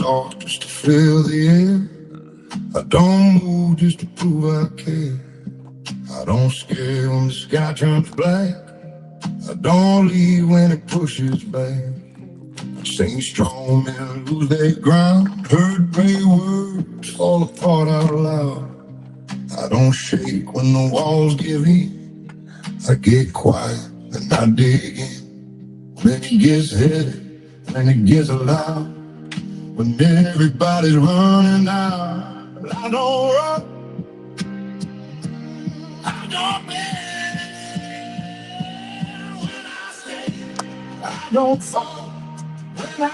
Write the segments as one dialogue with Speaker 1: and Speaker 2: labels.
Speaker 1: talk just to fill the air. I don't move just to prove I care. I don't scare when the sky turns black. I don't leave when it pushes back. I stay strong, men lose their ground. Heard brave words fall apart out loud. I don't shake when the walls give in. I get quiet and I dig in. When it gets heavy, when it gets loud, when everybody's running out, I don't run. I don't bend when I stay. I don't fall when I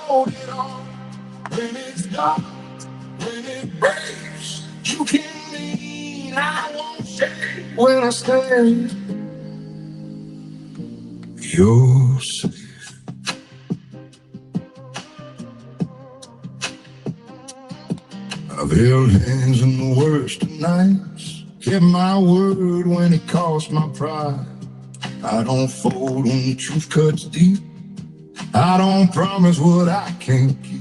Speaker 1: hold it on. When it's dark, when it breaks, you can lean. I won't shake when I stand. You're safe. I've held hands in the worst of nights. Kept my word when it cost my pride. I don't fold when the truth cuts deep. I don't promise what I can't keep.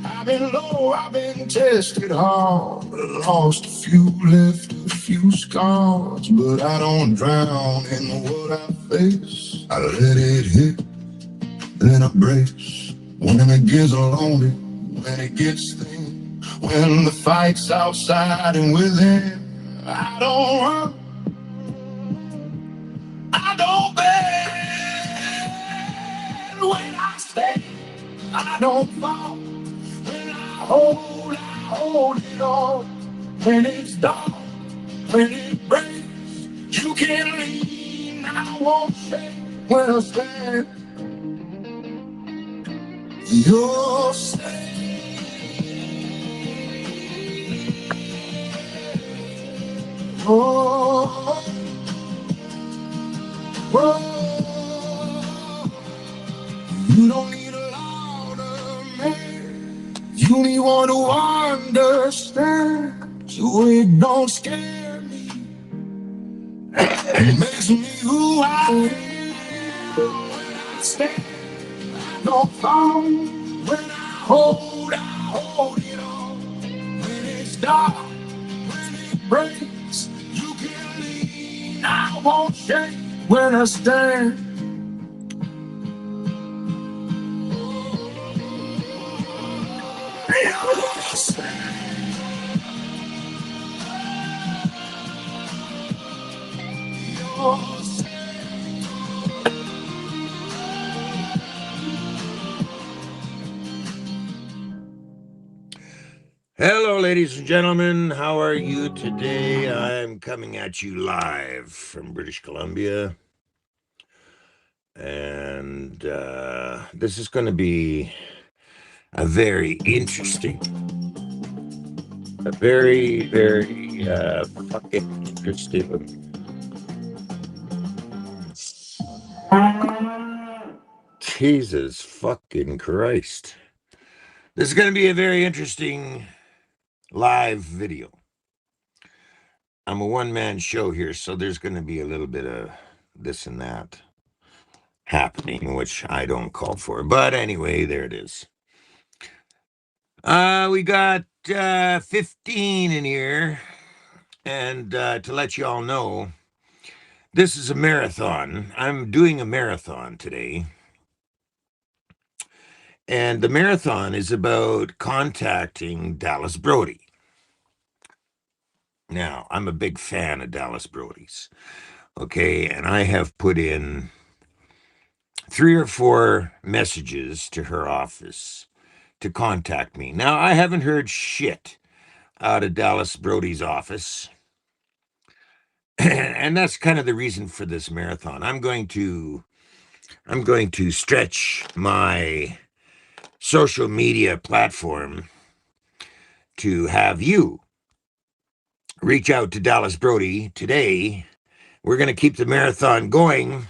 Speaker 1: I've been low, I've been tested hard, lost a few, left a few scars, but I don't drown in what I face. I let it hit, then I brace. When it gets lonely, when it gets thin, when the fight's outside and within, I don't run, I don't bend when I stay. I don't fall when I hold it on. When it's dark, when it breaks, you can lean. I won't shake when I stand. You're safe. Oh, oh, you don't need a louder man. You need one who understands. So it don't scare me. It makes me who I am. When I stand, I don't fall. When I hold it on. When it's dark, when it breaks, you can lean. I won't shake when I stand.
Speaker 2: Hello, ladies and gentlemen. How are you today? I'm coming at you live from British Columbia. And this is going to be a very interesting, very fucking interesting. Jesus fucking Christ. This is going to be a very interesting live video. I'm a one-man show here, so there's going to be a little bit of this and that happening, which I don't call for. But anyway, there it is. We got 15 in here. And to let you all know, this is a marathon. I'm doing a marathon today. And the marathon is about contacting Dallas Brody. Now, I'm a big fan of Dallas Brody's. Okay, and I have put in 3 or 4 messages to her office to contact me. Now, I haven't heard shit out of Dallas Brody's office. And that's kind of the reason for this marathon. I'm going to stretch my social media platform to have you reach out to Dallas Brody today. We're going to keep the marathon going.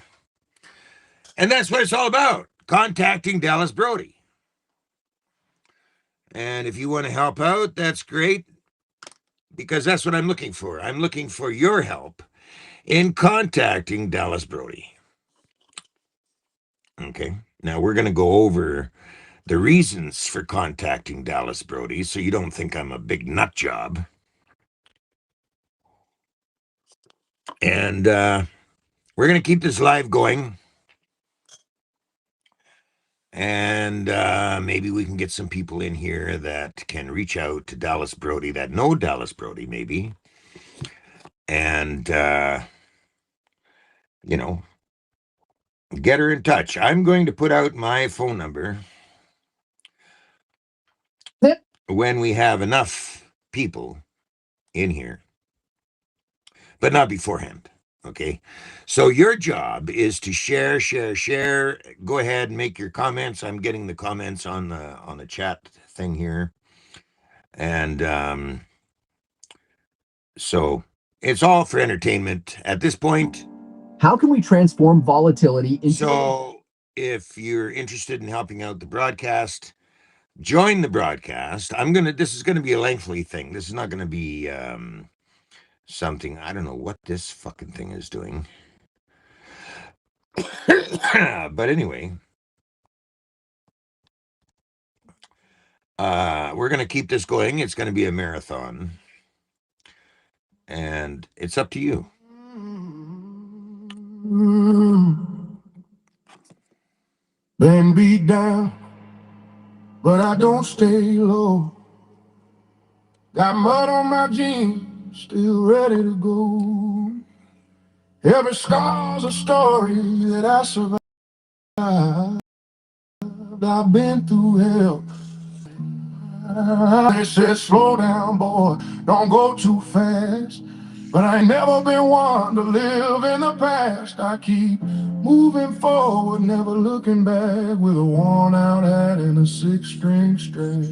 Speaker 2: And that's what it's all about, contacting Dallas Brody. And if you want to help out, that's great, because that's what I'm looking for. I'm looking for your help in contacting Dallas Brody. Okay, now we're going to go over the reasons for contacting Dallas Brody, so you don't think I'm a big nut job. And we're going to keep this live going. And maybe we can get some people in here that can reach out to Dallas Brody, that know Dallas Brody, maybe. And, you know, get her in touch. I'm going to put out my phone number when we have enough people in here, but not beforehand. Okay. So your job is to share. Go ahead and make your comments. I'm getting the comments on the chat thing here. And so it's all for entertainment at this point.
Speaker 1: How can we transform volatility into...
Speaker 2: So if you're interested in helping out the broadcast, join the broadcast. This is gonna be a lengthy thing. This is not gonna be something. I don't know what this fucking thing is doing. But anyway, we're gonna keep this going. It's gonna be a marathon. And it's up to you.
Speaker 1: Been beat down, but I don't stay low. Got mud on my jeans, still ready to go. Every scar's a story that I survived. I've been through hell. They said, slow down, boy, don't go too fast. But I ain't never been one to live in the past. I keep moving forward, never looking back, with a worn out hat and a 6-string strap.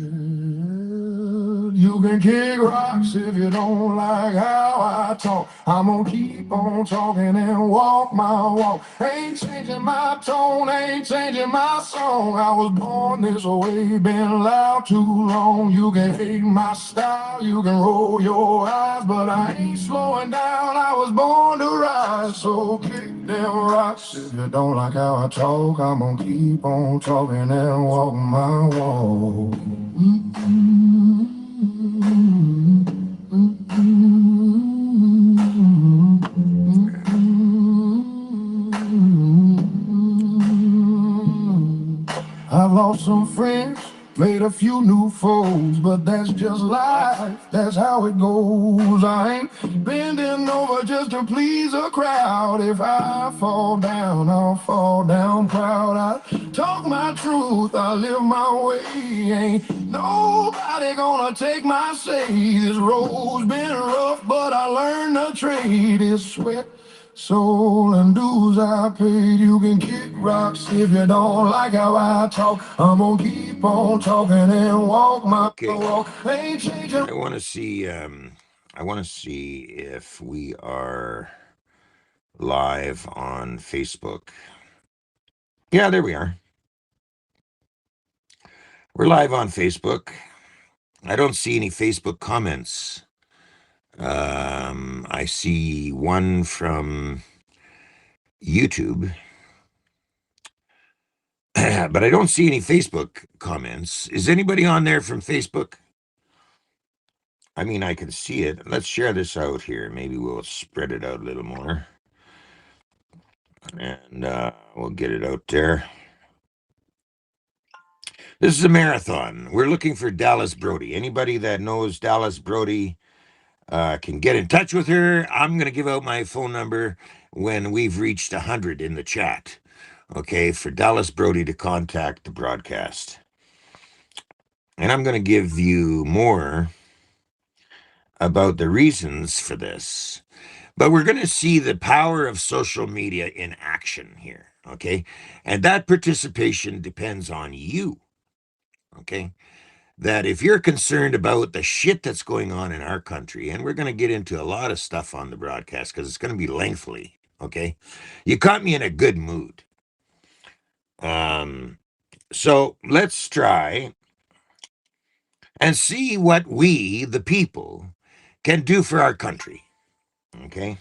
Speaker 1: You can kick rocks if you don't like how I talk. I'm gonna keep on talking and walk my walk. Ain't changing my tone, ain't changing my song. I was born this way, been loud too long. You can hate my style, you can roll your eyes, but I ain't slowing down. I was born to rise, so kick them rocks if you don't like how I talk. I'm gonna keep on talking and walk my walk. I've lost some friends, made a few new foes, but that's just life, that's how it goes. I ain't bending over just to please a crowd. If I fall down, I'll fall down proud. I talk my truth, I live my way. Ain't nobody gonna take my say. This road's been rough, but I learned the trade. It's sweat, soul, and dues I paid. You can kick rocks if you don't like how I talk. I'm gonna keep on talking and walk my walk. Ain't changing.
Speaker 2: I want to see if we are live on Facebook. Yeah, there we are. We're live on Facebook. I don't see any Facebook comments. I see one from YouTube, but I don't see any Facebook comments. Is anybody on there from Facebook? I mean, I can see it. Let's share this out here. Maybe we'll spread it out a little more. And we'll get it out there. This is a marathon. We're looking for Dallas Brody. Anybody that knows Dallas Brody can get in touch with her. I'm going to give out my phone number when we've reached 100 in the chat. Okay, for Dallas Brody to contact the broadcast. And I'm going to give you more about the reasons for this. But we're going to see the power of social media in action here. Okay, and that participation depends on you. Okay, that if you're concerned about the shit that's going on in our country, and we're going to get into a lot of stuff on the broadcast because it's going to be lengthy, okay? You caught me in a good mood. So let's try and see what we, the people, can do for our country, okay?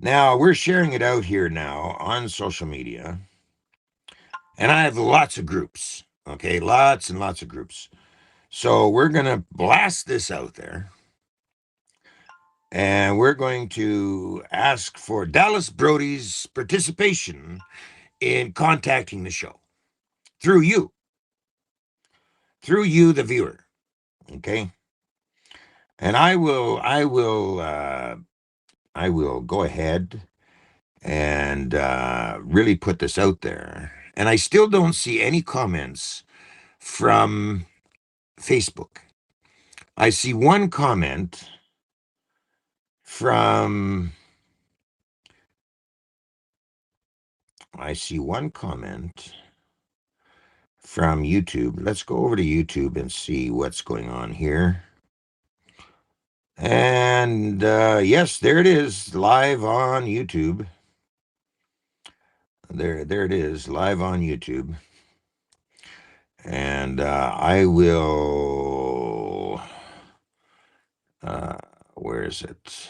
Speaker 2: Now, we're sharing it out here now on social media. And I have lots of groups, okay? Lots and lots of groups. So we're going to blast this out there. And we're going to ask for Dallas Brody's participation in contacting the show through you, the viewer. Okay. And I will go ahead and really put this out there. And I still don't see any comments from Facebook. I see one comment from YouTube. Let's go over to YouTube and see what's going on here. And yes, there it is, live on YouTube. There it is, live on YouTube. And I will, where is it?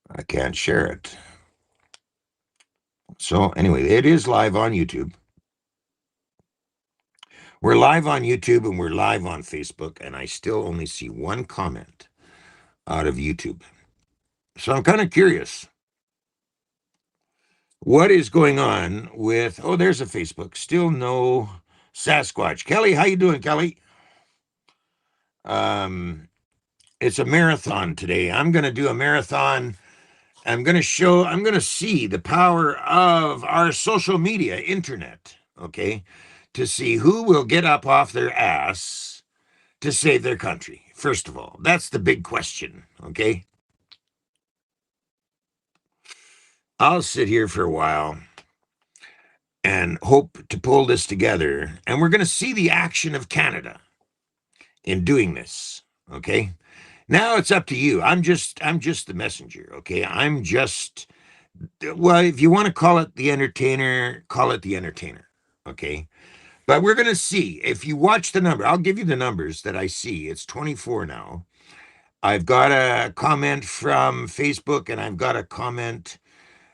Speaker 2: I can't share it. So anyway, it is live on YouTube. We're live on YouTube and we're live on Facebook, and I still only see one comment out of YouTube. So I'm kind of curious. What is going on with, oh, there's a Facebook. Still no Sasquatch. Kelly, how you doing, Kelly? It's a marathon today. I'm going to do a marathon. I'm going to see the power of our social media, internet, okay, to see who will get up off their ass to save their country. First of all, that's the big question, okay? I'll sit here for a while and hope to pull this together, and we're going to see the action of Canada in doing this, okay? Now it's up to you. I'm just the messenger, okay? Well, if you want to call it the entertainer, call it the entertainer, okay? But we're going to see. If you watch the number, I'll give you the numbers that I see. It's 24 now. I've got a comment from Facebook and I've got a comment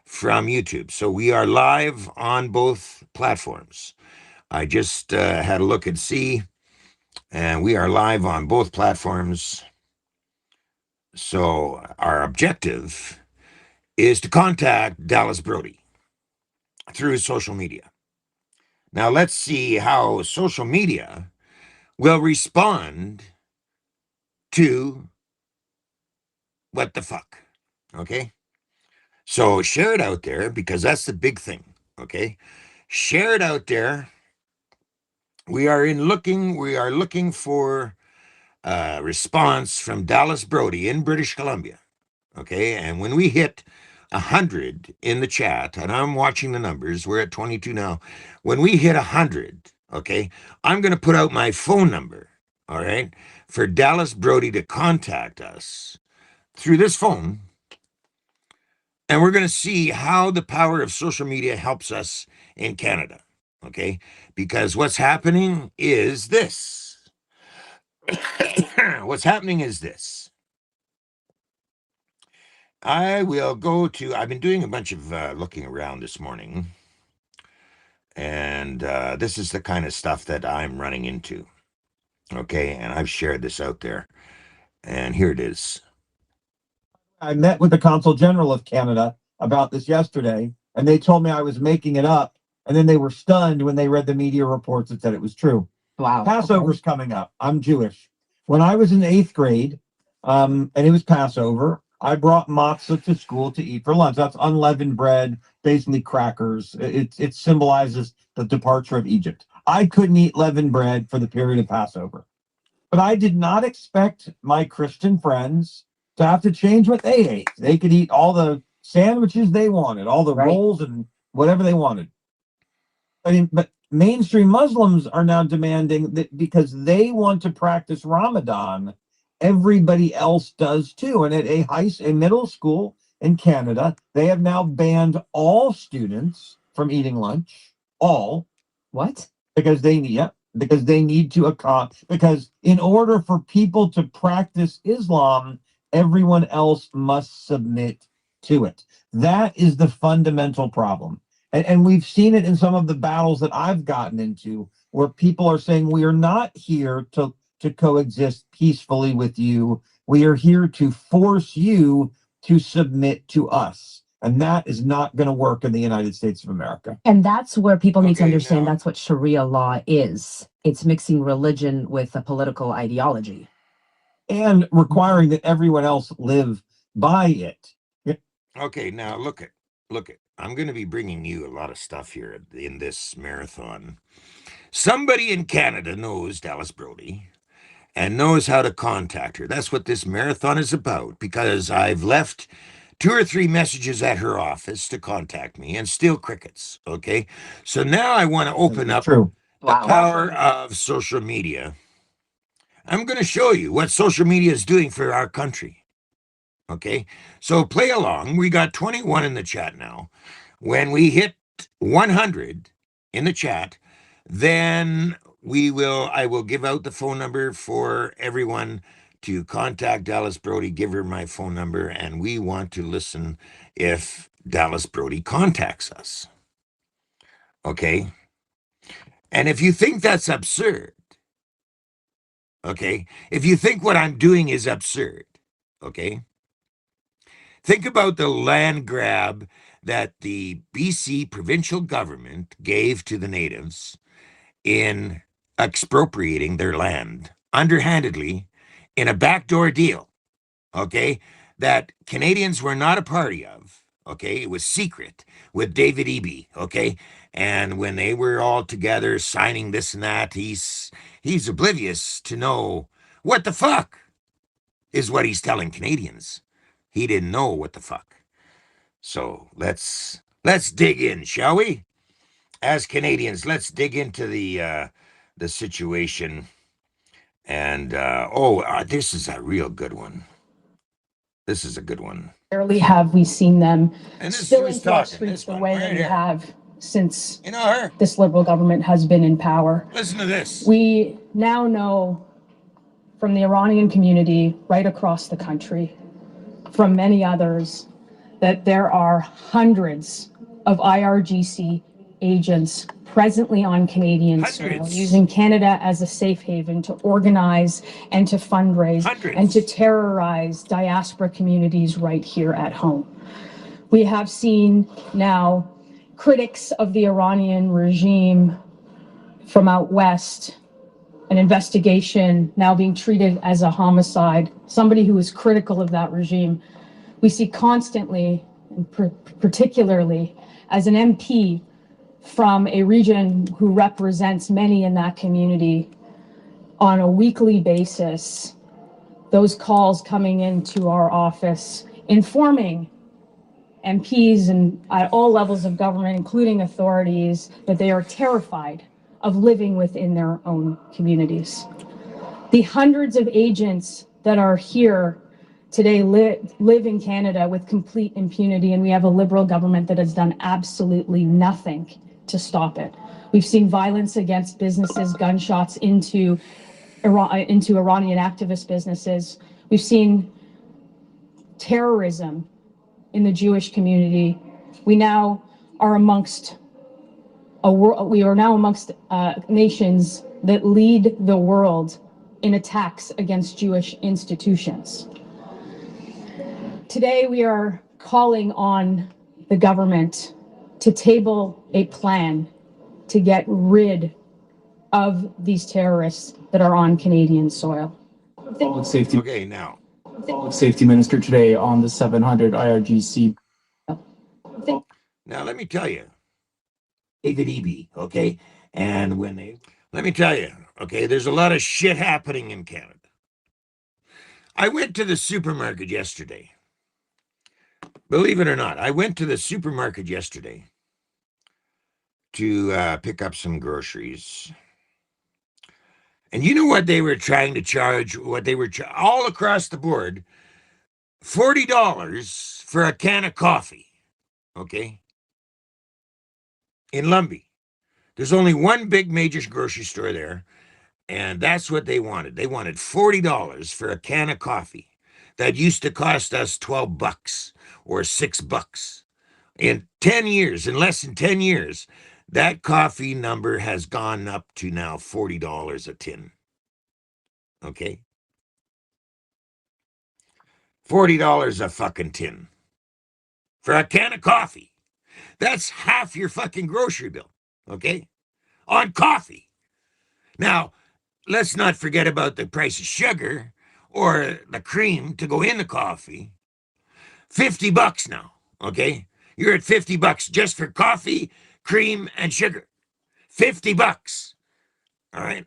Speaker 2: from YouTube. So we are live on both platforms. I just had a look and see, and we are live on both platforms. So our objective is to contact Dallas Brody through social media. Now let's see how social media will respond to what the fuck, okay? So share it out there, because that's the big thing, okay? Share it out there. We are looking for a response from Dallas Brody in British Columbia, okay? And when we hit 100 in the chat, and I'm watching the numbers, we're at 22 now. When we hit 100, okay, I'm going to put out my phone number, all right, for Dallas Brody to contact us through this phone. And we're going to see how the power of social media helps us in Canada, okay? Because what's happening is this. What's happening is this. I've been doing a bunch of looking around this morning, and this is the kind of stuff that I'm running into, okay? And I've shared this out there, and here it is.
Speaker 3: I met with the Consul General of Canada about this yesterday, and they told me I was making it up, and then they were stunned when they read the media reports that said it was true.
Speaker 4: Wow.
Speaker 3: Passover's coming up. I'm Jewish. When I was in 8th grade, and it was Passover, I brought matzah to school to eat for lunch. That's unleavened bread, basically crackers. It symbolizes the departure of Egypt. I couldn't eat leavened bread for the period of Passover. But I did not expect my Christian friends to have to change what they ate. They could eat all the sandwiches they wanted, all the rolls and whatever they wanted. But mainstream Muslims are now demanding that because they want to practice Ramadan, everybody else does too. And at a middle school in Canada, they have now banned all students from eating lunch. All.
Speaker 4: What?
Speaker 3: Because they need to accomplish, because in order for people to practice Islam, everyone else must submit to it. That is the fundamental problem. And we've seen it in some of the battles that I've gotten into, where people are saying, we are not here to coexist peacefully with you. We are here to force you to submit to us. And that is not going to work in the United States of America.
Speaker 4: And that's where people need to
Speaker 2: Okay,
Speaker 4: understand
Speaker 2: now-
Speaker 4: that's what Sharia law is. It's mixing religion with a political ideology.
Speaker 3: And requiring that everyone else live by it.
Speaker 2: Okay, now look it. I'm going to be bringing you a lot of stuff here in this marathon. Somebody in Canada knows Dallas Brody and knows how to contact her. That's what this marathon is about, because I've left 2 or 3 messages at her office to contact me, and still crickets. Okay, so now I want to open up
Speaker 3: True.
Speaker 2: the power of social media. I'm going to show you what social media is doing for our country. Okay, so play along. We got 21 in the chat now. When we hit 100 in the chat, then I will give out the phone number for everyone to contact Dallas Brody. Give her my phone number, and we want to listen if Dallas Brody contacts us. Okay, and if you think that's absurd, okay, if you think what I'm doing is absurd, okay, think about the land grab that the BC provincial government gave to the natives in expropriating their land underhandedly in a backdoor deal, okay, that Canadians were not a party of, okay? It was secret with David Eby, okay? And when they were all together signing this and that, he's oblivious to know what the fuck is what he's telling Canadians. He didn't know what the fuck. So let's dig in, shall we? As Canadians, let's dig into the situation. And this is a real good one. This is a good one.
Speaker 4: Rarely have we seen them
Speaker 2: And this
Speaker 4: spill
Speaker 2: who's
Speaker 4: into our
Speaker 2: talking,
Speaker 4: streets
Speaker 2: this
Speaker 4: the
Speaker 2: one,
Speaker 4: way
Speaker 2: right
Speaker 4: that we
Speaker 2: here.
Speaker 4: have since
Speaker 2: You know her?
Speaker 4: this Liberal government has been in power.
Speaker 2: Listen to this.
Speaker 4: We now know from the Iranian community right across the country, from many others, that there are hundreds of IRGC agents presently on Canadian soil,
Speaker 2: Hundreds.
Speaker 4: using Canada as a safe haven to organize and to fundraise
Speaker 2: Hundreds.
Speaker 4: and to terrorize diaspora communities right here at home. We have seen now critics of the Iranian regime from out west, an investigation now being treated as a homicide, somebody who is critical of that regime. We see constantly, and particularly as an MP from a region who represents many in that community, on a weekly basis, those calls coming into our office informing MPs and at all levels of government, including authorities, that they are terrified of living within their own communities. The hundreds of agents that are here today live in Canada with complete impunity, and we have a Liberal government that has done absolutely nothing to stop it. We've seen violence against businesses, gunshots into Iranian activist businesses. We've seen terrorism in the Jewish community. We now are amongst nations that lead the world in attacks against Jewish institutions. Today, we are calling on the government to table a plan to get rid of these terrorists that are on Canadian soil.
Speaker 5: Public Safety,
Speaker 2: Okay, now.
Speaker 5: Public Safety Minister today on the 700 IRGC.
Speaker 2: Now, let me tell you. David Eby, okay? And let me tell you, okay, there's a lot of shit happening in Canada. I went to the supermarket yesterday. Believe it or not, I went to the supermarket yesterday to pick up some groceries. And you know what they were trying to charge? All across the board, $40 for a can of coffee, okay? In Lumbee. There's only one big major grocery store there, and that's what they wanted. They wanted $40 for a can of coffee that used to cost us $12 or $6, In 10 years, in less than 10 years, that coffee number has gone up to now $40 a tin. Okay? $40 a fucking tin for a can of coffee. That's half your fucking grocery bill. Okay? On coffee. Now, let's not forget about the price of sugar or the cream to go in the coffee. $50 now. Okay? You're at $50 just for coffee, cream, and sugar. $50. All right?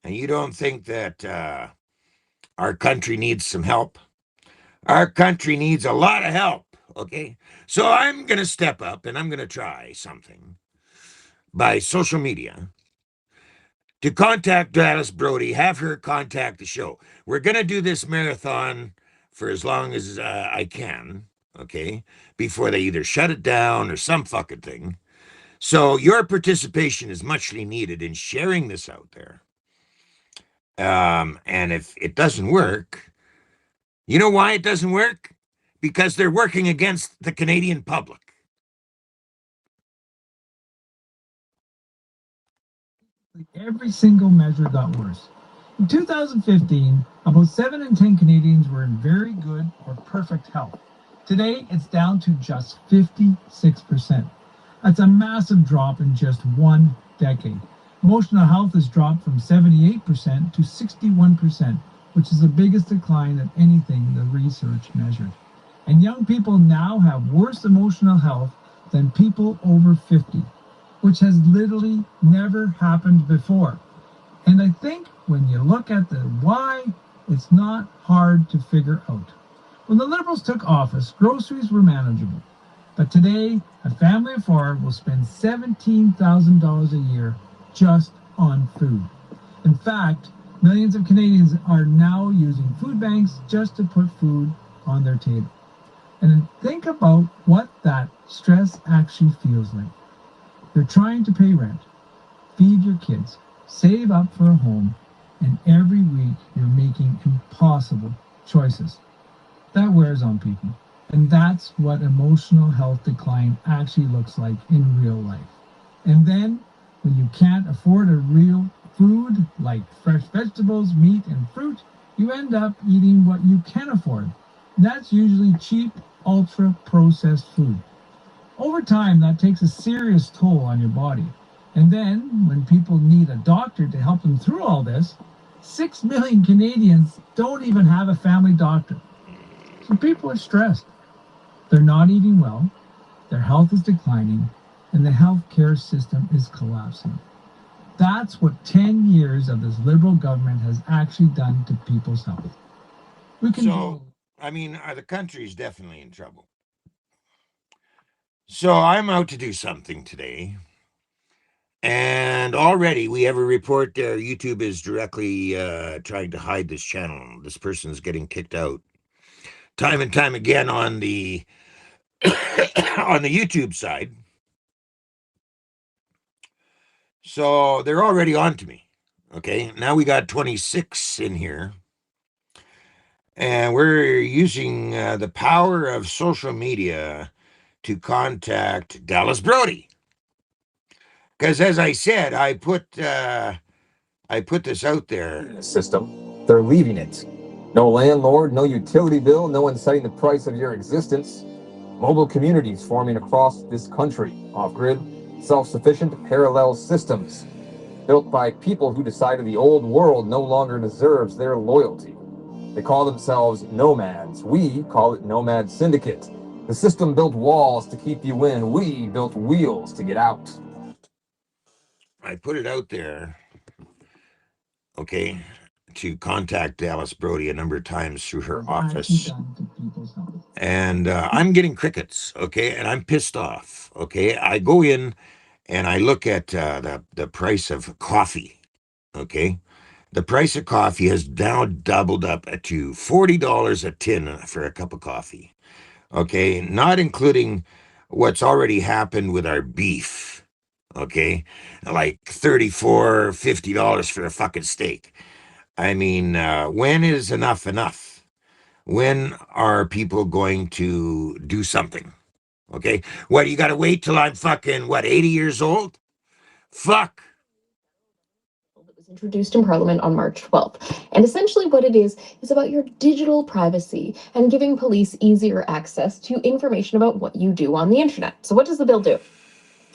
Speaker 2: And you don't think that our country needs some help? Our country needs a lot of help, okay? So I'm going to step up and I'm going to try something by social media to contact Dallas Brody, have her contact the show. We're going to do this marathon for as long as I can, okay, before they either shut it down or some fucking thing. So your participation is muchly needed in sharing this out there. And if it doesn't work, you know why it doesn't work? Because they're working against the Canadian public.
Speaker 6: Every single measure got worse. In 2015, about 7 in 10 Canadians were in very good or perfect health. Today, it's down to just 56%. That's a massive drop in just one decade. Emotional health has dropped from 78% to 61%, which is the biggest decline of anything the research measured. And young people now have worse emotional health than people over 50, which has literally never happened before. And I think when you look at the why, it's not hard to figure out. When the Liberals took office, groceries were manageable. But today, a family of four will spend $17,000 a year just on food. In fact, millions of Canadians are now using food banks just to put food on their table. And think about what that stress actually feels like. You're trying to pay rent, feed your kids, save up for a home, and every week you're making impossible choices. That wears on people. And that's what emotional health decline actually looks like in real life. And then, when you can't afford a real food like fresh vegetables, meat, and fruit, you end up eating what you can afford. That's usually cheap, ultra-processed food. Over time, that takes a serious toll on your body. And then, when people need a doctor to help them through all this, 6 million Canadians don't even have a family doctor. So people are stressed. They're not eating well, their health is declining, and the healthcare system is collapsing. That's what 10 years of this Liberal government has actually done to people's health.
Speaker 2: The country's definitely in trouble. So I'm out to do something today. And already we have a report there. YouTube is directly trying to hide this channel. This person's getting kicked out time and time again on the on the YouTube side. So they're already on to me. Okay, now we got 26 in here. And we're using the power of social media to contact Dallas Brody. Because as I said, I put this out there.
Speaker 7: System, they're leaving it. No landlord, no utility bill, no one setting the price of your existence. Mobile communities forming across this country, off-grid, self-sufficient parallel systems built by people who decided the old world no longer deserves their loyalty. They call themselves nomads. We call it Nomad Syndicate. The system built walls to keep you in. We built wheels to get out.
Speaker 2: I put it out there, okay, to contact Dallas Brody a number of times through her office. And I'm getting crickets, okay, and I'm pissed off, okay. I go in and I look at the price of coffee, okay. The price of coffee has now doubled up to $40 a tin for a cup of coffee, okay, not including what's already happened with our beef, okay, like $34, $50 for a fucking steak. I mean, when is enough enough? When are people going to do something? Okay. What, you got to wait till I'm fucking, what, 80 years old? Fuck.
Speaker 8: That was introduced in Parliament on March 12th. And essentially, what it is about your digital privacy and giving police easier access to information about what you do on the internet. So, what does the bill do?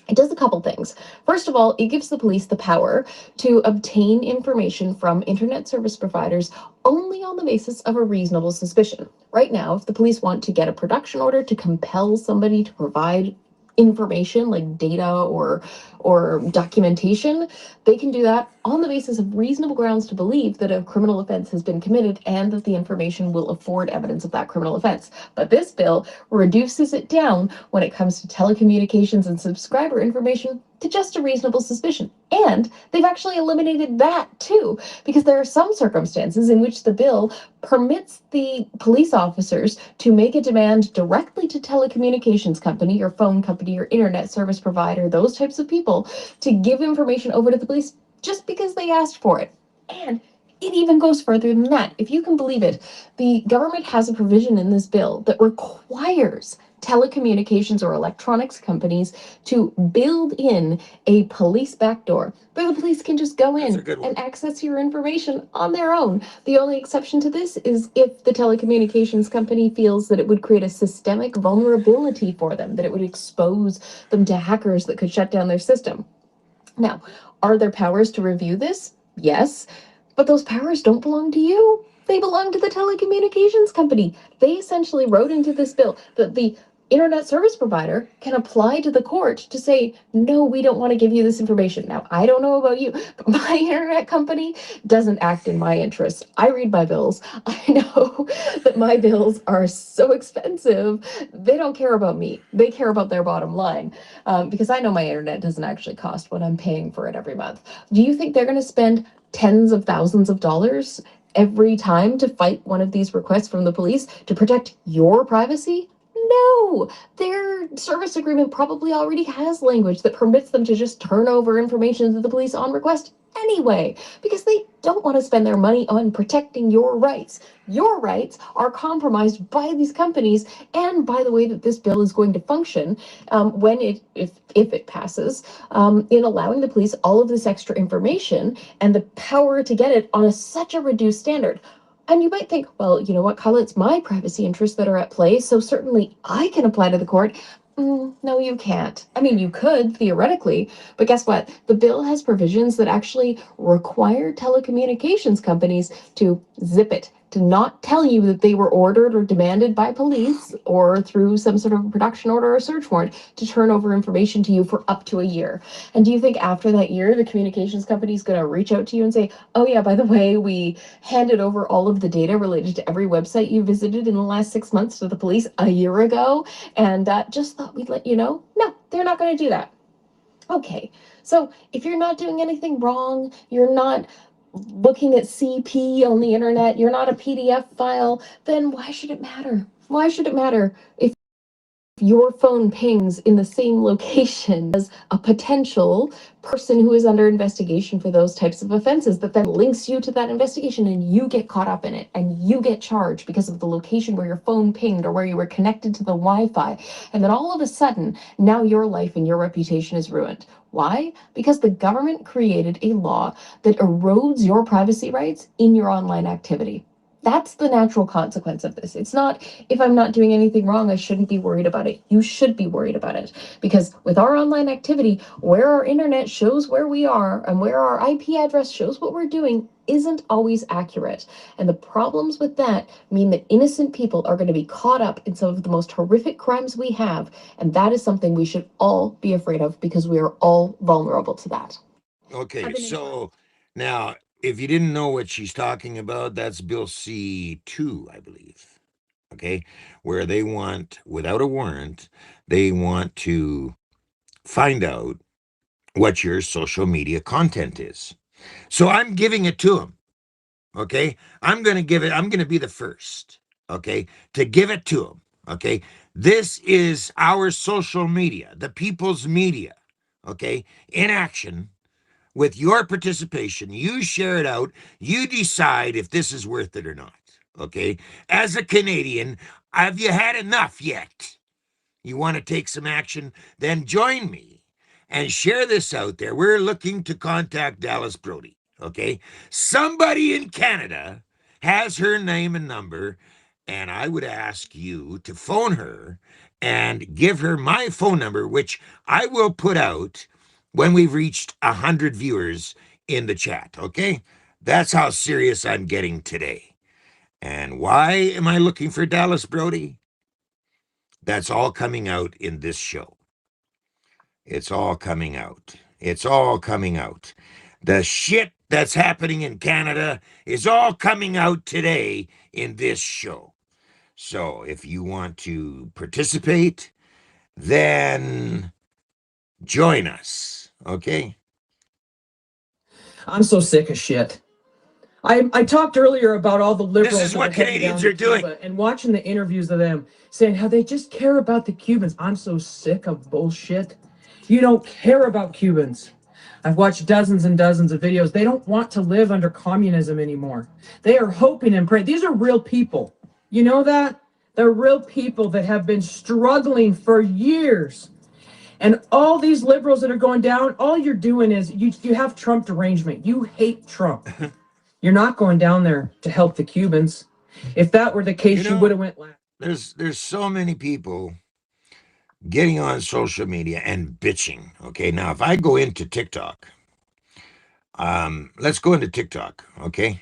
Speaker 8: It does a couple things. First of all, it gives the police the power to obtain information from internet service providers only on the basis of a reasonable suspicion. Right now, if the police want to get a production order to compel somebody to provide information like data or documentation, they can do that on the basis of reasonable grounds to believe that a criminal offense has been committed and that the information will afford evidence of that criminal offense. But this bill reduces it down when it comes to telecommunications and subscriber information to just a reasonable suspicion. And they've actually eliminated that too, because there are some circumstances in which the bill permits the police officers to make a demand directly to telecommunications company, your phone company, your internet service provider, those types of people, to give information over to the police just because they asked for it. And it even goes further than that. If you can believe it, the government has a provision in this bill that requires telecommunications or electronics companies to build in a police backdoor where the police can just go in and access your information on their own. The only exception to this is if the telecommunications company feels that it would create a systemic vulnerability for them, that it would expose them to hackers that could shut down their system. Now, are there powers to review this? Yes, but those powers don't belong to you. They belong to the telecommunications company. They essentially wrote into this bill that the internet service provider can apply to the court to say, no, we don't want to give you this information. Now, I don't know about you, but my internet company doesn't act in my interest. I read my bills. I know that my bills are so expensive. They don't care about me. They care about their bottom line, because I know my internet doesn't actually cost what I'm paying for it every month. Do you think they're going to spend tens of thousands of dollars every time to fight one of these requests from the police to protect your privacy? No, their service agreement probably already has language that permits them to just turn over information to the police on request anyway, because they don't want to spend their money on protecting your rights. Your rights are compromised by these companies and by the way that this bill is going to function when if it passes, in allowing the police all of this extra information and the power to get it on such a reduced standard. And you might think, well, you know what, Kyle, it's my privacy interests that are at play, so certainly I can apply to the court. No, you can't. I mean, you could, theoretically, but guess what? The bill has provisions that actually require telecommunications companies to zip it, to not tell you that they were ordered or demanded by police or through some sort of production order or search warrant to turn over information to you for up to a year. And do you think after that year, the communications company is going to reach out to you and say, oh yeah, by the way, we handed over all of the data related to every website you visited in the last 6 months to the police a year ago, and just thought we'd let you know? No, they're not going to do that. Okay, so if you're not doing anything wrong, you're not looking at CP on the internet, you're not a PDF file, then why should it matter? Why should it matter if your phone pings in the same location as a potential person who is under investigation for those types of offenses that then links you to that investigation and you get caught up in it and you get charged because of the location where your phone pinged or where you were connected to the Wi-Fi, and then all of a sudden now your life and your reputation is ruined. Why? Because the government created a law that erodes your privacy rights in your online activity. That's the natural consequence of this. It's not, if I'm not doing anything wrong, I shouldn't be worried about it. You should be worried about it, because with our online activity, where our internet shows where we are and where our IP address shows what we're doing isn't always accurate. And the problems with that mean that innocent people are going to be caught up in some of the most horrific crimes we have. And that is something we should all be afraid of, because we are all vulnerable to that.
Speaker 2: Okay, so now, if you didn't know what she's talking about, that's Bill C2, I believe. Okay, where they want, without a warrant, they want to find out what your social media content is. So I'm giving it to them. Okay, I'm going to be the first, okay, to give it to them. Okay, this is our social media, the people's media, okay, in action. With your participation, you share it out. You decide if this is worth it or not. okay? As a Canadian, have you had enough yet? You want to take some action? Then join me and share this out there. We're looking to contact Dallas Brody, okay? Somebody in Canada has her name and number, and I would ask you to phone her and give her my phone number, which I will put out when we've reached 100 viewers in the chat, okay? That's how serious I'm getting today. And why am I looking for Dallas Brody? That's all coming out in this show. It's all coming out. It's all coming out. The shit that's happening in Canada is all coming out today in this show. So if you want to participate, then join us, okay?
Speaker 9: I'm so sick of shit. I talked earlier about all the liberals.
Speaker 2: This is what Canadians are doing.
Speaker 9: And watching the interviews of them saying how they just care about the Cubans. I'm so sick of bullshit. You don't care about Cubans. I've watched dozens and dozens of videos. They don't want to live under communism anymore. They are hoping and praying. These are real people. You know that? They're real people that have been struggling for years. And all these liberals that are going down, all you're doing is you have Trump derangement. You hate Trump. You're not going down there to help the Cubans. If that were the case, you would have went last.
Speaker 2: There's so many people getting on social media and bitching. Okay, now if I go into TikTok, let's go into TikTok, okay?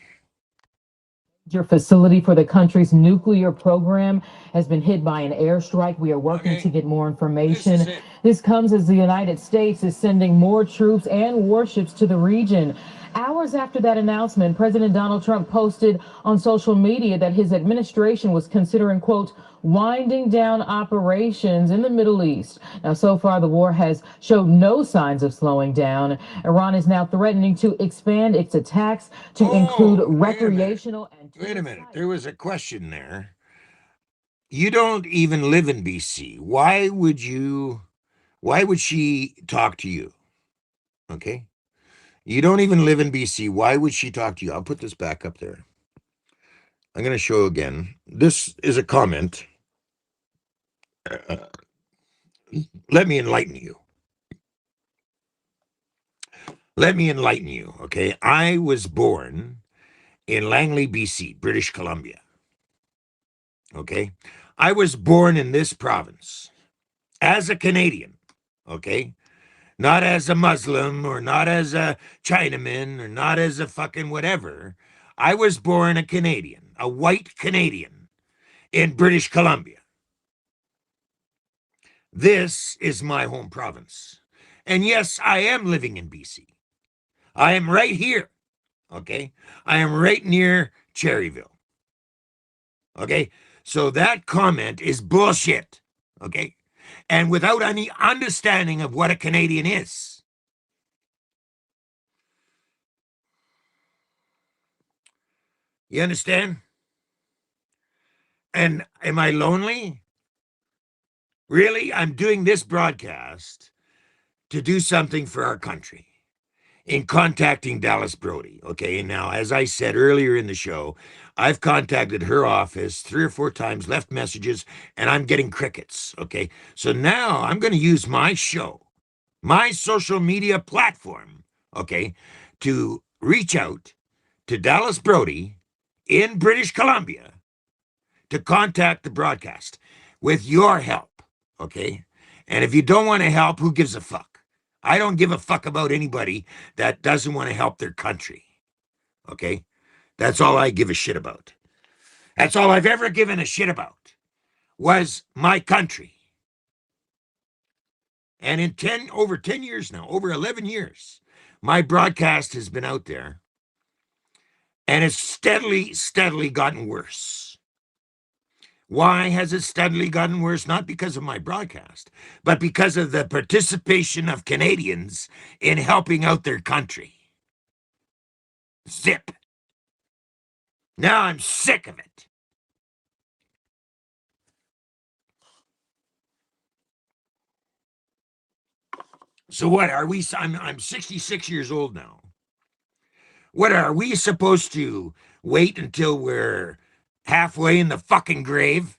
Speaker 10: Your facility for the country's nuclear program has been hit by an airstrike. We are working to get more information. This comes as the United States is sending more troops and warships to the region. Hours after that announcement, President Donald Trump posted on social media that his administration was considering, quote, winding down operations in the Middle East. Now, so far, the war has showed no signs of slowing down. Iran is now threatening to expand its attacks to include recreational and...
Speaker 2: Wait a minute. There was a question there. You don't even live in BC. Why would she talk to you? Okay. You don't even live in BC. Why would she talk to you? I'll put this back up there. I'm going to show again. This is a comment. Let me enlighten you. Let me enlighten you, okay? I was born in Langley, BC, British Columbia. Okay? I was born in this province as a Canadian, okay? Not as a Muslim or not as a Chinaman or not as a fucking whatever. I was born a Canadian, a white Canadian in British Columbia. This is my home province. And yes, I am living in BC. I am right here, okay? I am right near Cherryville, okay? So that comment is bullshit, okay? And without any understanding of what a Canadian is. You understand? And am I lonely? Really? I'm doing this broadcast to do something for our country in contacting Dallas Brody. Okay, and now, as I said earlier in the show, I've contacted her office 3 or 4 times, left messages, and I'm getting crickets. Okay, so now I'm going to use my show, my social media platform, okay, to reach out to Dallas Brody in British Columbia to contact the broadcast with your help, okay? And if you don't want to help, who gives a fuck? I don't give a fuck about anybody that doesn't want to help their country, okay? That's all I give a shit about. That's all I've ever given a shit about was my country. And in over 10 years now, over 11 years, my broadcast has been out there, and it's steadily gotten worse. Why has it steadily gotten worse? Not because of my broadcast, but because of the participation of Canadians in helping out their country. Zip. Now I'm sick of it. So what are we? I'm 66 years old now. What are we supposed to wait until we're halfway in the fucking grave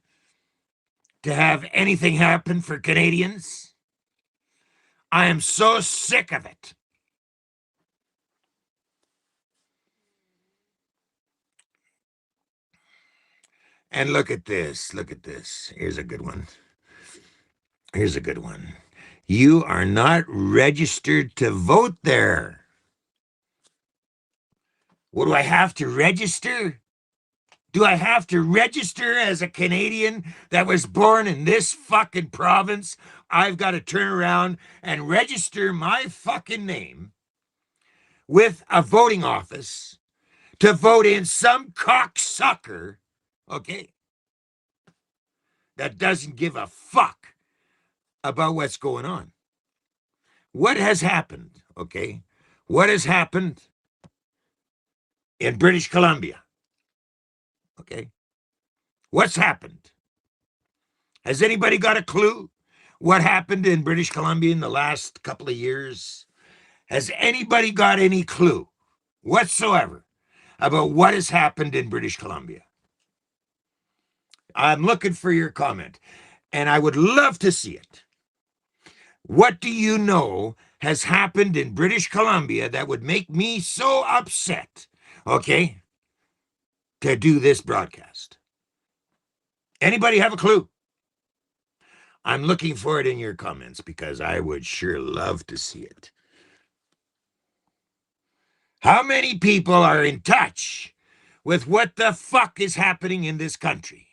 Speaker 2: to have anything happen for Canadians. I am so sick of it. And look at this. Look at this. Here's a good one. Here's a good one. You are not registered to vote there. What do I have to register? Do I have to register as a Canadian that was born in this fucking province? I've got to turn around and register my fucking name with a voting office to vote in some cocksucker, okay, that doesn't give a fuck about what's going on. What has happened, okay? What has happened in British Columbia, okay? What's happened? Has anybody got a clue what happened in British Columbia in the last couple of years? Has anybody got any clue whatsoever about what has happened in British Columbia? I'm looking for your comment, and I would love to see it. What do you know has happened in British Columbia that would make me so upset, okay, to do this broadcast? Anybody have a clue? I'm looking for it in your comments because I would sure love to see it. How many people are in touch with what the fuck is happening in this country?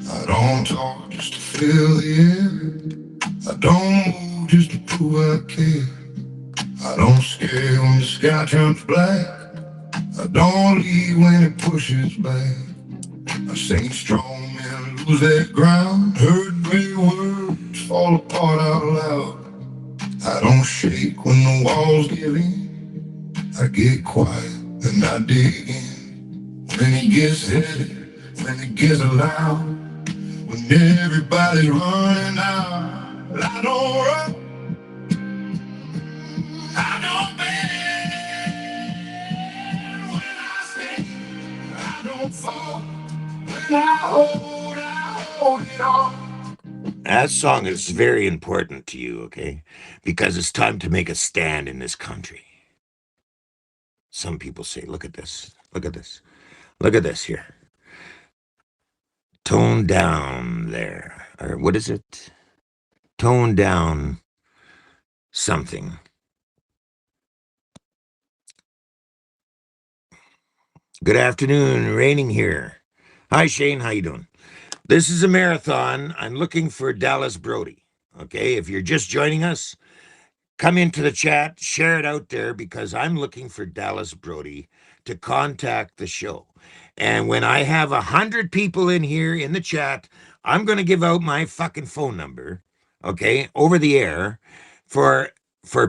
Speaker 1: I don't talk just to fill the air. I don't move just to prove I care. I don't scare when the sky turns black. I don't leave when it pushes back. I seen strong men lose their ground. Heard great words fall apart out loud. I don't shake when the walls give in. I get quiet and I dig in. When it gets heavy, when it gets loud, when everybody's running out, I don't run, I don't bend. When I stay, I don't fall. When I hold it on.
Speaker 2: That song is very important to you, okay? Because it's time to make a stand in this country. Some people say, look at this, look at this, look at this here. Tone down there. Or what is it? Tone down something. Good afternoon, raining here. Hi, Shane, how you doing? This is a marathon. I'm looking for Dallas Brody. Okay, if you're just joining us, come into the chat, share it out there because I'm looking for Dallas Brody to contact the show. And when I have 100 people in here in the chat, I'm going to give out my fucking phone number, okay, over the air for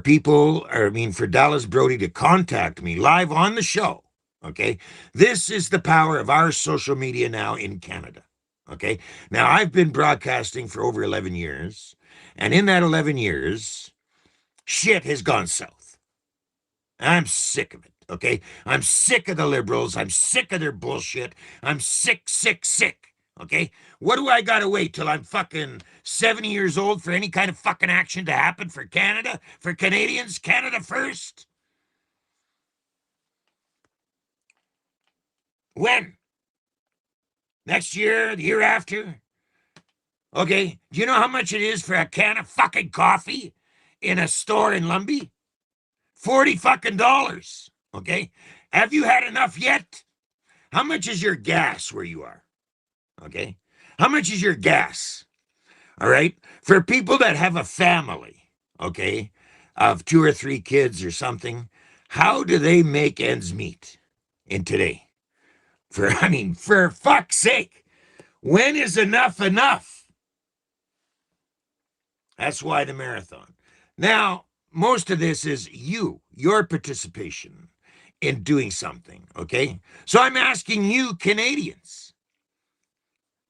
Speaker 2: people, or I mean for Dallas Brody to contact me live on the show. Okay, this is the power of our social media now in Canada. Okay, now I've been broadcasting for over 11 years, and in that 11 years, shit has gone south. I'm sick of it, okay? I'm sick of the liberals. I'm sick of their bullshit. I'm sick, okay? What do I gotta wait till I'm fucking 70 years old for any kind of fucking action to happen for Canada? For Canadians? Canada first? When? Next year? The year after? Okay, do you know how much it is for a can of fucking coffee in a store in Lumbee? $40 fucking dollars. Okay, have you had enough yet? How much is your gas where you are? Okay, how much is your gas? All right, for people that have a family, okay, of 2 or 3 kids or something, how do they make ends meet in today? For fuck's sake, when is enough enough? That's why the marathon. Now, most of this is your participation in doing something, okay? So I'm asking you, Canadians,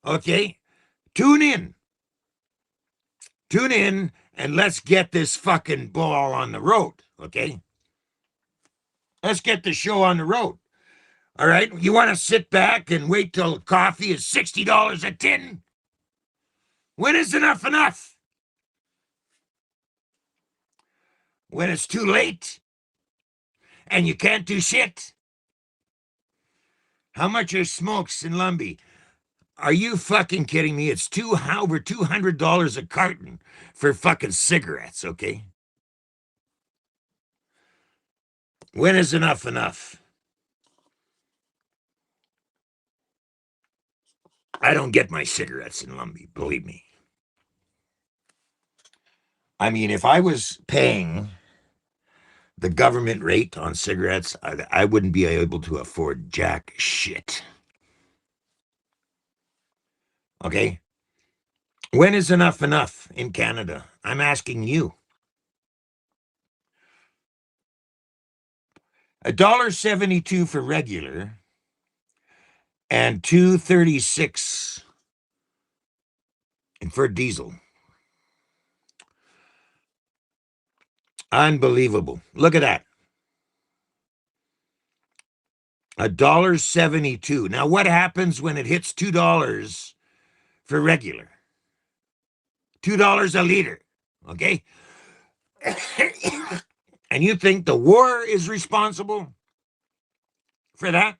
Speaker 2: okay? Tune in. Tune in and let's get this fucking ball on the road, okay? Let's get the show on the road. All right? You want to sit back and wait till coffee is $60 a tin? When is enough enough? When it's too late and you can't do shit? How much are smokes in Lumbee? Are you fucking kidding me? It's over $200 a carton for fucking cigarettes, okay? When is enough enough? I don't get my cigarettes in Lumbee, believe me. I mean, if I was paying the government rate on cigarettes, I wouldn't be able to afford jack shit. Okay? When is enough enough in Canada? I'm asking you. $1.72 for regular and $2.36 for diesel. Unbelievable. Look at that. $1.72. Now, what happens when it hits $2 for regular? $2 a liter. Okay? And you think the war is responsible for that?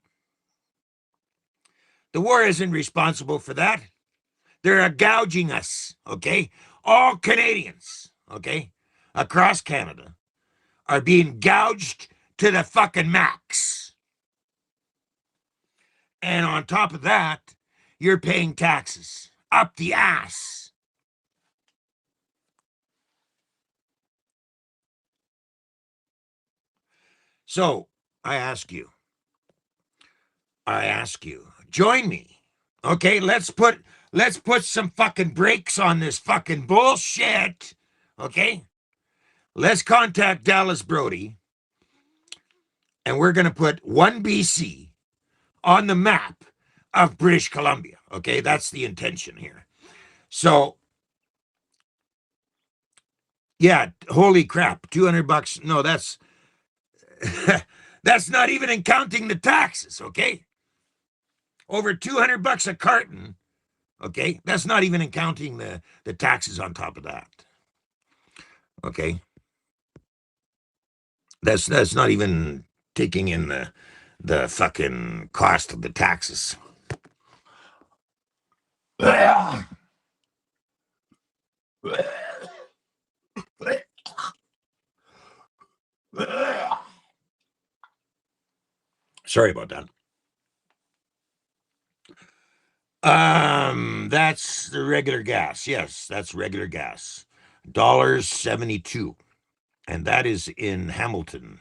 Speaker 2: The war isn't responsible for that. They're gouging us, okay? All Canadians, okay, across Canada are being gouged to the fucking max. And on top of that, you're paying taxes up the ass. So I ask you, join me. Okay, let's put some fucking brakes on this fucking bullshit. Okay? Let's contact Dallas Brody, and we're gonna put 1 BC on the map of British Columbia. Okay, that's the intention here. So yeah, holy crap, $200. No, that's that's not even counting the taxes, okay? Over $200 a carton, okay? That's not even counting the taxes on top of that. Okay? That's not even taking in the fucking cost of the taxes. Sorry about that. That's the regular gas. Yes, that's regular gas. $1.72. And that is in Hamilton.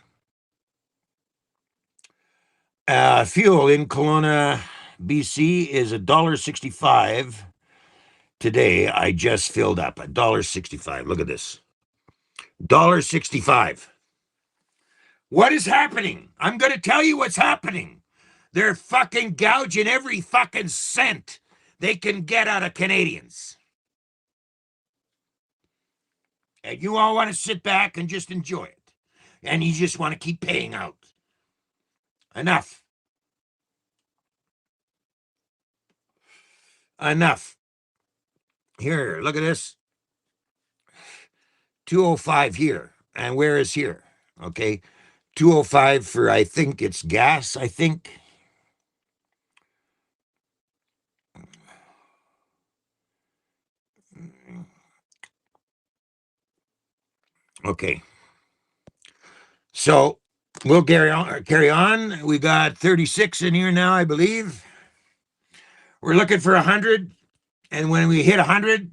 Speaker 2: Fuel in Kelowna, BC is $1.65. Today, I just filled up $1.65. Look at this. $1.65. What is happening? I'm going to tell you what's happening. They're fucking gouging every fucking cent they can get out of Canadians. And you all want to sit back and just enjoy it. And you just want to keep paying out. Enough. Enough. Here, look at this. 205 here. And where is here? Okay. 205 for, I think it's gas, I think. Okay. So we'll carry on. We got 36 in here now, I believe. We're looking for 100. And when we hit 100,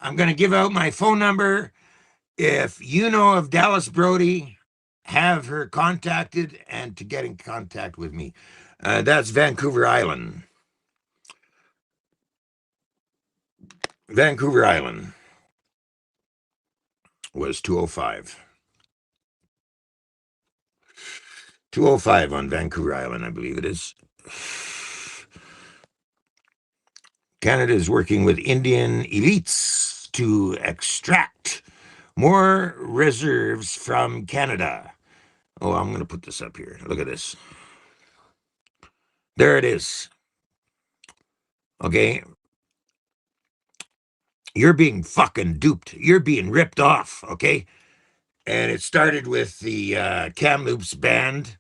Speaker 2: I'm going to give out my phone number. If you know of Dallas Brody, have her contacted and to get in contact with me. That's Vancouver Island. Vancouver Island was 205. 205 on Vancouver Island, I believe it is. Canada is working with Indian elites to extract more reserves from Canada. Oh, I'm going to put this up here. Look at this. There it is. Okay. You're being fucking duped. You're being ripped off. Okay. And it started with the Kamloops band.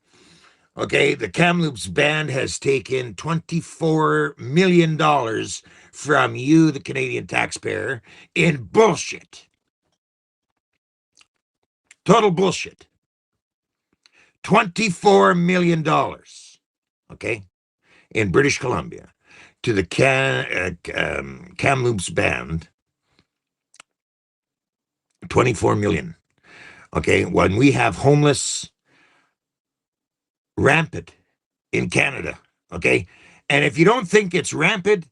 Speaker 2: Okay. The Kamloops band has taken $24 million from you, the Canadian taxpayer, in bullshit. Total bullshit. $24 million. Okay. In British Columbia to the Kamloops band. 24 million. Okay, when we have homeless rampant in Canada, okay? And if you don't think it's rampant,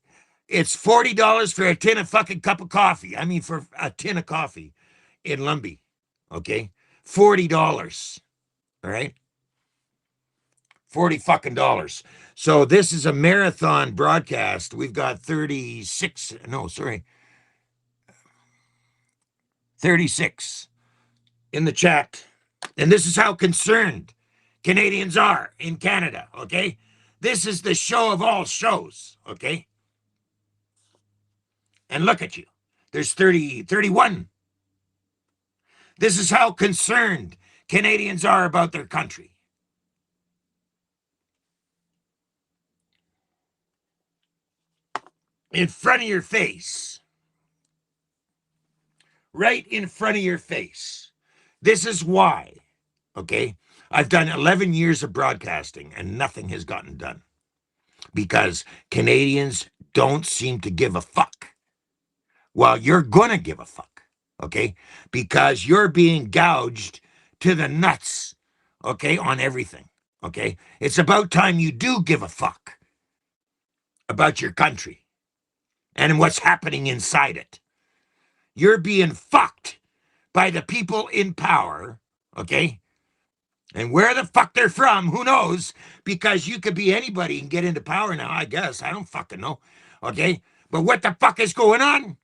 Speaker 2: it's $40 for a tin of fucking cup of coffee. I mean, for a tin of coffee in Lumbee, okay? $40, all right? 40 fucking dollars. So this is a marathon broadcast. We've got 36 in the chat. And this is how concerned Canadians are in Canada, okay? This is the show of all shows, okay? And look at you. There's 31. This is how concerned Canadians are about their country. In front of your face. Right in front of your face. This is why, okay? I've done 11 years of broadcasting and nothing has gotten done. Because Canadians don't seem to give a fuck. Well, you're gonna give a fuck, okay? Because you're being gouged to the nuts, okay, on everything, okay? It's about time you do give a fuck about your country and what's happening inside it. You're being fucked by the people in power, okay? And where the fuck they're from, who knows? Because you could be anybody and get into power now, I guess. I don't fucking know, okay? But what the fuck is going on?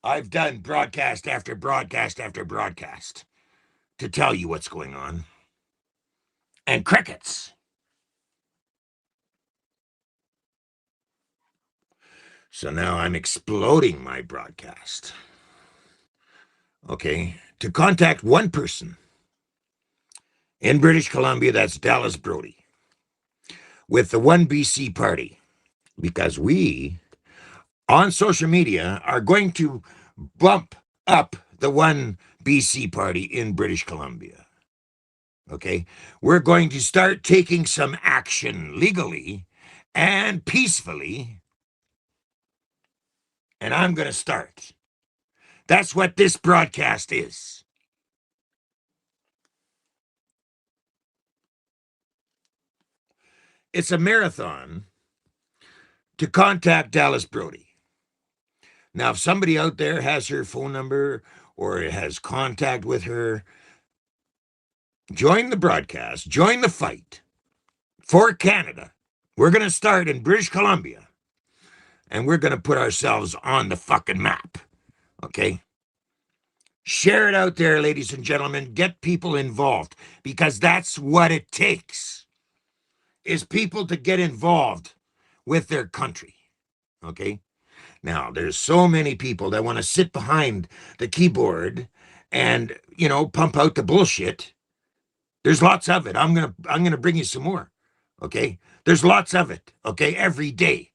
Speaker 2: I've done broadcast after broadcast after broadcast to tell you what's going on. And crickets. So now I'm exploding my broadcast. Okay. To contact one person in British Columbia, that's Dallas Brody, with the One BC Party. Because we, on social media, are going to bump up the One BC Party in British Columbia. Okay, we're going to start taking some action legally and peacefully, and I'm going to start. That's what this broadcast is. It's a marathon to contact Dallas Brody. Now, if somebody out there has her phone number or has contact with her, join the broadcast, join the fight for Canada. We're going to start in British Columbia, and we're going to put ourselves on the fucking map, okay? Share it out there, ladies and gentlemen. Get people involved, because that's what it takes, is people to get involved with their country, okay? Now, there's so many people that want to sit behind the keyboard and, pump out the bullshit. There's lots of it. I'm gonna bring you some more, okay? There's lots of it, okay? Every day.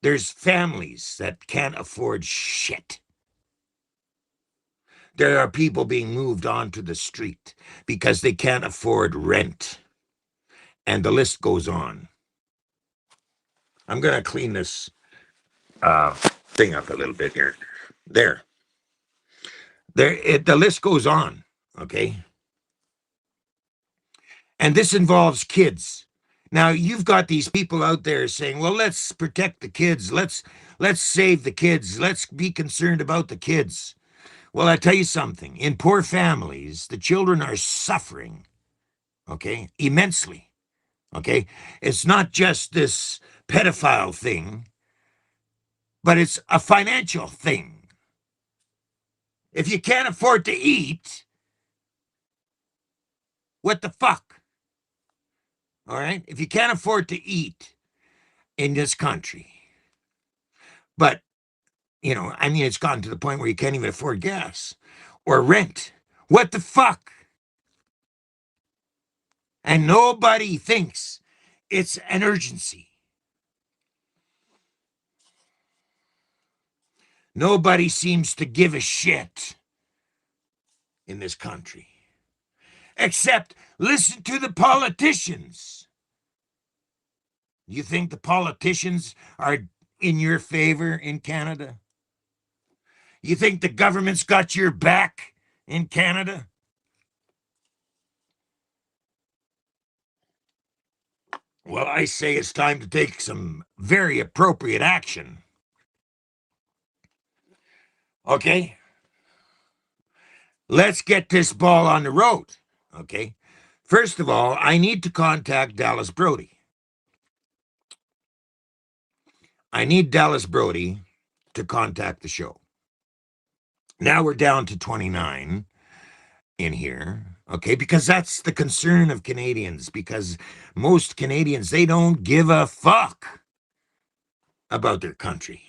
Speaker 2: There's families that can't afford shit. There are people being moved onto the street because they can't afford rent. And the list goes on. I'm going to clean this thing up a little bit here. There. The list goes on, okay? And this involves kids. Now, you've got these people out there saying, well, let's protect the kids. Let's save the kids. Let's be concerned about the kids. Well, I tell you something. In poor families, the children are suffering, okay, immensely, okay? It's not just this pedophile thing, but it's a financial thing. If you can't afford to eat, what the fuck? All right? If you can't afford to eat in this country, but, you know, I mean, it's gotten to the point where you can't even afford gas or rent. What the fuck? And nobody thinks it's an urgency. Nobody seems to give a shit in this country. Except listen to the politicians. You think the politicians are in your favor in Canada? You think the government's got your back in Canada? Well, I say it's time to take some very appropriate action. Okay? Let's get this ball on the road. Okay? First of all, I need to contact Dallas Brody. I need Dallas Brody to contact the show. Now we're down to 29 in here, okay? Because that's the concern of Canadians, because most Canadians, they don't give a fuck about their country.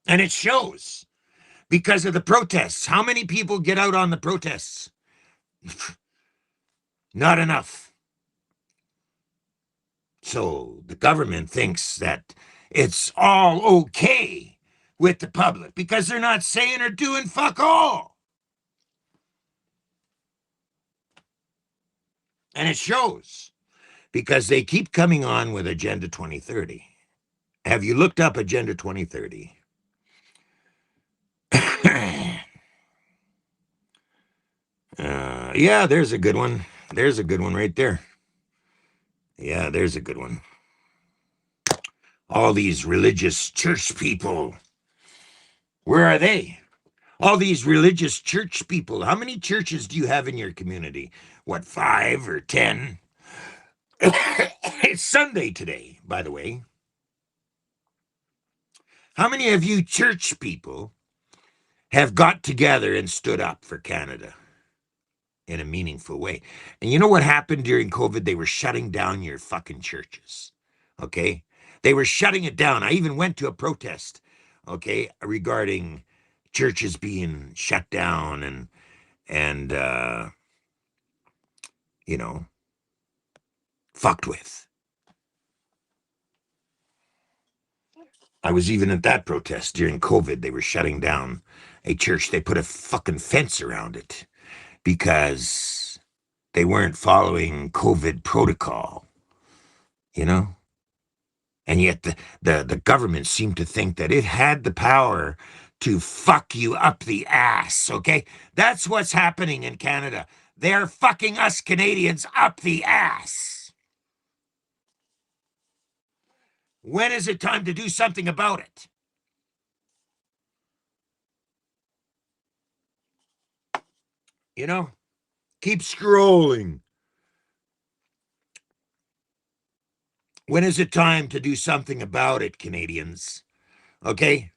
Speaker 2: And it shows because of the protests. How many people get out on the protests? Not enough. So the government thinks that it's all okay with the public because they're not saying or doing fuck all. And it shows because they keep coming on with Agenda 2030. Have you looked up Agenda 2030? Yeah, there's a good one. There's a good one right there. Yeah, there's a good one. All these religious church people. Where are they? All these religious church people. How many churches do you have in your community? What, 5 or 10? It's Sunday today, by the way. How many of you church people have got together and stood up for Canada in a meaningful way? And you know what happened during COVID? They were shutting down your fucking churches, okay? They were shutting it down. I even went to a protest, okay, regarding churches being shut down and you know, fucked with. I was even at that protest during COVID. They were shutting down a church. They put a fucking fence around it because they weren't following COVID protocol, you know? And yet the government seemed to think that it had the power to fuck you up the ass, okay? That's what's happening in Canada. They're fucking us Canadians up the ass. When is it time to do something about it? You know? Keep scrolling. When is it time to do something about it, Canadians? Okay?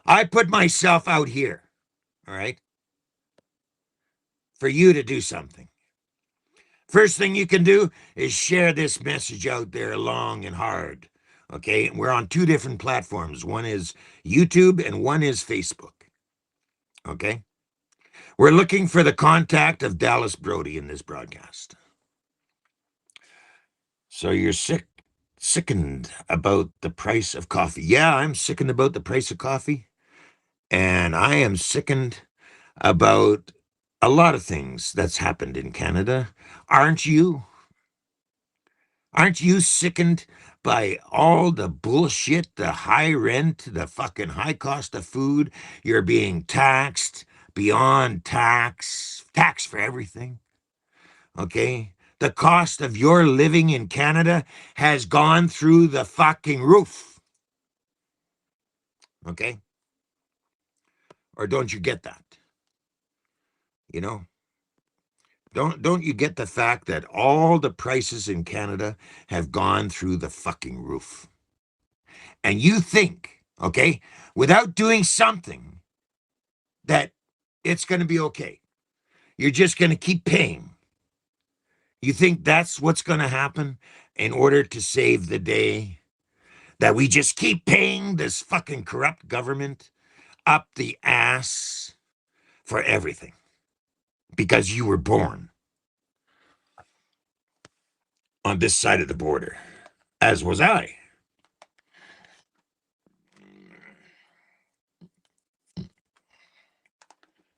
Speaker 2: I put myself out here, all right, for you to do something. First thing you can do is share this message out there long and hard. Okay? We're on 2 different platforms. One is YouTube and one is Facebook. Okay? We're looking for the contact of Dallas Brody in this broadcast. So you're sickened about the price of coffee. Yeah, I'm sickened about the price of coffee. And I am sickened about a lot of things that's happened in Canada. Aren't you? Aren't you sickened by all the bullshit, the high rent, the fucking high cost of food? You're being taxed beyond tax for everything. Okay? The cost of your living in Canada has gone through the fucking roof. Okay? Or don't you get that? You know, don't you get the fact that all the prices in Canada have gone through the fucking roof? And you think, okay, without doing something, that it's going to be okay. You're just going to keep paying. You think that's what's going to happen in order to save the day? That we just keep paying this fucking corrupt government up the ass for everything because you were born on this side of the border, as was I.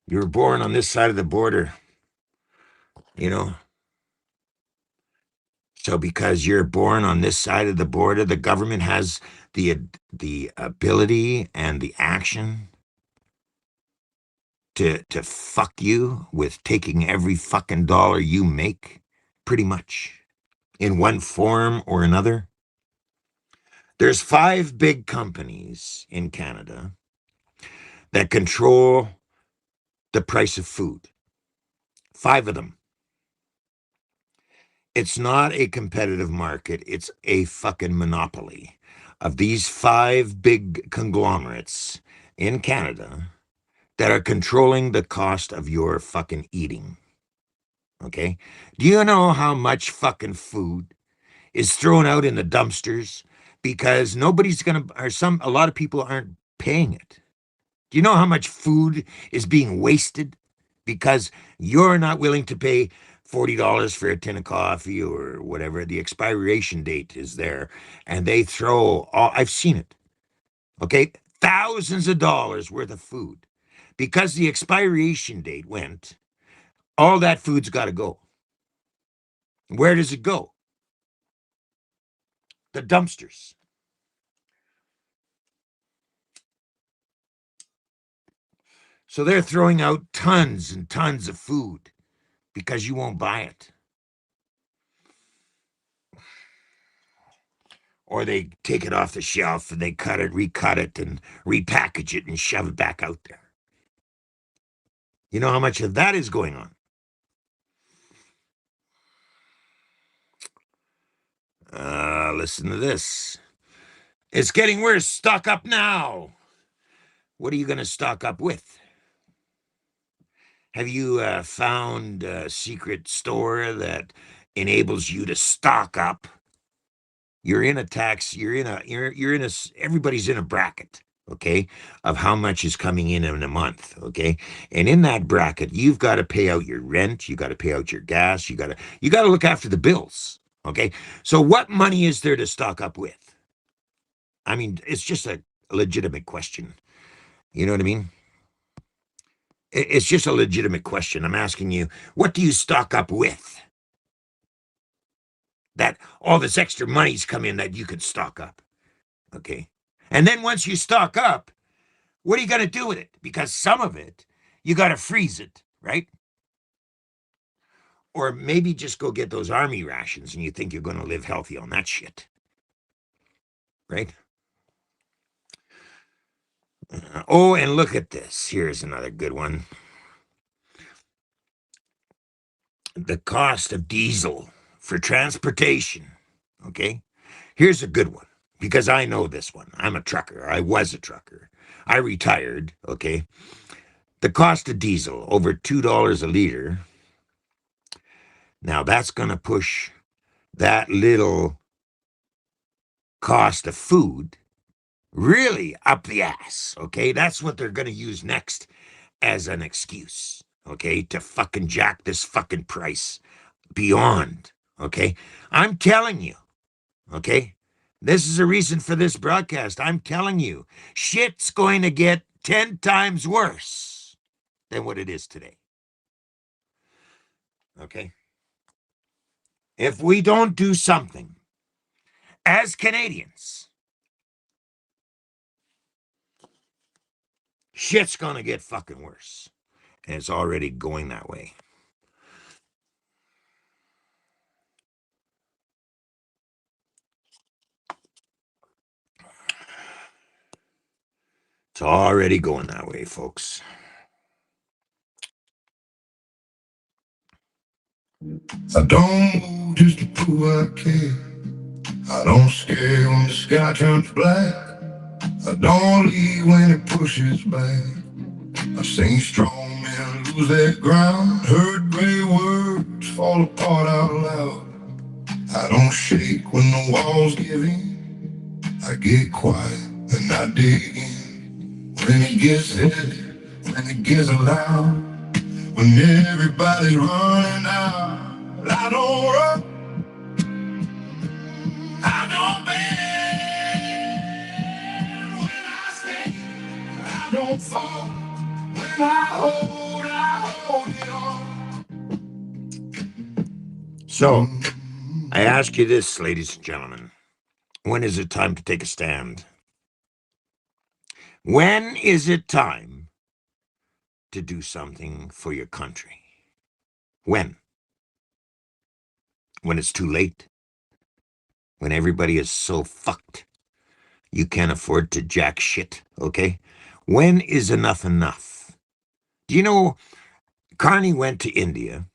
Speaker 2: You were born on this side of the border, you know. So because you're born on this side of the border, the government has the ability and the action to fuck you with taking every fucking dollar you make, pretty much, in one form or another. There's 5 big companies in Canada that control the price of food. 5 of them. It's not a competitive market. It's a fucking monopoly of these 5 big conglomerates in Canada that are controlling the cost of your fucking eating. Okay? Do you know how much fucking food is thrown out in the dumpsters because nobody's gonna, or a lot of people aren't paying it? Do you know how much food is being wasted because you're not willing to pay $40 for a tin of coffee or whatever? The expiration date is there, and they throw all, I've seen it, okay? Thousands of dollars worth of food. Because the expiration date went, all that food's got to go. Where does it go? The dumpsters. So they're throwing out tons and tons of food because you won't buy it. Or they take it off the shelf and they cut it, recut it, and repackage it and shove it back out there. You know how much of that is going on? Listen to this. It's getting worse. Stock up now. What are you going to stock up with? Have you found a secret store that enables you to stock up? You're in a tax, everybody's in a bracket, okay, of how much is coming in a month, okay? And in that bracket, you've got to pay out your rent, you got to pay out your gas, you got to look after the bills, okay? So what money is there to stock up with? I mean, it's just a legitimate question. You know what I mean? It's just a legitimate question. I'm asking you, what do you stock up with? That all this extra money's come in that you could stock up. Okay. And then once you stock up, what are you going to do with it? Because some of it, you got to freeze it, right? Or maybe just go get those army rations and you think you're going to live healthy on that shit, right? Oh, and look at this. Here's another good one. The cost of diesel for transportation, okay? Here's a good one because I know this one. I'm a trucker. I was a trucker. I retired, okay? The cost of diesel, over $2 a liter. Now that's going to push that little cost of food really up the ass, okay? That's what they're going to use next as an excuse, okay, to fucking jack this fucking price beyond, okay? I'm telling you, okay? This is a reason for this broadcast. I'm telling you, shit's going to get 10 times worse than what it is today, okay? If we don't do something as Canadians, shit's going to get fucking worse. And it's already going that way. It's already going that way, folks.
Speaker 1: I don't move just to prove I care. I don't scare when the sky turns black. I don't leave when it pushes back. I've seen strong men lose their ground, heard brave words fall apart out loud. I don't shake when the walls give in. I get quiet and I dig in. When it gets heavy, when it gets loud, when everybody's running out, I don't run, I don't bend. When I stay, I don't fall. When I hold it on.
Speaker 2: So, I ask you this, ladies and gentlemen. When is it time to take a stand? When is it time to do something for your country? When? When it's too late? When everybody is so fucked you can't afford to jack shit, okay? When is enough enough? Do you know, Carney went to India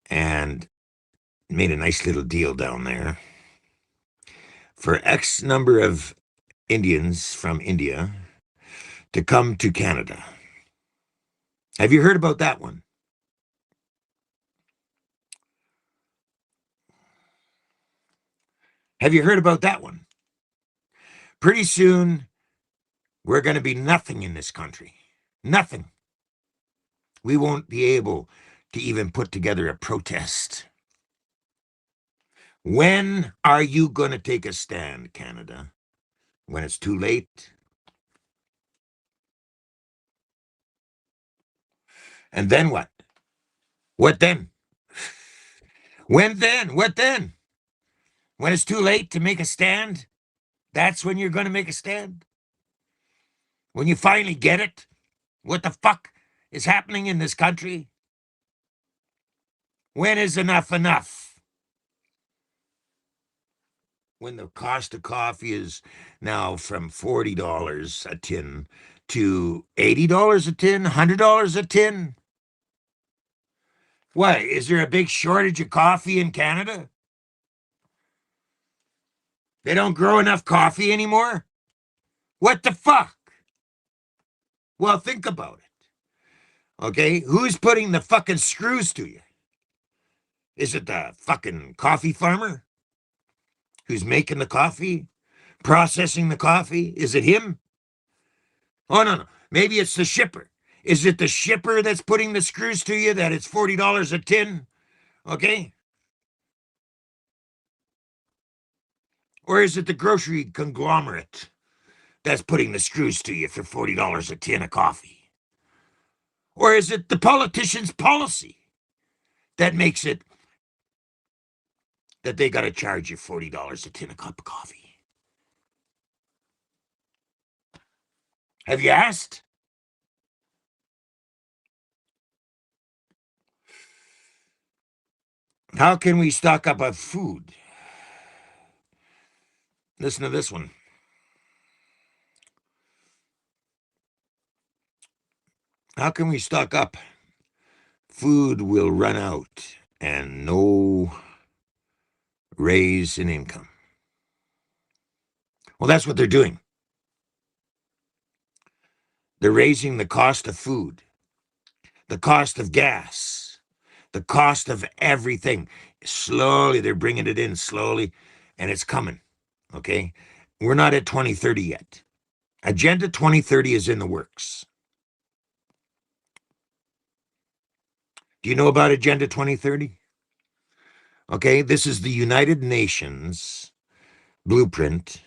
Speaker 2: and made a nice little deal down there for X number of Indians from India to come to Canada. Have you heard about that one? Have you heard about that one? Pretty soon, we're going to be nothing in this country. Nothing. We won't be able to even put together a protest. When are you going to take a stand, Canada? When it's too late? And then what? What then? When then? What then? When it's too late to make a stand? That's when you're going to make a stand? When you finally get it? What the fuck is happening in this country? When is enough enough? When the cost of coffee is now from $40 a tin to $80 a tin, $100 a tin? What, is there a big shortage of coffee in Canada? They don't grow enough coffee anymore? What the fuck? Well, think about it. Okay, who's putting the fucking screws to you? Is it the fucking coffee farmer who's making the coffee, processing the coffee? Is it him? Oh, no. Maybe it's the shipper. Is it the shipper that's putting the screws to you that it's $40 a tin? Okay? Or is it the grocery conglomerate that's putting the screws to you for $40 a tin of coffee? Or is it the politician's policy that makes it that they got to charge you $40 a tin a cup of coffee? Have you asked? How can we stock up on food? Listen to this one. How can we stock up? Food will run out and no raise in income. Well, that's what they're doing. They're raising the cost of food, the cost of gas, the cost of everything. Slowly, they're bringing it in slowly, and it's coming, okay? We're not at 2030 yet. Agenda 2030 is in the works. Do you know about Agenda 2030? Okay, this is the United Nations blueprint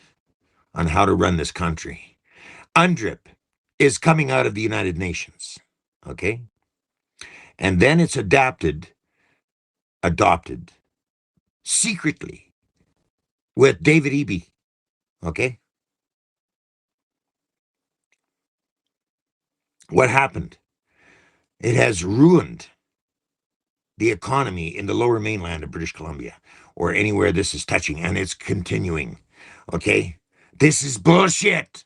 Speaker 2: on how to run this country. UNDRIP is coming out of the United Nations, okay? And then it's adopted secretly with David Eby, okay? What happened? It has ruined the economy in the lower mainland of British Columbia or anywhere this is touching, and it's continuing, okay? This is bullshit.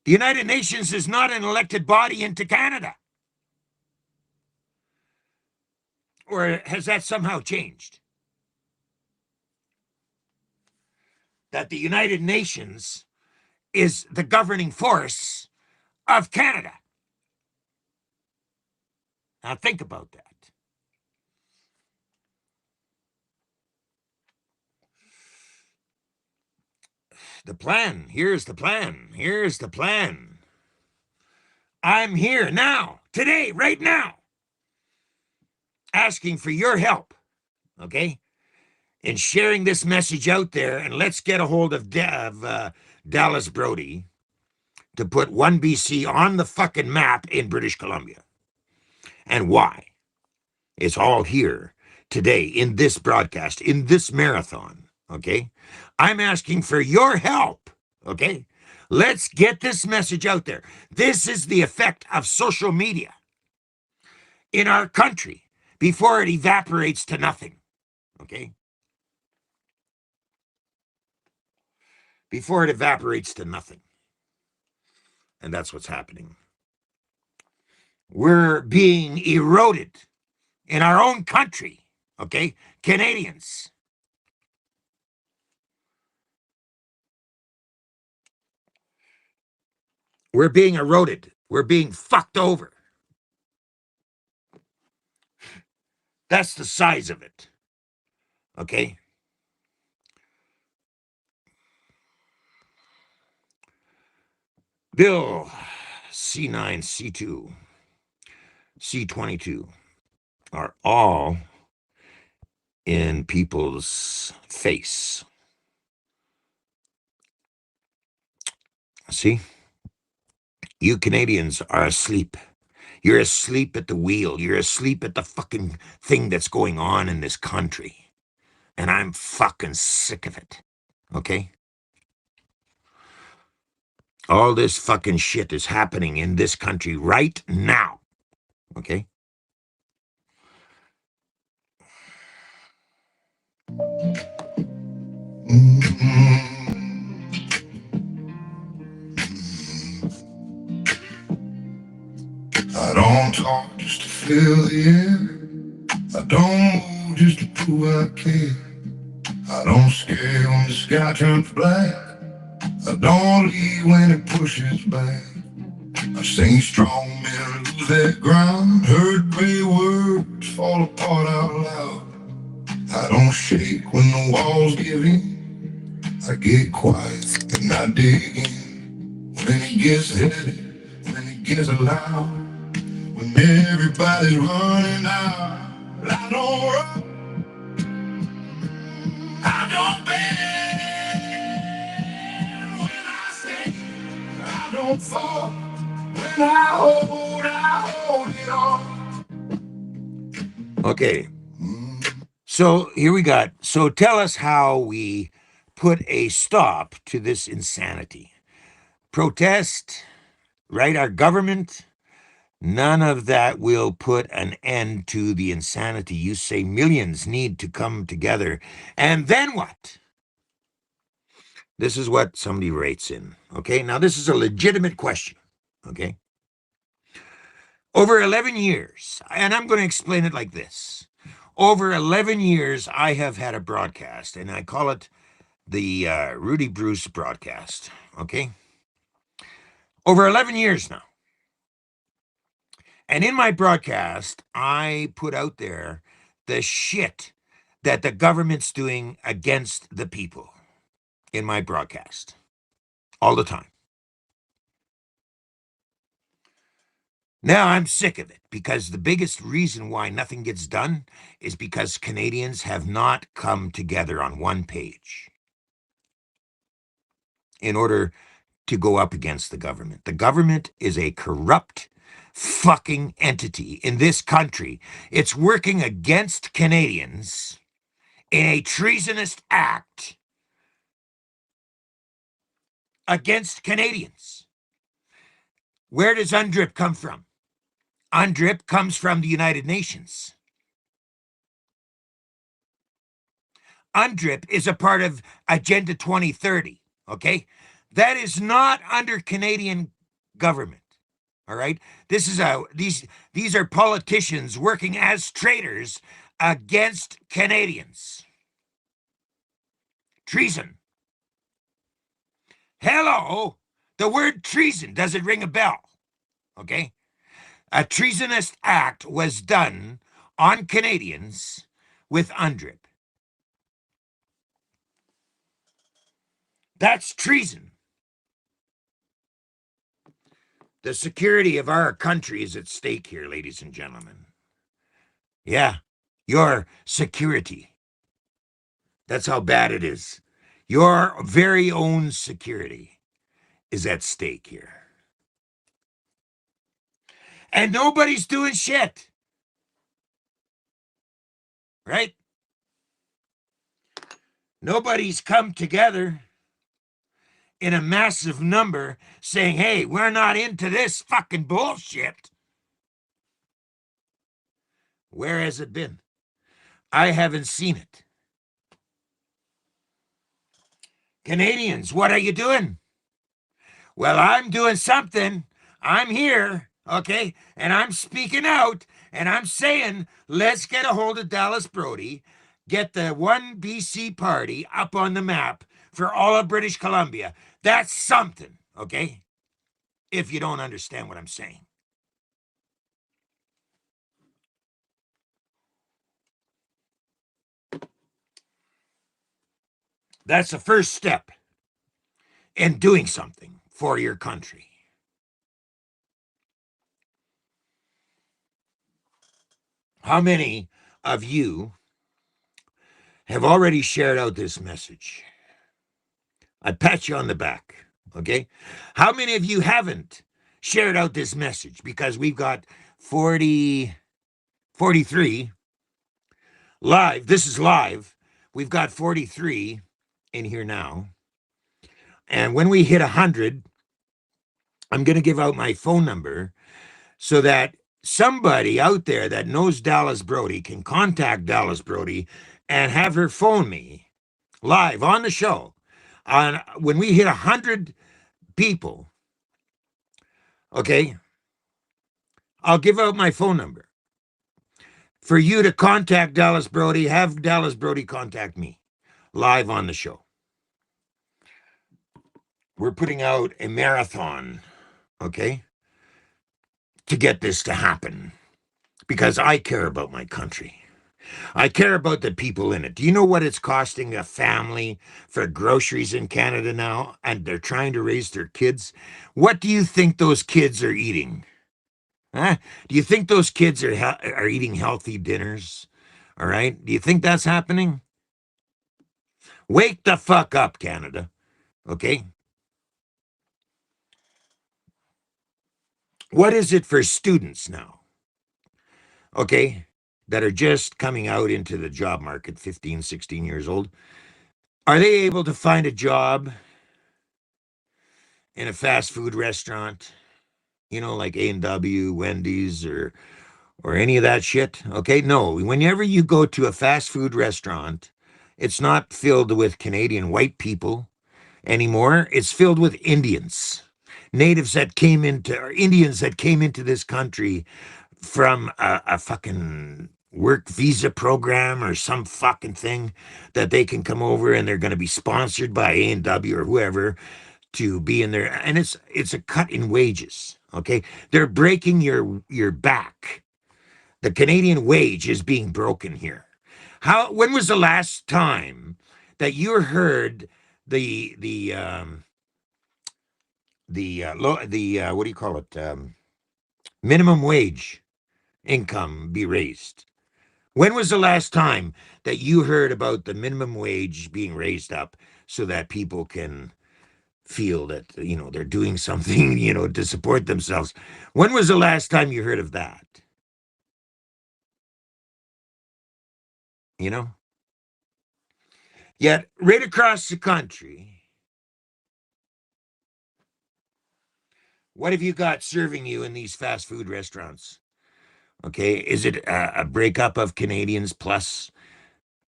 Speaker 2: The United Nations is not an elected body into Canada. Or has that somehow changed? That the United Nations is the governing force of Canada. Now think about that. The plan. Here's the plan. Here's the plan. I'm here now, today, right now, asking for your help, okay, in sharing this message out there. And let's get a hold of Dallas Brody to put 1BC on the fucking map in British Columbia. And why? It's all here today in this broadcast, in this marathon, okay? I'm asking for your help, okay? Let's get this message out there. This is the effect of social media in our country before it evaporates to nothing, okay? Before it evaporates to nothing. And that's what's happening. We're being eroded in our own country, okay? Canadians. We're being eroded. We're being fucked over. That's the size of it, okay? Bill C9, C2, C22 are all in people's face. See? You Canadians are asleep. You're asleep at the wheel. You're asleep at the fucking thing that's going on in this country. And I'm fucking sick of it. Okay? All this fucking shit is happening in this country right now. Okay?
Speaker 1: I don't talk just to fill the air. I don't move just to prove I care. I don't scare when the sky turns black. I don't leave when it pushes back. I sing strong men lose their ground. Heard brave words fall apart out loud. I don't shake when the walls give in. I get quiet and I dig in. When it gets heavy, when it gets loud, when everybody's running out, I don't run, I don't bend. When I stay, I don't fall. When I hold it on.
Speaker 2: Okay. So here we got. So tell us how we put a stop to this insanity. Protest, right? Our government. None of that will put an end to the insanity. You say millions need to come together. And then what? This is what somebody writes in. Okay. Now, this is a legitimate question. Okay. Over 11 years, and I'm going to explain it like this. Over 11 years, I have had a broadcast, and I call it the Rudy Bruce broadcast. Okay. Over 11 years now. And in my broadcast, I put out there the shit that the government's doing against the people in my broadcast all the time. Now I'm sick of it because the biggest reason why nothing gets done is because Canadians have not come together on one page in order to go up against the government. The government is a corrupt fucking entity in this country. It's working against Canadians in a treasonous act against Canadians. Where does UNDRIP come from? UNDRIP comes from the United Nations. UNDRIP is a part of Agenda 2030, okay? That is not under Canadian government. All right. These are politicians working as traitors against Canadians. Treason. Hello. The word treason, does it ring a bell? Okay. A treasonous act was done on Canadians with UNDRIP. That's treason. The security of our country is at stake here, ladies and gentlemen. Yeah, your security. That's how bad it is. Your very own security is at stake here. And nobody's doing shit. Right? Nobody's come together in a massive number saying, hey, we're not into this fucking bullshit. Where has it been? I haven't seen it. Canadians, what are you doing? Well, I'm doing something. I'm here, okay? And I'm speaking out, and I'm saying, let's get a hold of Dallas Brody, get the One BC party up on the map for all of British Columbia. That's something, okay? If you don't understand what I'm saying. That's the first step in doing something for your country. How many of you have already shared out this message? I pat you on the back, okay? How many of you haven't shared out this message? Because we've got 43 live. This is live. We've got 43 in here now. And when we hit 100, I'm going to give out my phone number so that somebody out there that knows Dallas Brody can contact Dallas Brody and have her phone me live on the show. When we hit 100 people, okay, I'll give out my phone number for you to contact Dallas Brody, have Dallas Brody contact me live on the show. We're putting out a marathon, okay, to get this to happen because I care about my country. I care about the people in it. Do you know what it's costing a family for groceries in Canada now? And they're trying to raise their kids. What do you think those kids are eating? Huh? Do you think those kids are eating healthy dinners? All right. Do you think that's happening? Wake the fuck up, Canada. Okay. What is it for students now? Okay. That are just coming out into the job market, 15, 16 years old. Are they able to find a job in a fast food restaurant? You know, like A&W, Wendy's, or any of that shit? Okay. No. Whenever you go to a fast food restaurant, it's not filled with Canadian white people anymore. It's filled with Indians, natives that came into, or Indians that came into this country from a fucking work visa program or some fucking thing that they can come over and they're going to be sponsored by A&W or whoever to be in there. And it's a cut in wages. Okay. They're breaking your back. The Canadian wage is being broken here. When was the last time that you heard the what do you call it? Minimum wage income be raised? When was the last time that you heard about the minimum wage being raised up so that people can feel that, you know, they're doing something, you know, to support themselves? When was the last time you heard of that? You know? Yet right across the country, what have you got serving you in these fast food restaurants? Okay, is it a breakup of Canadians plus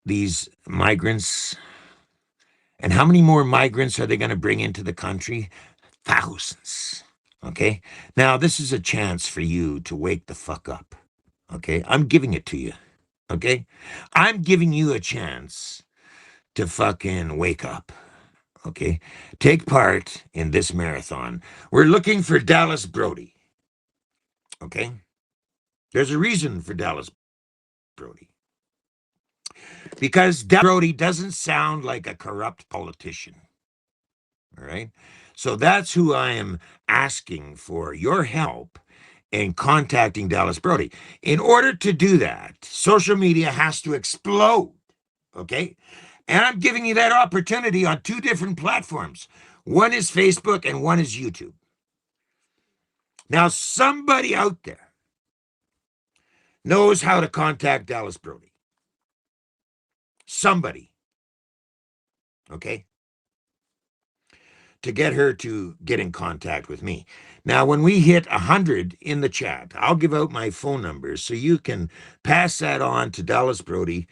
Speaker 2: these migrants? And how many more migrants are they going to bring into the country? Thousands. Okay? Now, this is a chance for you to wake the fuck up. Okay? I'm giving it to you. Okay? I'm giving you a chance to fucking wake up. Okay? Take part in this marathon. We're looking for Dallas Brody. Okay? There's a reason for Dallas Brody. Because Dallas Brody doesn't sound like a corrupt politician. All right? So that's who I am asking for your help in contacting Dallas Brody. In order to do that, social media has to explode. Okay? And I'm giving you that opportunity on 2 different platforms. One is Facebook and one is YouTube. Now, somebody out there knows how to contact Dallas Brody. Somebody. Okay? To get her to get in contact with me. Now, when we hit 100 in the chat, I'll give out my phone number so you can pass that on to Dallas Brody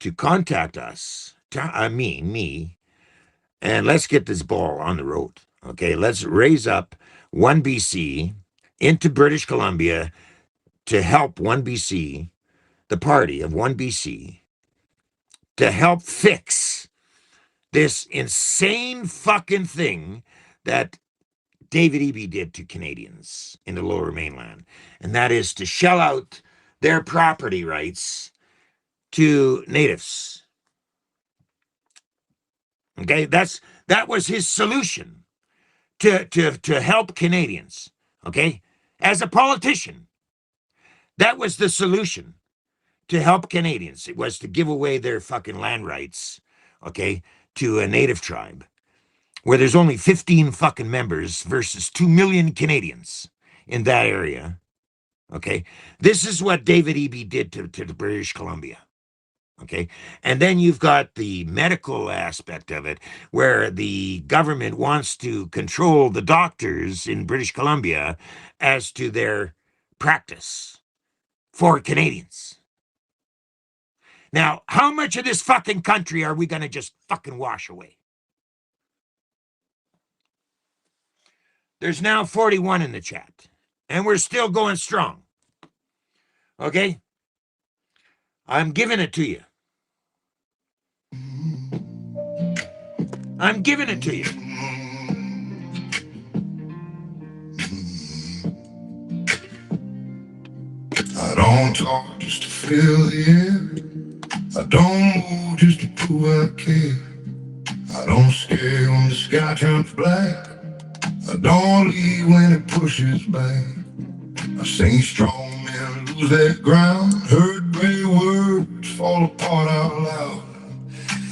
Speaker 2: to contact us, me, and let's get this ball on the road. Okay, let's raise up 1BC into British Columbia to help 1BC, the party of 1BC, to help fix this insane fucking thing that David Eby did to Canadians in the Lower Mainland, and that is to shell out their property rights to natives. Okay, that was his solution to help Canadians. Okay, as a politician, that was the solution to help Canadians. It was to give away their fucking land rights, okay, to a native tribe where there's only 15 fucking members versus 2 million Canadians in that area. Okay, this is what David Eby did to the British Columbia. Okay, and then you've got the medical aspect of it, where the government wants to control the doctors in British Columbia as to their practice for Canadians. Now, how much of this fucking country are we going to just fucking wash away? There's now 41 in the chat, and we're still going strong. Okay? I'm giving it to you. I'm giving it to you.
Speaker 1: I don't talk just to fill the air. I don't move just to prove I care. I don't stare when the sky turns black. I don't leave when it pushes back. I seen strong men lose their ground. Heard brave words fall apart out loud.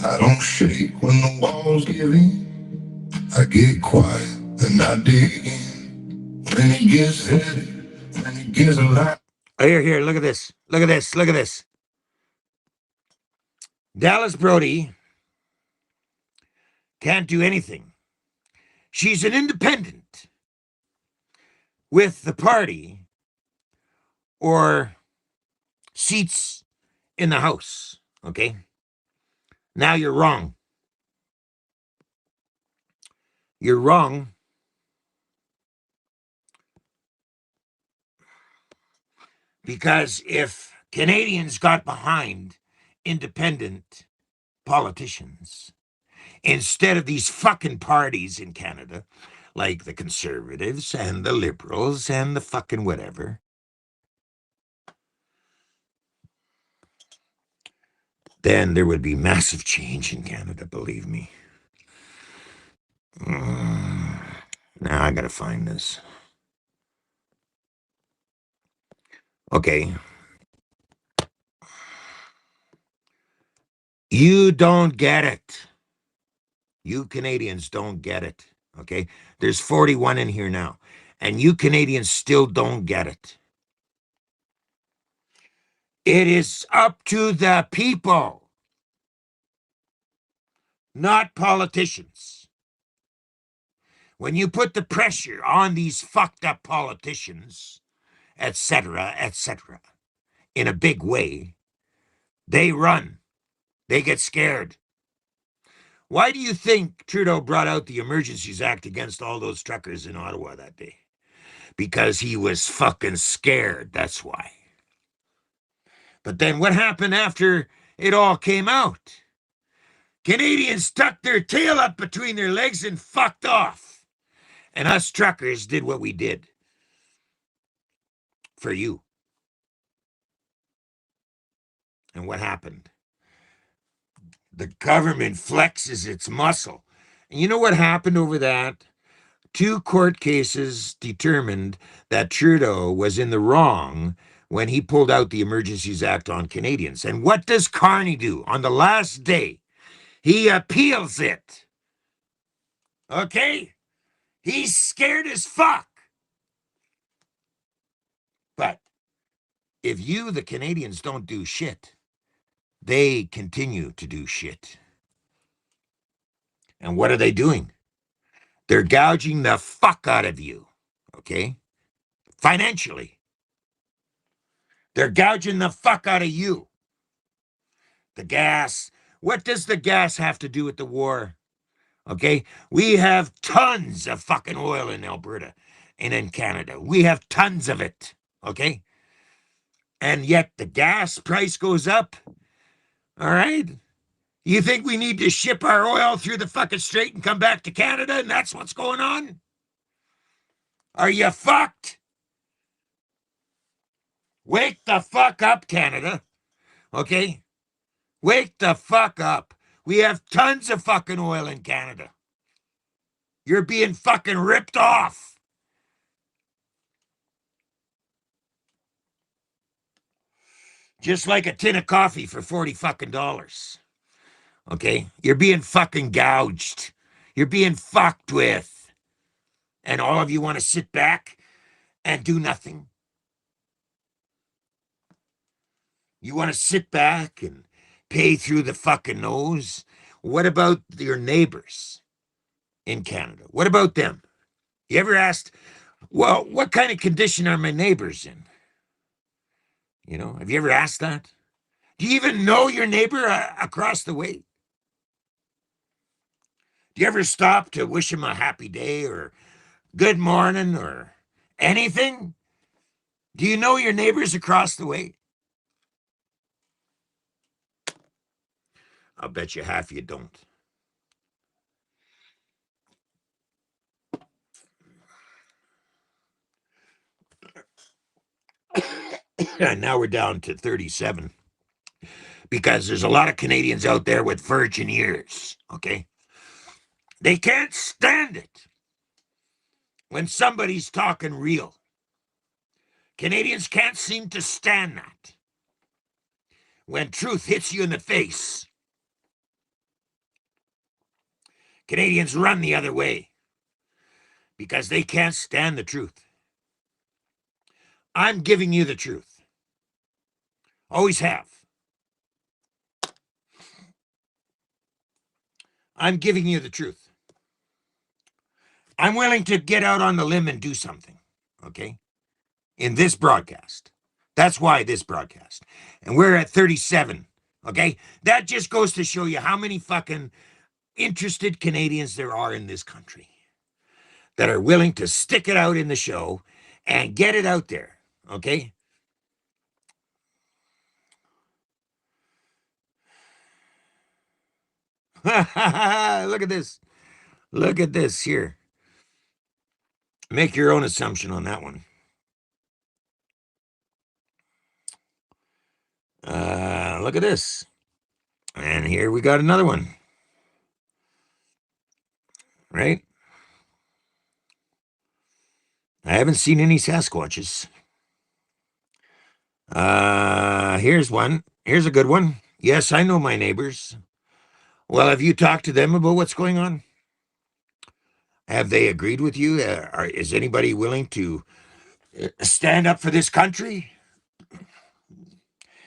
Speaker 1: I don't shake when the walls give in. I get quiet and I dig in. When it gets heavy, when it gets alive.
Speaker 2: Here, look at this. Look at this. Look at this. Dallas Brody can't do anything. She's an independent with the party or seats in the House. Okay? Now you're wrong. You're wrong. Because if Canadians got behind independent politicians instead of these fucking parties in Canada, like the Conservatives and the Liberals and the fucking whatever, then there would be massive change in Canada, believe me. Now I gotta find this. Okay. You don't get it. You Canadians don't get it. Okay? There's 41 in here now. And you Canadians still don't get it. It is up to the people, not politicians. When you put the pressure on these fucked up politicians, etc., in a big way, they run. They get scared. Why do you think Trudeau brought out the Emergencies Act against all those truckers in Ottawa that day? because he was fucking scared. That's why. But then what happened after it all came out? Canadians tucked their tail up between their legs and fucked off. And us truckers did what we did for you. And what happened? The government flexes its muscle. And you know what happened over that? 2 court cases determined that Trudeau was in the wrong when he pulled out the Emergencies Act on Canadians. And what does Carney do? On the last day, he appeals it. Okay? He's scared as fuck. But if you, the Canadians, don't do shit, they continue to do shit. And what are they doing? They're gouging the fuck out of you. Okay? Financially. They're gouging the fuck out of you. The gas. What does the gas have to do with the war? Okay? We have tons of fucking oil in Alberta and in Canada. We have tons of it. Okay? And yet the gas price goes up. All right? You think we need to ship our oil through the fucking strait and come back to Canada and that's what's going on? Are you fucked? Wake the fuck up, Canada. Okay? Wake the fuck up. We have tons of fucking oil in Canada. You're being fucking ripped off. Just like a tin of coffee for 40 fucking dollars. Okay? You're being fucking gouged. You're being fucked with. And all of you want to sit back and do nothing. You want to sit back and pay through the fucking nose? What about your neighbors in Canada? What about them? You ever asked, well, what kind of condition are my neighbors in? You know, have you ever asked that? Do you even know your neighbor across the way? Do you ever stop to wish him a happy day or good morning or anything? Do you know your neighbors across the way? I'll bet you half you don't. And now we're down to 37 because there's a lot of Canadians out there with virgin ears, okay? They can't stand it when somebody's talking real. Canadians can't seem to stand that. When truth hits you in the face, Canadians run the other way because they can't stand the truth. I'm giving you the truth. Always have. I'm giving you the truth. I'm willing to get out on the limb and do something, okay? In this broadcast. That's why this broadcast. And we're at 37, okay? That just goes to show you how many fucking interested Canadians there are in this country that are willing to stick it out in the show and get it out there, okay? Look at this. Look at this here. Make your own assumption on that one. Look at this. And here we got another one. Right? I haven't seen any Sasquatches. Here's one. Here's a good one. Yes, I know my neighbors. Well, have you talked to them about what's going on? Have they agreed with you? Is anybody willing to stand up for this country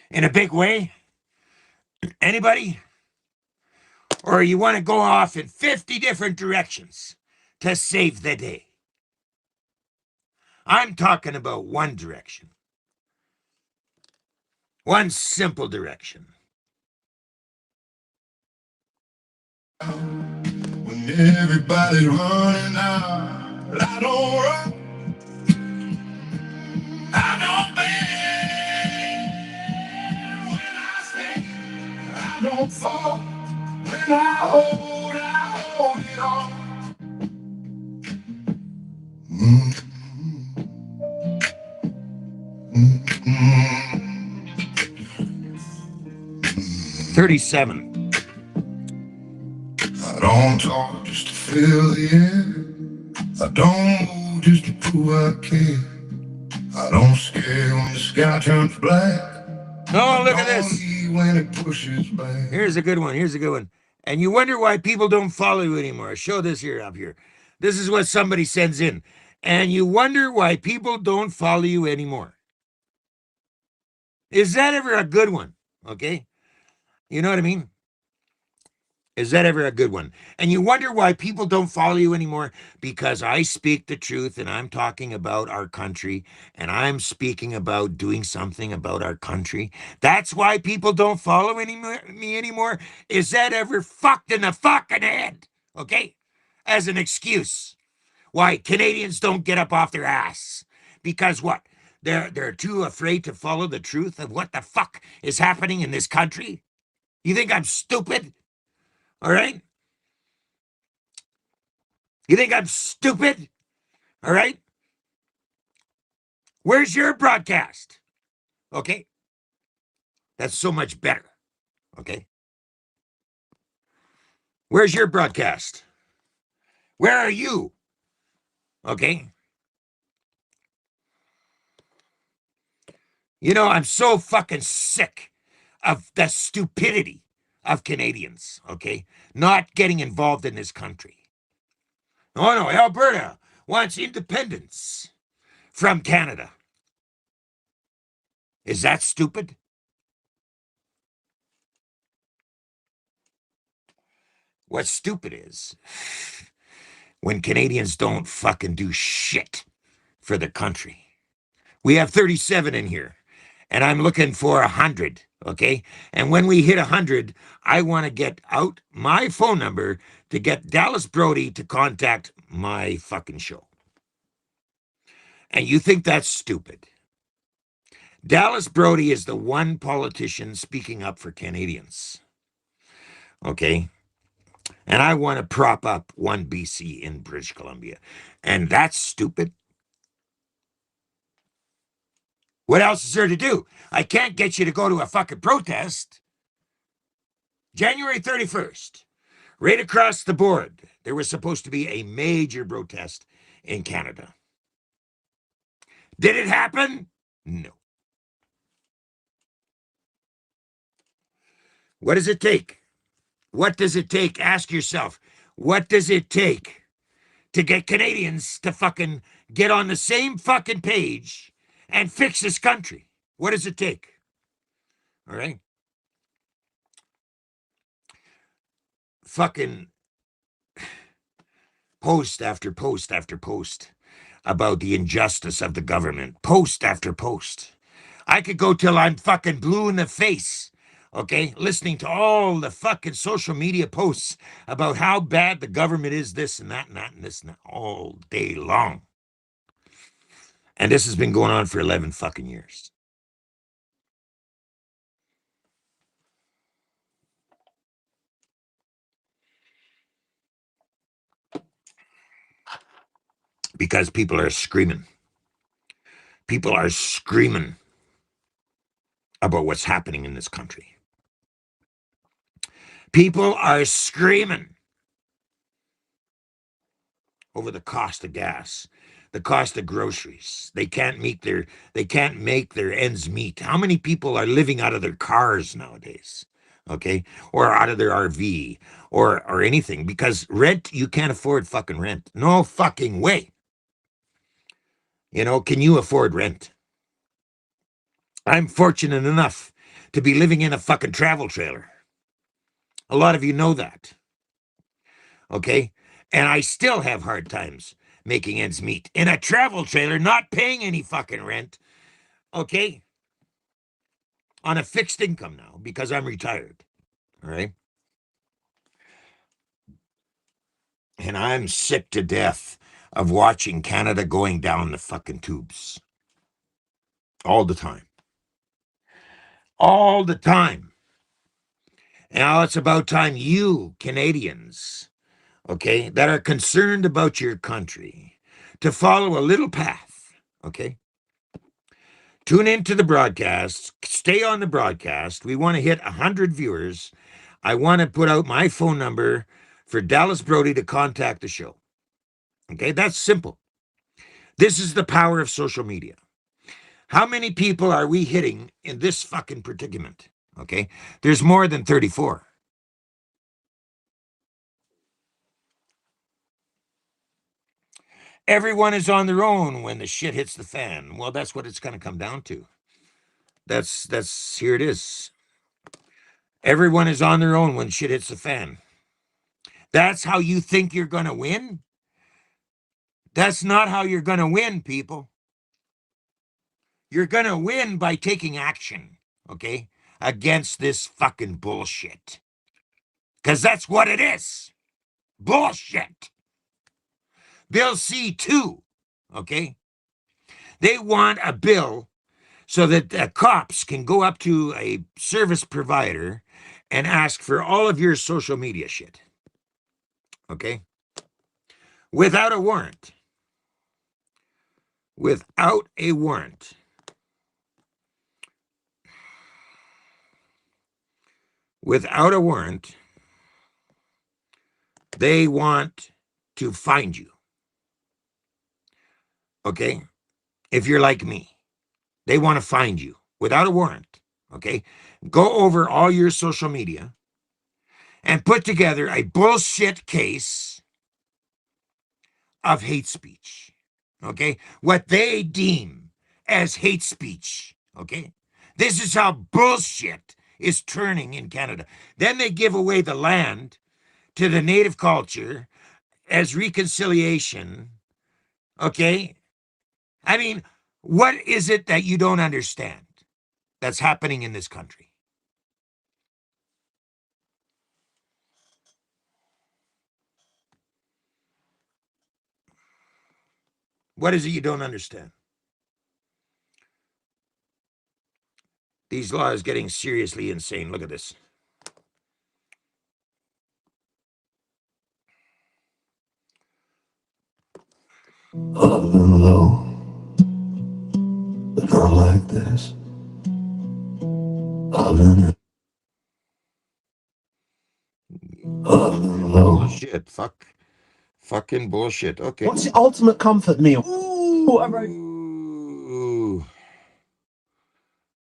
Speaker 2: in a big way? Anybody? Or you want to go off in 50 different directions to save the day? I'm talking about one direction. One simple direction.
Speaker 1: When everybody's running out, I don't run. don't fall. When I hold it on. Mm-hmm. Mm-hmm.
Speaker 2: 37.
Speaker 1: I don't talk just to fill the air. I don't move just to prove I care. I don't scare when the sky turns black.
Speaker 2: Oh, look at
Speaker 1: Don't
Speaker 2: this.
Speaker 1: leave when it pushes back.
Speaker 2: Here's a good one. Here's a good one. And you wonder why people don't follow you anymore. Show this here up here. This is what somebody sends in. And you wonder why people don't follow you anymore. Is that ever a good one? Okay. You know what I mean? Is that ever a good one? And you wonder why people don't follow you anymore? Because I speak the truth and I'm talking about our country and I'm speaking about doing something about our country. That's why people don't follow me anymore? Is that ever fucked in the fucking head? Okay? As an excuse. Why Canadians don't get up off their ass. Because what? They're too afraid to follow the truth of what the fuck is happening in this country? You think I'm stupid? All right? You think I'm stupid? All right? Where's your broadcast? Okay? That's so much better. Okay? Where's your broadcast? Where are you? Okay? You know, I'm so fucking sick of the stupidity of Canadians, okay? Not getting involved in this country. Oh no, Alberta wants independence from Canada. Is that stupid? What's stupid is when Canadians don't fucking do shit for the country. We have 37 in here, and I'm looking for 100, okay? And when we hit 100, I want to get out my phone number to get Dallas Brody to contact my fucking show. And you think that's stupid? Dallas Brody is the one politician speaking up for Canadians, okay? And I want to prop up one BC in British Columbia. And that's stupid. What else is there to do? I can't get you to go to a fucking protest. January 31st, right across the board, there was supposed to be a major protest in Canada. Did it happen? No. What does it take? What does it take? Ask yourself, what does it take to get Canadians to fucking get on the same fucking page and fix this country? What does it take? All right? Fucking post after post after post about the injustice of the government. Post after post. I could go till I'm fucking blue in the face, okay? Listening to all the fucking social media posts about how bad the government is, this and that and that and this and that, all day long. And this has been going on for 11 fucking years. Because people are screaming. People are screaming about what's happening in this country. People are screaming over the cost of gas, the cost of groceries. They can't make their ends meet. How many people are living out of their cars nowadays? Okay? Or out of their RV or anything, because rent, you can't afford fucking rent. No fucking way. You know, can you afford rent? I'm fortunate enough to be living in a fucking travel trailer. A lot of you know that. Okay? And I still have hard times making ends meet in a travel trailer, not paying any fucking rent. Okay? On a fixed income now because I'm retired. All right? And I'm sick to death of watching Canada going down the fucking tubes. All the time. All the time. Now it's about time you Canadians, okay, that are concerned about your country, to follow a little path, okay? Tune into the broadcast. Stay on the broadcast. We want to hit 100 viewers. I want to put out my phone number for Dallas Brody to contact the show. Okay, that's simple. This is the power of social media. How many people are we hitting in this fucking predicament? Okay, there's more than 34. Everyone is on their own when the shit hits the fan. Well, that's what it's going to come down to. That's here it is. Everyone is on their own when shit hits the fan. That's how you think you're going to win? That's not how you're going to win, people. You're going to win by taking action, okay, against this fucking bullshit. Because that's what it is. Bullshit. Bill C2, okay? They want a bill so that the cops can go up to a service provider and ask for all of your social media shit, okay? Without a warrant. Without a warrant. Without a warrant, they want to find you. Okay? If you're like me, they want to find you without a warrant. Okay? Go over all your social media and put together a bullshit case of hate speech. Okay? What they deem as hate speech. Okay? This is how bullshit is turning in Canada. Then they give away the land to the native culture as reconciliation. Okay? I mean, what is it that you don't understand that's happening in this country? What is it you don't understand? These laws getting seriously insane. Look at this.
Speaker 1: Up and low, but not like this. Up and low.
Speaker 2: Bullshit. Fucking bullshit. Okay.
Speaker 11: What's the ultimate comfort meal?
Speaker 2: Ooh, Ooh.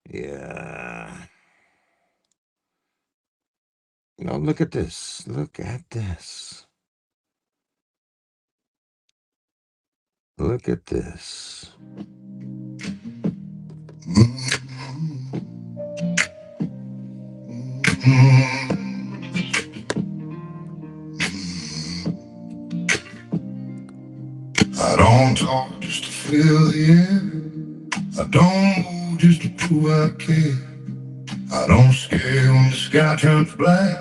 Speaker 2: Yeah. Now look at this. Look at this. Look at this.
Speaker 1: I don't talk just to fill the air. I don't move just to prove I care. I don't scare when the sky turns black.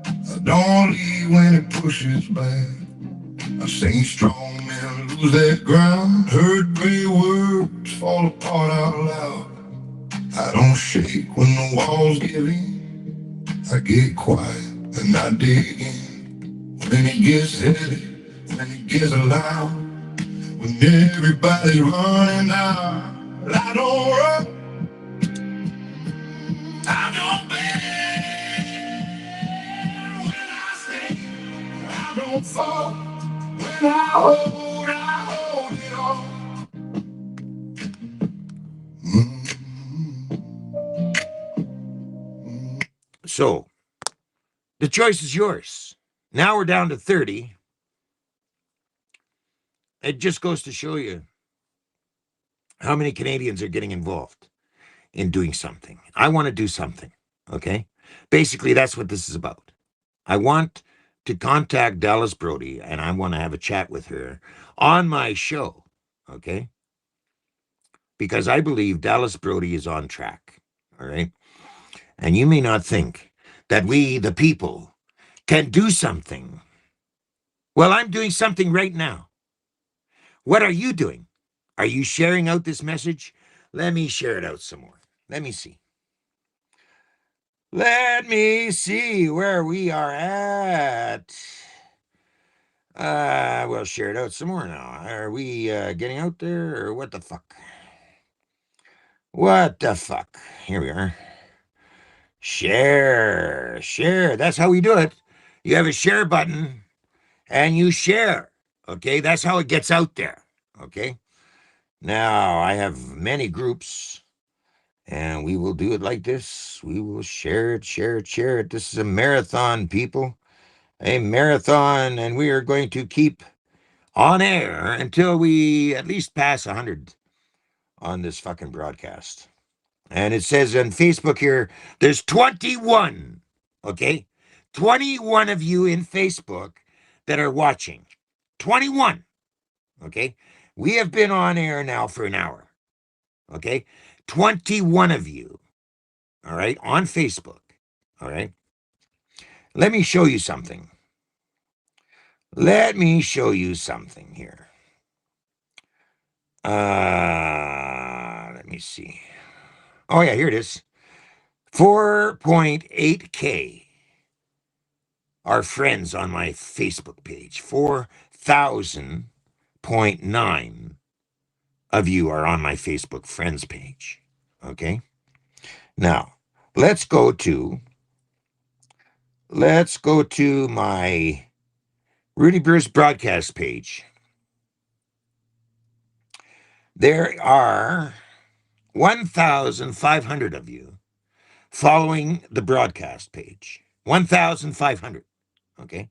Speaker 1: I don't leave when it pushes back. I've seen strong men lose their ground, heard brave words fall apart out loud. I don't shake when the walls give in. I get quiet and I dig in. When it gets heavy, when it gets loud, when everybody's running out, I don't run. I don't bend when I stand. I don't fall when I hold it all.
Speaker 2: So, the choice is yours. Now we're down to 30. It just goes to show you how many Canadians are getting involved in doing something. I want to do something, okay? Basically, that's what this is about. I want to contact Dallas Brody, and I want to have a chat with her on my show, okay? Because I believe Dallas Brody is on track, all right? And you may not think that we, the people, can do something. Well, I'm doing something right now. What are you doing? Are you sharing out this message? Let me share it out some more. Let me see. Let me see where we are at. We'll share it out some more now. Are we getting out there or what the fuck? What the fuck? Here we are. Share. That's how we do it. You have a share button and you share. Okay, that's how it gets out there. Okay. Now I have many groups and we will do it like this. We will share it. This is a marathon, people. A marathon, and we are going to keep on air until we at least pass 100 on this fucking broadcast. And it says on Facebook here, there's 21, okay? 21 of you in Facebook that are watching. 21, okay? We have been on air now for an hour, okay? 21 of you, all right, on Facebook, all right? Let me show you something. Let me show you something here. Let me see. Oh, yeah, here it is. 4.8K are friends on my Facebook page. 4,000.9 of you are on my Facebook friends page. Okay. Now, let's go to my Rudy Bruce broadcast page. There are 1,500 of you following the broadcast page. 1,500. Okay.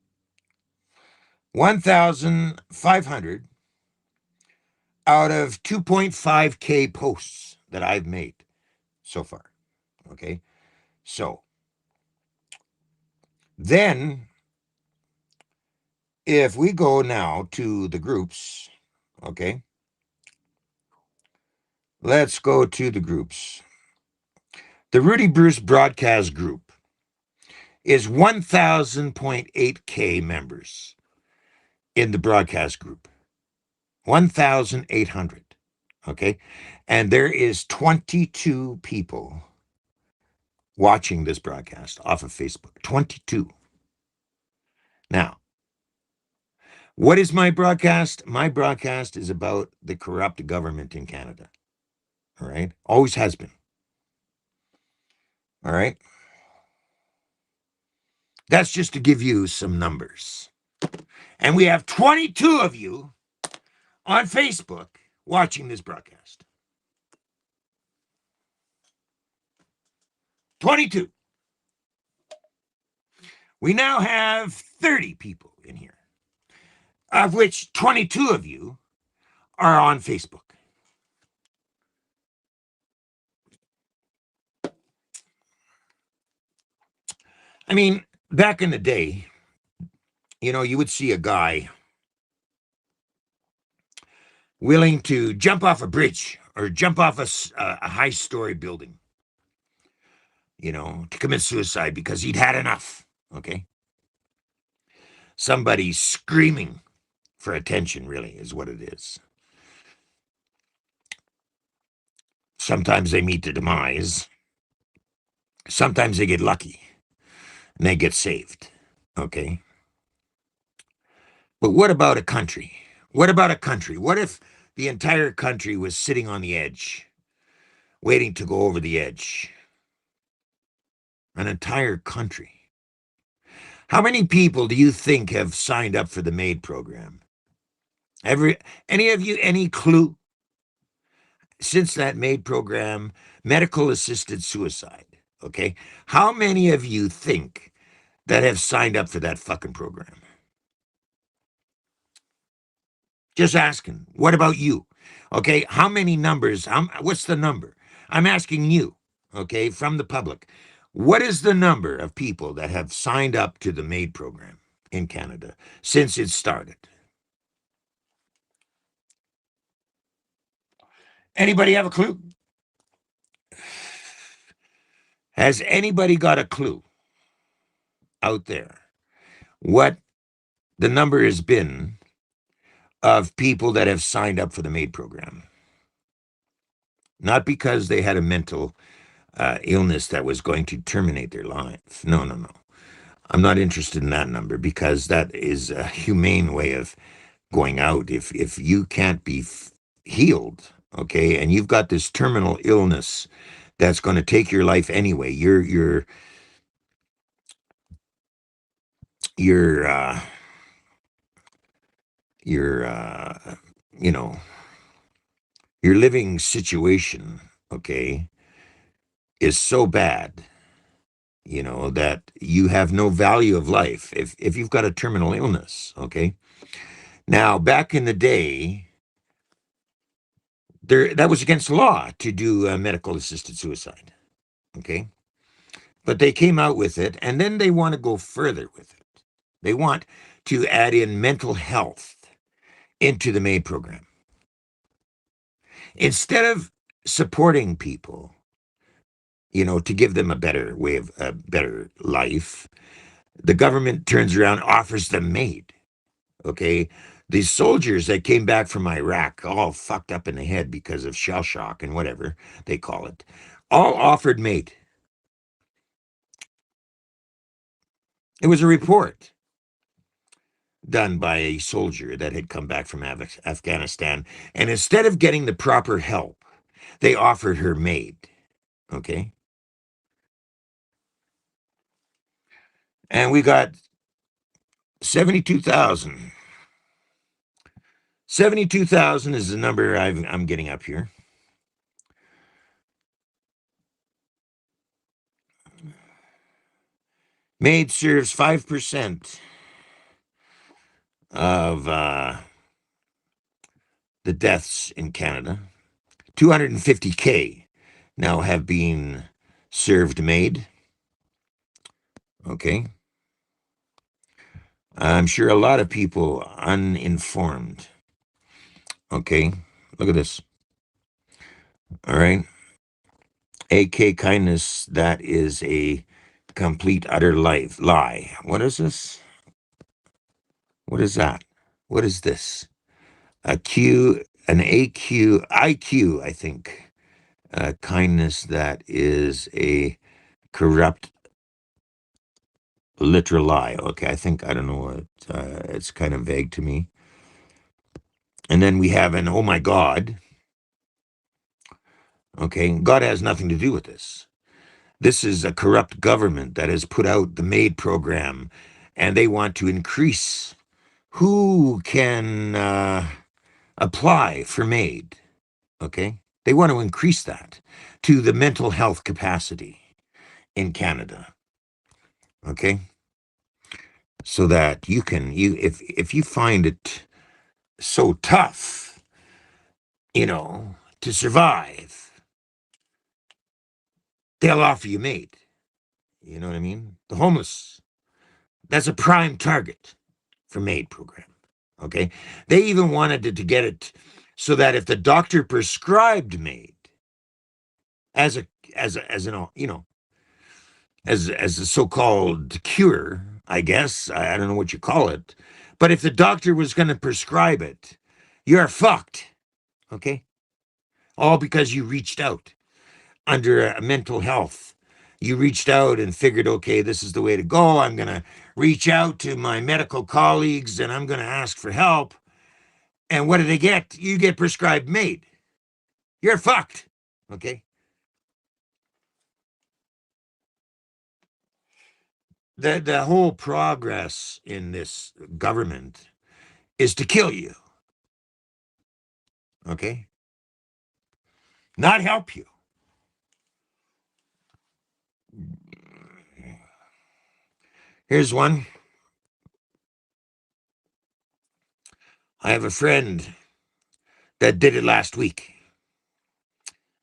Speaker 2: 1,500 out of 2.5K posts that I've made so far. Okay. So then if we go now to the groups, okay, let's go to the groups. The Rudy Bruce broadcast group is 1,000.8K members in the broadcast group. 1,800. Okay. And there is 22 people watching this broadcast off of Facebook. 22. Now, what is my broadcast? My broadcast is about the corrupt government in Canada. All right. Always has been. All right. That's just to give you some numbers. And we have 22 of you on Facebook watching this broadcast. 22. We now have 30 people in here, of which 22 of you are on Facebook. I mean, back in the day, you know, you would see a guy willing to jump off a bridge or jump off a high-story building, you know, to commit suicide because he'd had enough, okay? Somebody screaming for attention, really, is what it is. Sometimes they meet their demise. Sometimes they get lucky and they get saved, okay? But what about a country? What about a country? What if the entire country was sitting on the edge, waiting to go over the edge? An entire country. How many people do you think have signed up for the MAID program? Any of you, any clue? Since that MAID program, medical assisted suicide, okay? How many of you think that have signed up for that fucking program? Just asking. What about you? Okay, how many numbers? What's the number? I'm asking you, okay, from the public. What is the number of people that have signed up to the MAID program in Canada since it started? Anybody have a clue? Has anybody got a clue out there what the number has been of people that have signed up for the MAID program? Not because they had a mental illness that was going to terminate their life. No, no, no. I'm not interested in that number because that is a humane way of going out. If you can't be healed, okay, and you've got this terminal illness that's going to take your life anyway, you're you know, your living situation, okay, is so bad, that you have no value of life if you've got a terminal illness, okay? Now, back in the day, that was against law to do medical assisted suicide, okay? But they came out with it, and then they want to go further with it. They want to add in mental health into the MAID program. Instead of supporting people, to give them a better way of a better life, the government turns around, offers them MAID. Okay. These soldiers that came back from Iraq, all fucked up in the head because of shell shock and whatever they call it, all offered MAID. It was a report done by a soldier that had come back from Afghanistan. And instead of getting the proper help, they offered her MAID. Okay. And we got 72,000. 72,000 is the number I'm getting up here. MAID serves 5% of the deaths in Canada. 250K now have been served MAID. Okay. I'm sure a lot of people uninformed. Okay. Look at this. All right. AK kindness, that is a complete, utter lie. What is this? What is that? What is this? An IQ, I think. Kindness, that is a corrupt, literal lie. Okay, I don't know what, it's kind of vague to me. And then we have an oh my God. Okay, God has nothing to do with this. This is a corrupt government that has put out the MAID program, and they want to increase who can apply for MAID. Okay, they want to increase that to the mental health capacity in Canada. Okay, so that if you find it so tough, to survive, they'll offer you MAID. You know what I mean? The homeless, that's a prime target for MAID program. Okay, they even wanted to get it so that if the doctor prescribed MAID as a so-called cure, I guess, I don't know what you call it, but if the doctor was going to prescribe it, you're fucked. Okay, all because you reached out under a mental health. You reached out and figured, okay, this is the way to go. I'm going to reach out to my medical colleagues and I'm going to ask for help. And what do they get? You get prescribed MAID. You're fucked. Okay. The whole progress in this government is to kill you. Okay. Not help you. Here's one. I have a friend that did it last week.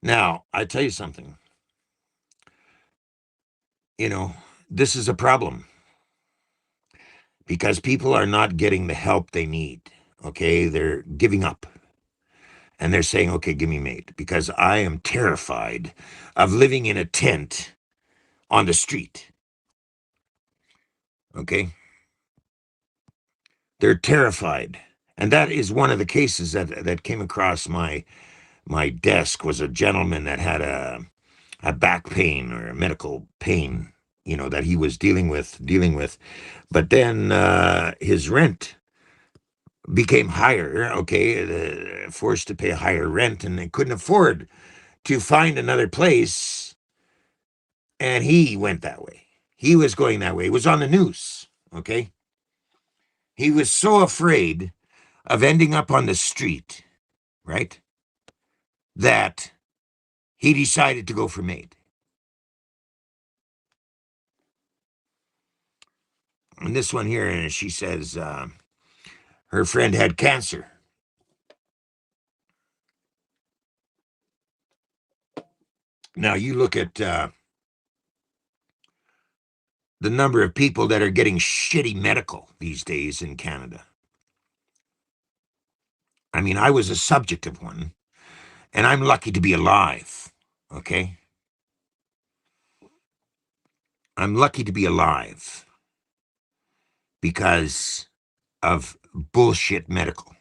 Speaker 2: Now, I tell you something. This is a problem because people are not getting the help they need. Okay. They're giving up and they're saying, okay, give me MAID because I am terrified of living in a tent on the street. Okay. They're terrified. And that is one of the cases that came across my desk was a gentleman that had a back pain or a medical pain, that he was dealing with. But then his rent became higher, okay, forced to pay higher rent, and they couldn't afford to find another place, and he went that way. He was going that way. It was on the news, okay? He was so afraid of ending up on the street, right, that he decided to go for MAID. And this one here, she says her friend had cancer. Now, you look at the number of people that are getting shitty medical these days in Canada. I mean, I was a subject of one, and I'm lucky to be alive, okay? I'm lucky to be alive because of bullshit medical.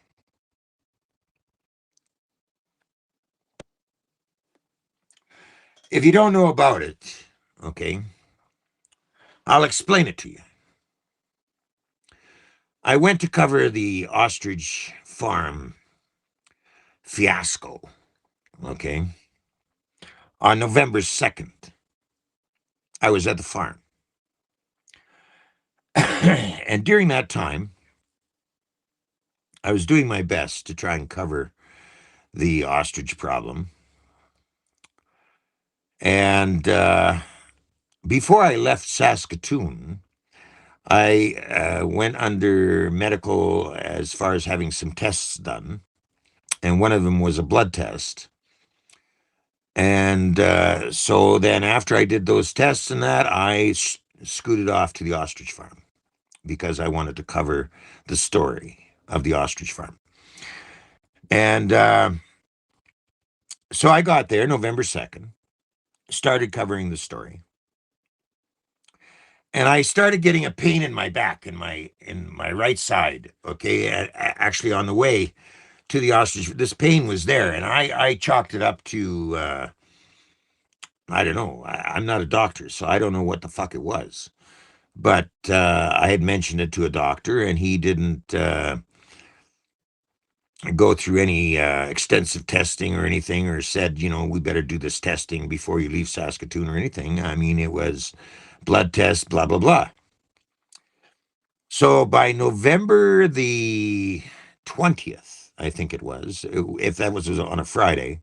Speaker 2: If you don't know about it, okay, I'll explain it to you. I went to cover the ostrich farm fiasco, okay, on November 2nd. I was at the farm. And during that time, I was doing my best to try and cover the ostrich problem. And before I left Saskatoon, I went under medical as far as having some tests done. And one of them was a blood test. And so then after I did those tests and that, I scooted off to the ostrich farm because I wanted to cover the story of the ostrich farm. And so I got there November 2nd, started covering the story. And I started getting a pain in my back, in my right side, okay, actually on the way to the ostrich. This pain was there, and I chalked it up to, I don't know, I'm not a doctor, so I don't know what the fuck it was. But I had mentioned it to a doctor, and he didn't go through any extensive testing or anything, or said, we better do this testing before you leave Saskatoon or anything. I mean, it was blood test, blah, blah, blah. So by November the 20th, I think it was, if that was on a Friday,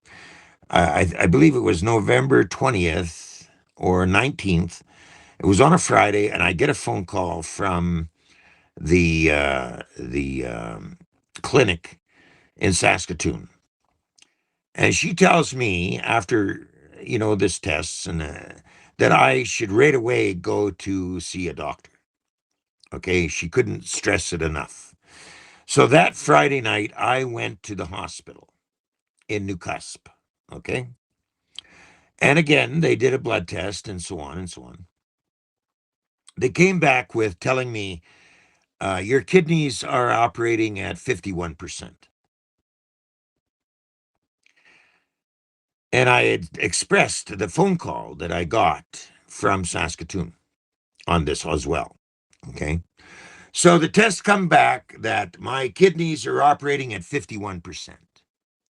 Speaker 2: I believe it was November 20th or 19th. It was on a Friday, and I get a phone call from the clinic in Saskatoon. And she tells me after, this tests and that I should right away go to see a doctor. Okay, she couldn't stress it enough. So that Friday night, I went to the hospital in Newcasp. Okay. And again, they did a blood test and so on and so on. They came back with telling me, your kidneys are operating at 51%. And I had expressed the phone call that I got from Saskatoon on this as well. Okay. So the tests come back that my kidneys are operating at 51%.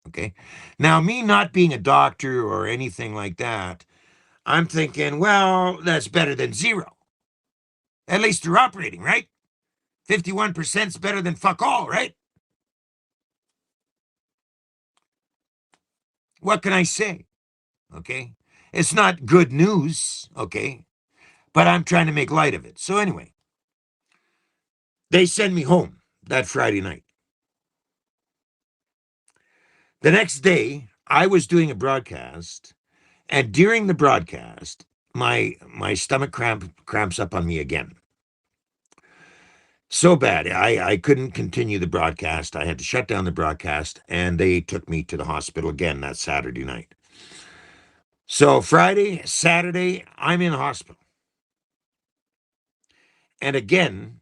Speaker 2: Okay. Now, me not being a doctor or anything like that, I'm thinking, well, that's better than zero. At least they're operating, right? 51% is better than fuck all, right? What can I say? Okay. It's not good news. Okay. But I'm trying to make light of it. So anyway, they send me home that Friday night. The next day, I was doing a broadcast, and during the broadcast, my stomach cramps up on me again. So bad, I couldn't continue the broadcast. I had to shut down the broadcast, and they took me to the hospital again that Saturday night. So Friday, Saturday, I'm in the hospital. And again,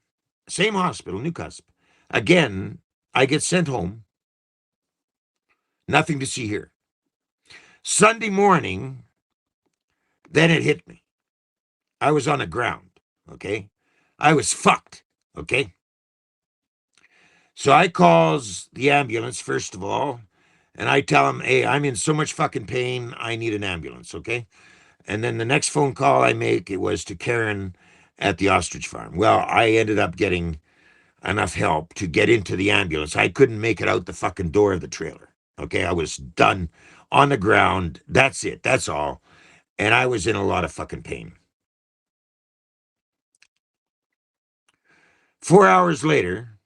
Speaker 2: same hospital, Newcasp. Again, I get sent home. Nothing to see here. Sunday morning, Then it hit me. I was on the ground, okay? I was fucked, okay? So I calls the ambulance, first of all, and I tell him, hey, I'm in so much fucking pain, I need an ambulance, okay? And then the next phone call I make, it was to Karen at the ostrich farm. Well, I ended up getting enough help to get into the ambulance. I couldn't make it out the fucking door of the trailer, okay? I was done on the ground. That's it. That's all. And I was in a lot of fucking pain. 4 hours later,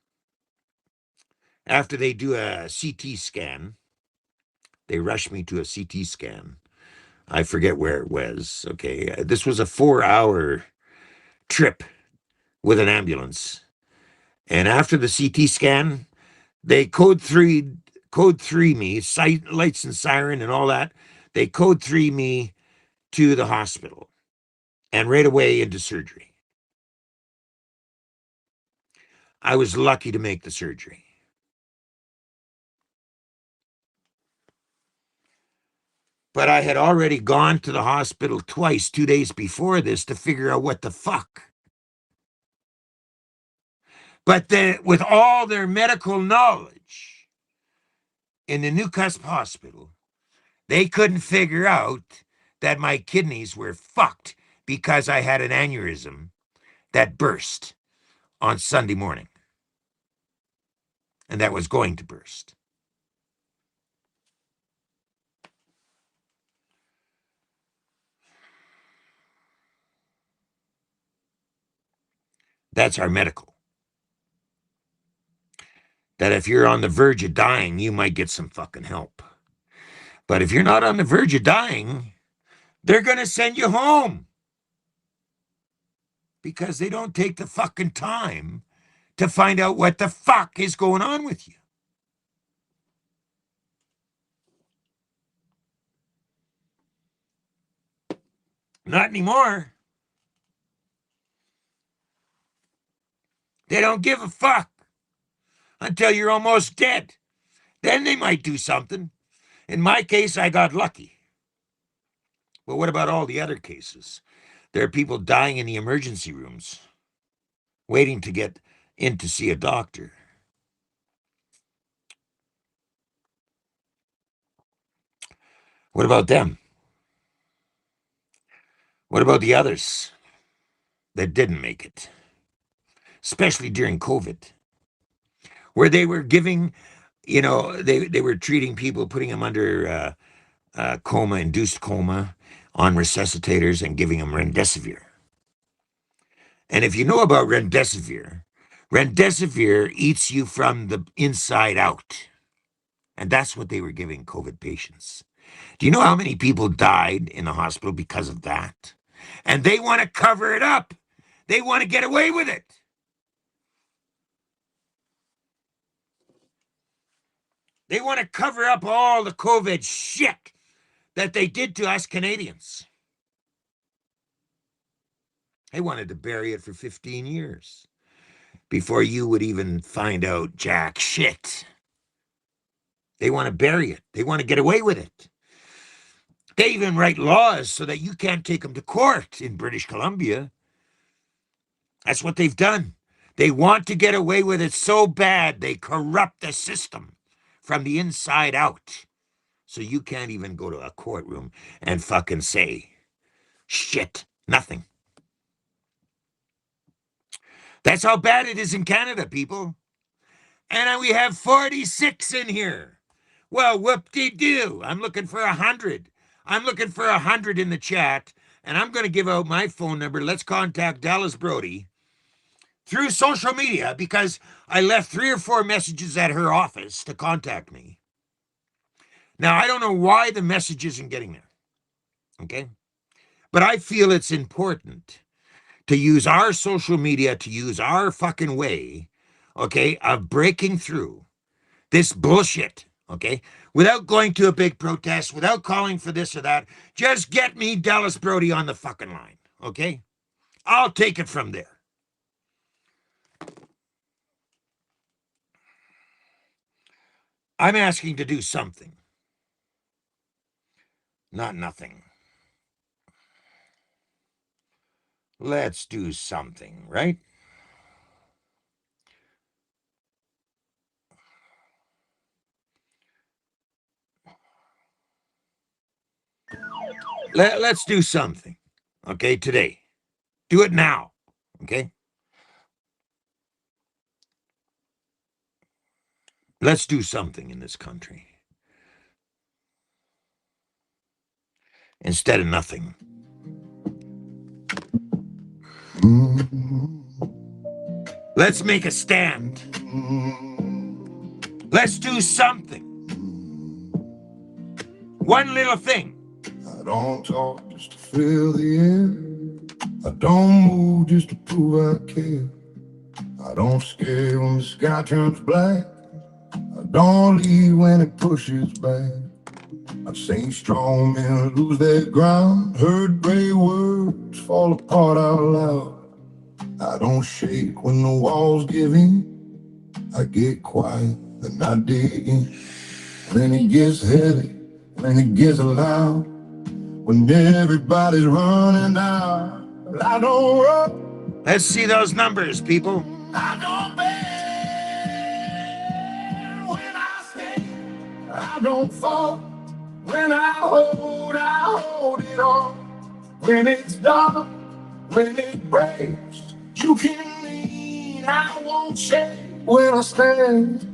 Speaker 2: after they do a CT scan, they rush me to a CT scan. I forget where it was. Okay. This was a 4-hour trip with an ambulance. And after the CT scan, they code three me, lights and siren and all that. They code 3 me to the hospital and right away into surgery. I was lucky to make the surgery. But I had already gone to the hospital twice 2 days before this to figure out what the fuck. But with all their medical knowledge in the New Cusp Hospital, they couldn't figure out that my kidneys were fucked because I had an aneurysm that burst on Sunday morning. And that was going to burst. That's our medical. That if you're on the verge of dying, you might get some fucking help. But if you're not on the verge of dying, they're going to send you home. Because they don't take the fucking time to find out what the fuck is going on with you. Not anymore. They don't give a fuck until you're almost dead. Then they might do something. In my case, I got lucky. But what about all the other cases? There are people dying in the emergency rooms, waiting to get in to see a doctor. What about them? What about the others that didn't make it? Especially during COVID, where they were giving, they were treating people, putting them under coma, induced coma on resuscitators and giving them remdesivir. And if you know about remdesivir eats you from the inside out. And that's what they were giving COVID patients. Do you know how many people died in the hospital because of that? And they want to cover it up. They want to get away with it. They want to cover up all the COVID shit that they did to us Canadians. They wanted to bury it for 15 years before you would even find out jack shit. They want to bury it. They want to get away with it. They even write laws so that you can't take them to court in British Columbia. That's what they've done. They want to get away with it so bad, they corrupt the system from the inside out. So you can't even go to a courtroom and fucking say shit, nothing. That's how bad it is in Canada, people. And we have 46 in here. Well, whoop-de-doo. I'm looking for 100. I'm looking for 100 in the chat, and I'm going to give out my phone number. Let's contact Dallas Brody through social media because I left 3 or 4 messages at her office to contact me. Now, I don't know why the message isn't getting there, okay? But I feel it's important to use our social media, to use our fucking way, okay, of breaking through this bullshit, okay, without going to a big protest, without calling for this or that. Just get me Dallas Brody on the fucking line, okay? I'll take it from there. I'm asking to do something, not nothing. let's do something, right? Let's do something, okay, today. Do it now, okay? Let's do something in this country instead of nothing. Let's make a stand. Let's do something. One little thing.
Speaker 1: I don't talk just to fill the air. I don't move just to prove I care. I don't scare when the sky turns black. I don't leave when it pushes back. I've seen strong men lose their ground, heard brave words fall apart out loud. I don't shake when the walls give in. I get quiet and I dig in. When it gets heavy, when it gets loud, when everybody's running out, I don't run.
Speaker 2: Let's see those numbers, people.
Speaker 1: I don't bend when I stand. I don't fall. When I hold it on. When it's dark, when it breaks, you can lean, I won't shake. When I stand,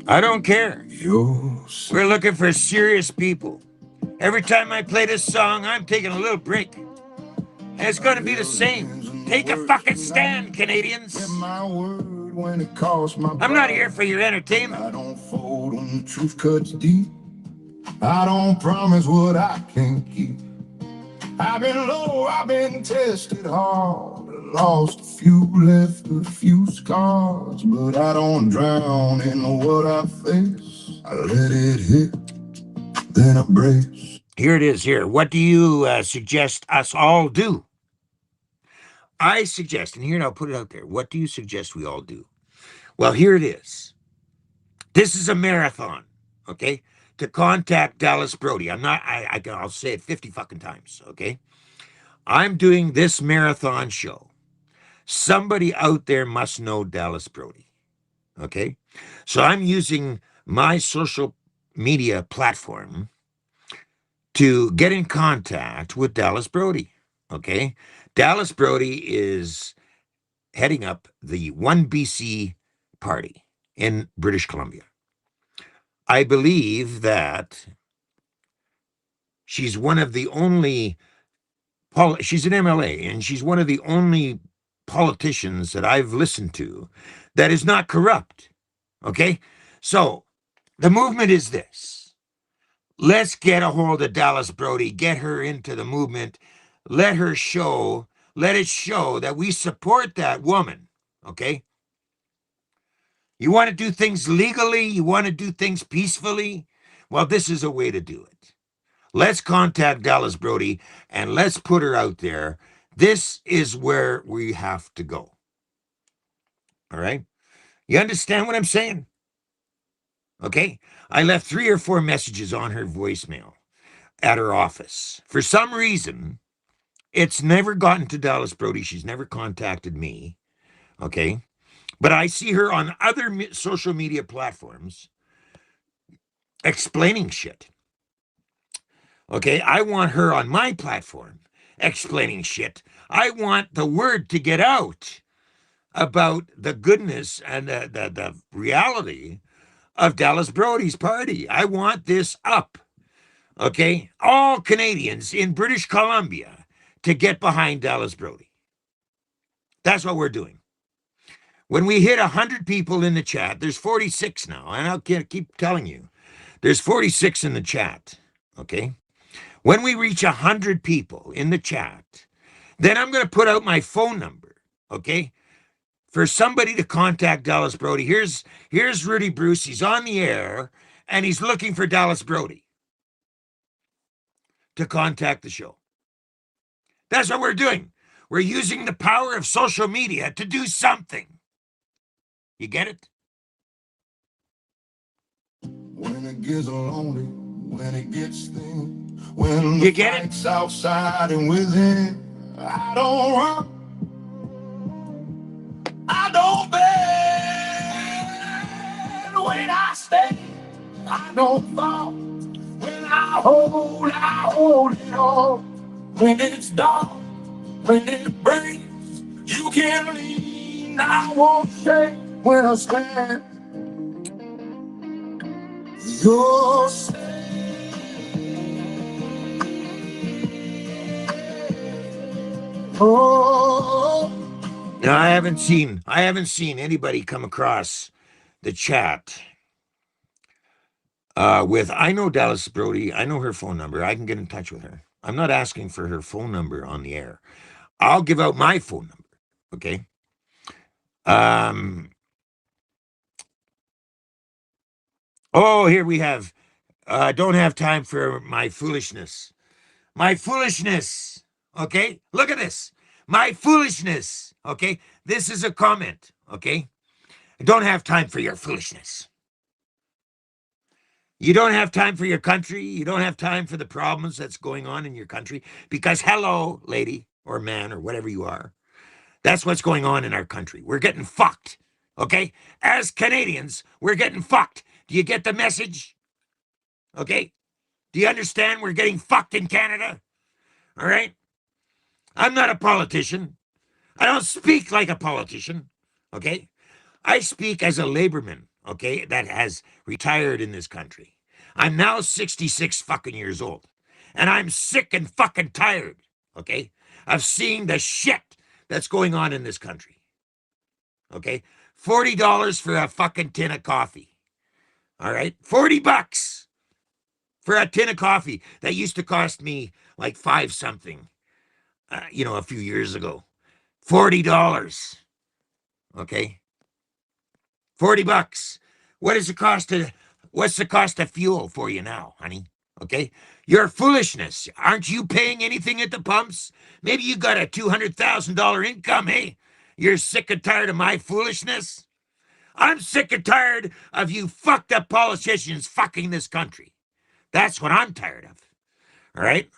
Speaker 2: I don't care.
Speaker 1: you're
Speaker 2: We're looking for serious people. Every time I play this song, I'm taking a little break. And it's going to be the same. Take a fucking stand, Canadians.
Speaker 1: Get my word when it costs my
Speaker 2: I'm not here for your entertainment.
Speaker 1: I don't fold when the truth cuts deep. I don't promise what I can't keep. I've been low, I've been tested hard, lost a few, left a few scars, but I don't drown in what I face. I let it hit, then I brace.
Speaker 2: Here it is here. What do you suggest us all do? I suggest, and here, and I'll put it out there. What do you suggest we all do? Well, here it is. This is a marathon, okay? To contact Dallas Brody. I'll say it 50 fucking times, okay? I'm doing this marathon show. Somebody out there must know Dallas Brody, okay? So I'm using my social media platform to get in contact with Dallas Brody, okay? Dallas Brody is heading up the 1BC party in British Columbia. I believe that she's one of the only, she's an MLA, and she's one of the only politicians that I've listened to that is not corrupt, okay? So the movement is this. Let's get a hold of Dallas Brody, get her into the movement, let it show that we support that woman, okay? You want to do things legally? You want to do things peacefully? Well, this is a way to do it. Let's contact Dallas Brody and let's put her out there. This is where we have to go. All right? You understand what I'm saying? Okay? I left 3 or 4 messages on her voicemail at her office. For some reason, it's never gotten to Dallas Brody. She's never contacted me. Okay? But I see her on other social media platforms explaining shit. Okay, I want her on my platform explaining shit. I want the word to get out about the goodness and the reality of Dallas Brody's party. I want this up. Okay, all Canadians in British Columbia to get behind Dallas Brody. That's what we're doing. When we hit 100 people in the chat, there's 46 now, and I'll keep telling you, there's 46 in the chat, okay? When we reach 100 people in the chat, then I'm going to put out my phone number, okay? For somebody to contact Dallas Brody. Here's Rudy Bruce. He's on the air, and he's looking for Dallas Brody to contact the show. That's what we're doing. We're using the power of social media to do something. You get it?
Speaker 1: When it gets lonely, when it gets thin, when
Speaker 2: You
Speaker 1: the
Speaker 2: get it?
Speaker 1: fight's outside and within, I don't run, I don't bend when I stand. I don't fall when I hold it all. When it's dark, when it breaks, you can lean. I won't shake when I stand. You'll say, oh.
Speaker 2: Now I haven't seen anybody come across the chat with, I know Dallas Brody, I know her phone number. I can get in touch with her. I'm not asking for her phone number on the air. I'll give out my phone number. Okay. Oh, here we have, don't have time for my foolishness. My foolishness. Okay. Look at this. My foolishness. Okay. This is a comment. Okay. I don't have time for your foolishness. You don't have time for your country. You don't have time for the problems that's going on in your country because, hello, lady or man or whatever you are, that's what's going on in our country. We're getting fucked. Okay. As Canadians, we're getting fucked. Do you get the message? Okay. Do you understand we're getting fucked in Canada? All right. I'm not a politician. I don't speak like a politician. Okay. I speak as a laborman. Okay. That has retired in this country. I'm now 66 fucking years old. And I'm sick and fucking tired. Okay. Of seeing the shit that's going on in this country. Okay. $40 for a fucking tin of coffee. All right. $40 for a tin of coffee that used to cost me like five something, a few years ago. $40. Okay. $40. What's the cost of fuel for you now, honey? Okay. Your foolishness. Aren't you paying anything at the pumps? Maybe you got a $200,000 income, hey? You're sick and tired of my foolishness? I'm sick and tired of you fucked up politicians fucking this country. That's what I'm tired of. All right.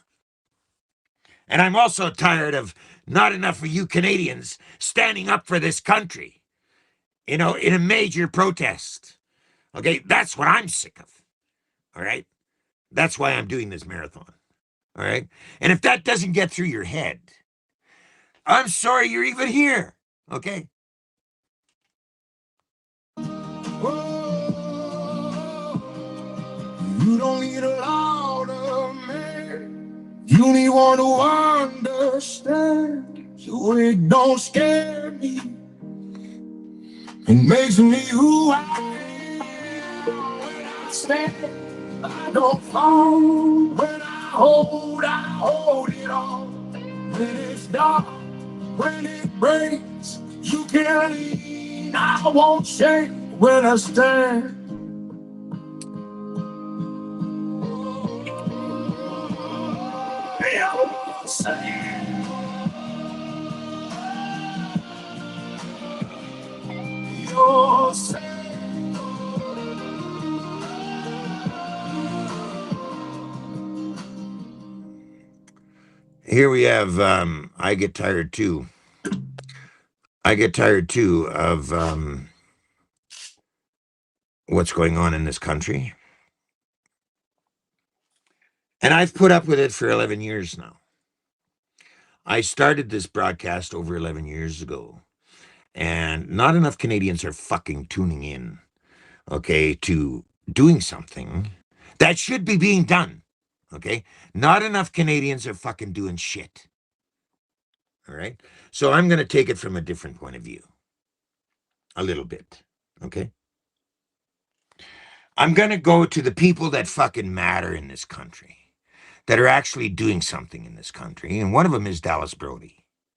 Speaker 2: And I'm also tired of not enough of you Canadians standing up for this country, in a major protest. Okay, that's what I'm sick of. All right. That's why I'm doing this marathon. All right. And if that doesn't get through your head, I'm sorry you're even here. Okay.
Speaker 1: You don't need a lot of man. You need one who understands. So it don't scare me. It makes me who I am. When I stand, I don't fall. When I hold it all. When it's dark, when it breaks, you can lean. I won't shake when I stand.
Speaker 2: Here we have, I get tired too. I get tired too of what's going on in this country. And I've put up with it for 11 years now. I started this broadcast over 11 years ago. And not enough Canadians are fucking tuning in, okay, to doing something that should be being done, okay? Not enough Canadians are fucking doing shit, all right? So I'm going to take it from a different point of view, a little bit, okay? I'm going to go to the people that fucking matter in this country, that are actually doing something in this country, and one of them is Dallas Brody.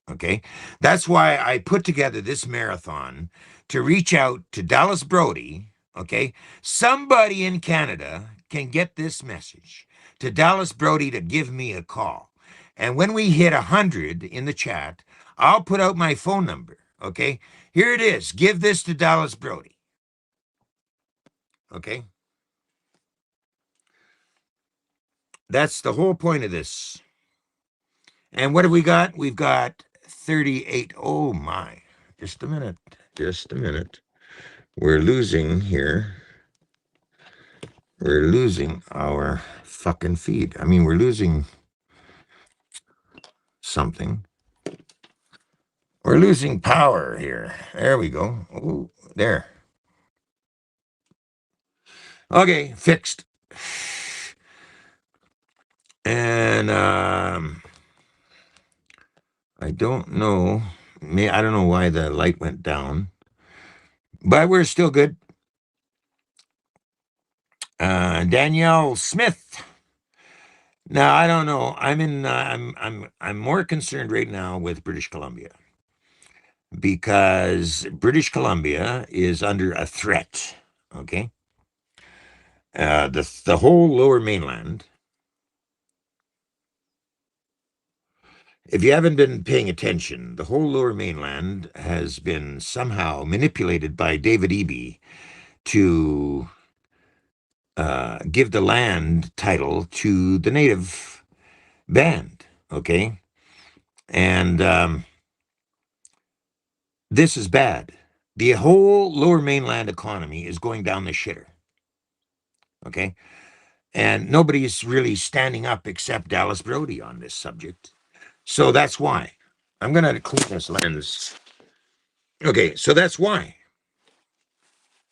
Speaker 2: Okay. That's why I put together this marathon to reach out to Dallas Brody. Okay. Somebody in Canada can get this message to Dallas Brody to give me a call. And when we hit 100 in the chat, I'll put out my phone number. Okay. Here it is. Give this to Dallas Brody. Okay. That's the whole point of this. And what have we got? We've got 38. Oh my. Just a minute. Just a minute. We're losing here. We're losing our fucking feed. I mean, we're losing something. We're losing power here. There we go. Ooh, there. Okay, fixed. And I don't know. I don't know why the light went down, but we're still good. Danielle Smith. Now I don't know. I'm more concerned right now with British Columbia because British Columbia is under a threat. Okay, the whole Lower Mainland. If you haven't been paying attention, the whole Lower Mainland has been somehow manipulated by David Eby to give the land title to the native band. Okay, and this is bad. The whole Lower Mainland economy is going down the shitter. Okay, and nobody's really standing up except Dallas Brody on this subject. So that's why I'm going to clean this lens. Okay, so that's why.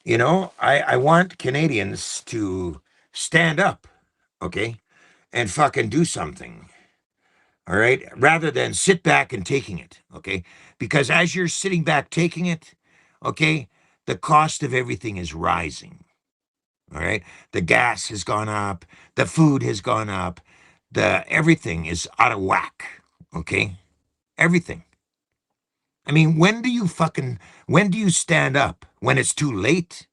Speaker 2: You know, I want Canadians to stand up, okay, and fucking do something, all right, rather than sit back and taking it, okay? Because as you're sitting back taking it, okay, the cost of everything is rising, all right? The gas has gone up, the food has gone up, everything is out of whack, okay? Everything. I mean, when do you stand up? When it's too late?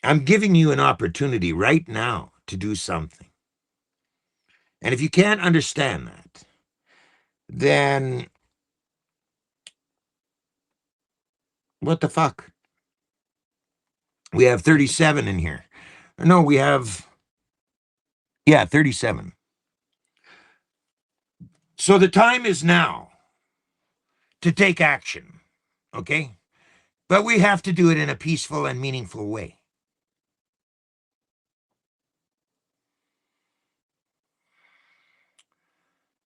Speaker 2: I'm giving you an opportunity right now to do something. And if you can't understand that, then what the fuck? We have 37 in here. No, we have, 37. So the time is now to take action, okay? But we have to do it in a peaceful and meaningful way.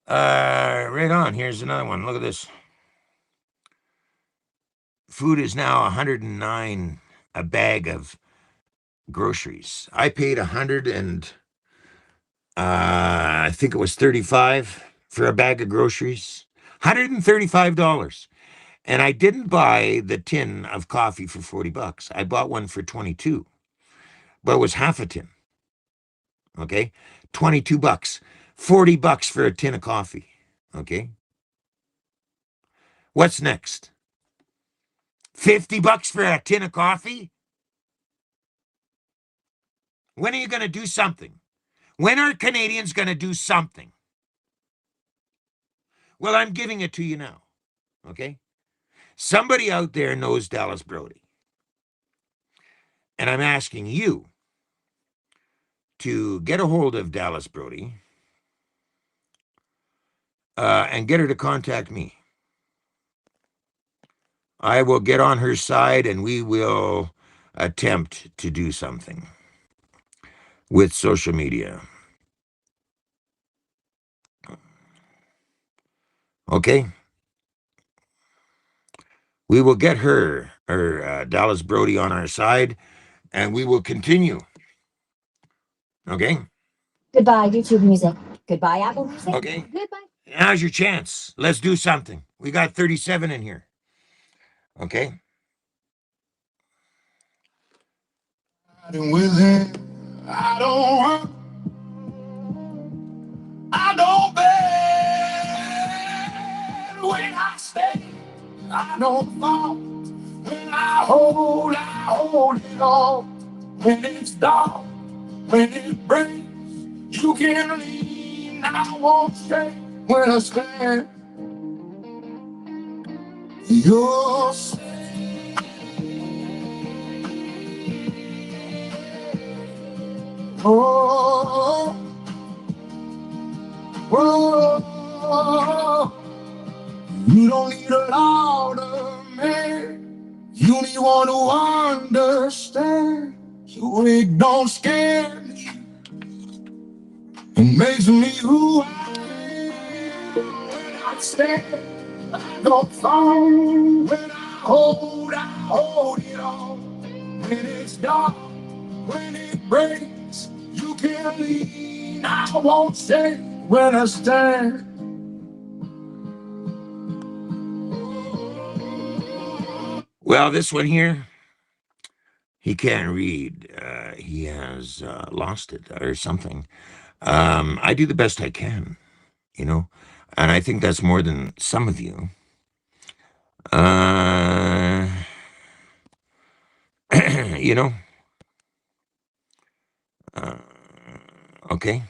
Speaker 2: Right on. Here's another one. Look at this. Food is now 109 a bag of groceries. I paid 100 and I think it was 35 for a bag of groceries. $135. And I didn't buy the tin of coffee for $40. I bought one for 22, but it was half a tin. Okay? $22. $40 for a tin of coffee. Okay? What's next? $50 for a tin of coffee? When are you going to do something? When are Canadians going to do something? Well, I'm giving it to you now. Okay? Somebody out there knows Dallas Brody. And I'm asking you to get a hold of Dallas Brody and get her to contact me. I will get on her side and we will attempt to do something with social media. Okay? We will get her, or Dallas Brody, on our side, and we will continue. Okay?
Speaker 8: Goodbye, YouTube music. Goodbye, Apple Music.
Speaker 2: Okay.
Speaker 8: Goodbye.
Speaker 2: Now's your chance. Let's do something. We got 37 in here. Okay?
Speaker 1: With him, I don't run, I don't bend when I stay, I don't fall. When I hold it all. When it's dark, when it breaks, you can lean, I won't stay. When I stand, you'll say, oh. Whoa, you don't need a louder man. You need one who understands. Your wig don't scare me. It makes me who I am. When I stand, I don't fall. When I hold it all. When it's dark, when it breaks, you can lean. I won't stay when I stand.
Speaker 2: Well, this one here, he can't read. He has lost it or something. I do the best I can, you know, and I think that's more than some of you. You know, okay.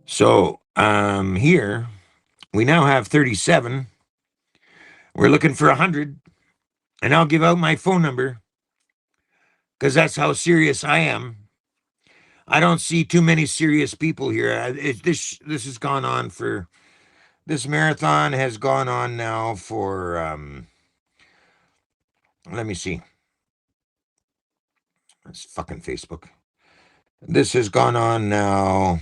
Speaker 2: So here we now have 37. We're looking for 100, and I'll give out my phone number because that's how serious I am. I don't see too many serious people here. This has gone on for, this marathon has gone on now for, let me see. It's fucking Facebook. This has gone on now.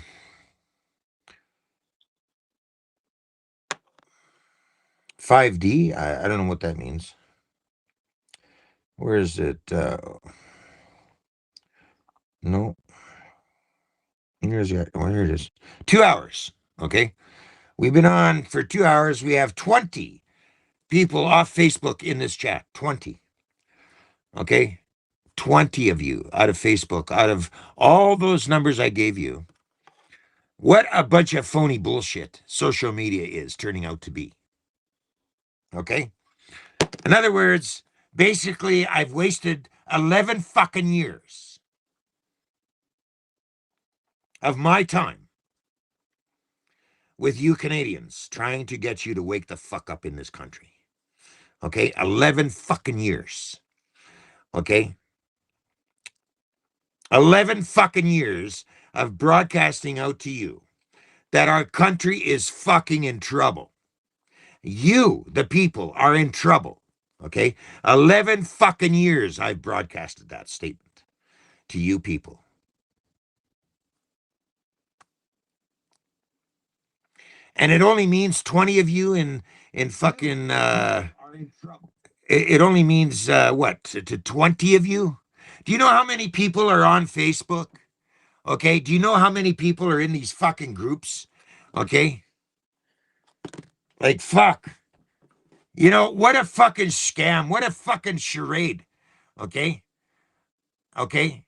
Speaker 2: $5D. I don't know what that means. Where is it? No. Here it is. 2 hours. Okay. We've been on for 2 hours. We have 20 people off Facebook in this chat. 20. Okay. 20 of you out of Facebook, out of all those numbers I gave you. What a bunch of phony bullshit social media is turning out to be. Okay. In other words, basically, I've wasted 11 fucking years of my time with you Canadians trying to get you to wake the fuck up in this country. Okay? 11 fucking years. Okay? 11 fucking years of broadcasting out to you that our country is fucking in trouble. You, the people, are in trouble. Okay? 11 fucking years I've broadcasted that statement to you people. And it only means 20 of you in fucking it only means what, to 20 of you? Do you know how many people are on Facebook? Okay, do you know how many people are in these fucking groups? Okay, like fuck. You know, what a fucking scam. What a fucking charade. Okay? Okay?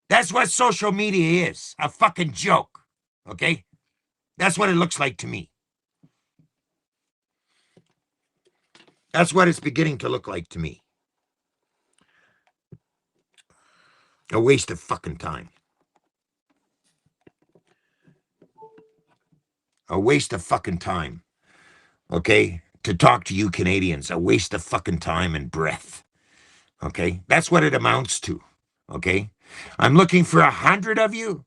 Speaker 2: That's what social media is. A fucking joke. Okay? That's what it looks like to me. That's what it's beginning to look like to me. A waste of fucking time. A waste of fucking time. Okay? To talk to you Canadians. A waste of fucking time and breath. Okay? That's what it amounts to. Okay? I'm looking for 100 of you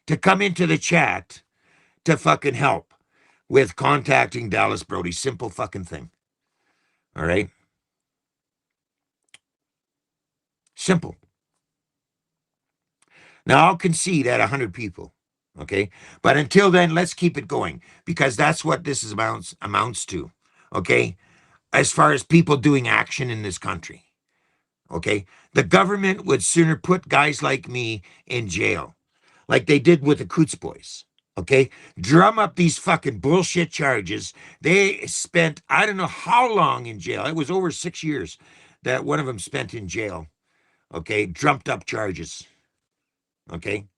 Speaker 2: to come into the chat to fucking help with contacting Dallas Brody. Simple fucking thing. All right? Simple. Now, I'll concede at 100 people. Okay? But until then, let's keep it going because that's what this is amounts to. Okay? As far as people doing action in this country. Okay? The government would sooner put guys like me in jail like they did with the Coots boys. Okay? Drum up these fucking bullshit charges. They spent, I don't know how long in jail. It was over 6 years that one of them spent in jail. Okay? Drummed up charges. Okay?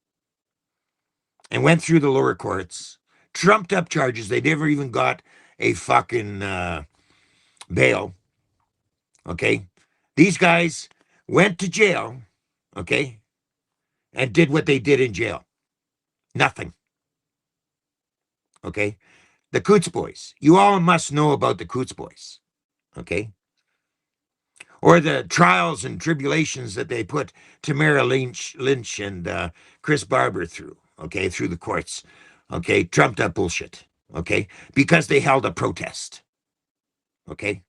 Speaker 2: And went through the lower courts. Trumped up charges. They never even got a fucking bail. Okay? These guys went to jail. Okay? And did what they did in jail. Nothing. Okay? The Coots Boys. You all must know about the Coots Boys. Okay? Or the trials and tribulations that they put Tamara Lynch and Chris Barber through, okay, through the courts, okay, trumped up bullshit, okay, because they held a protest, okay?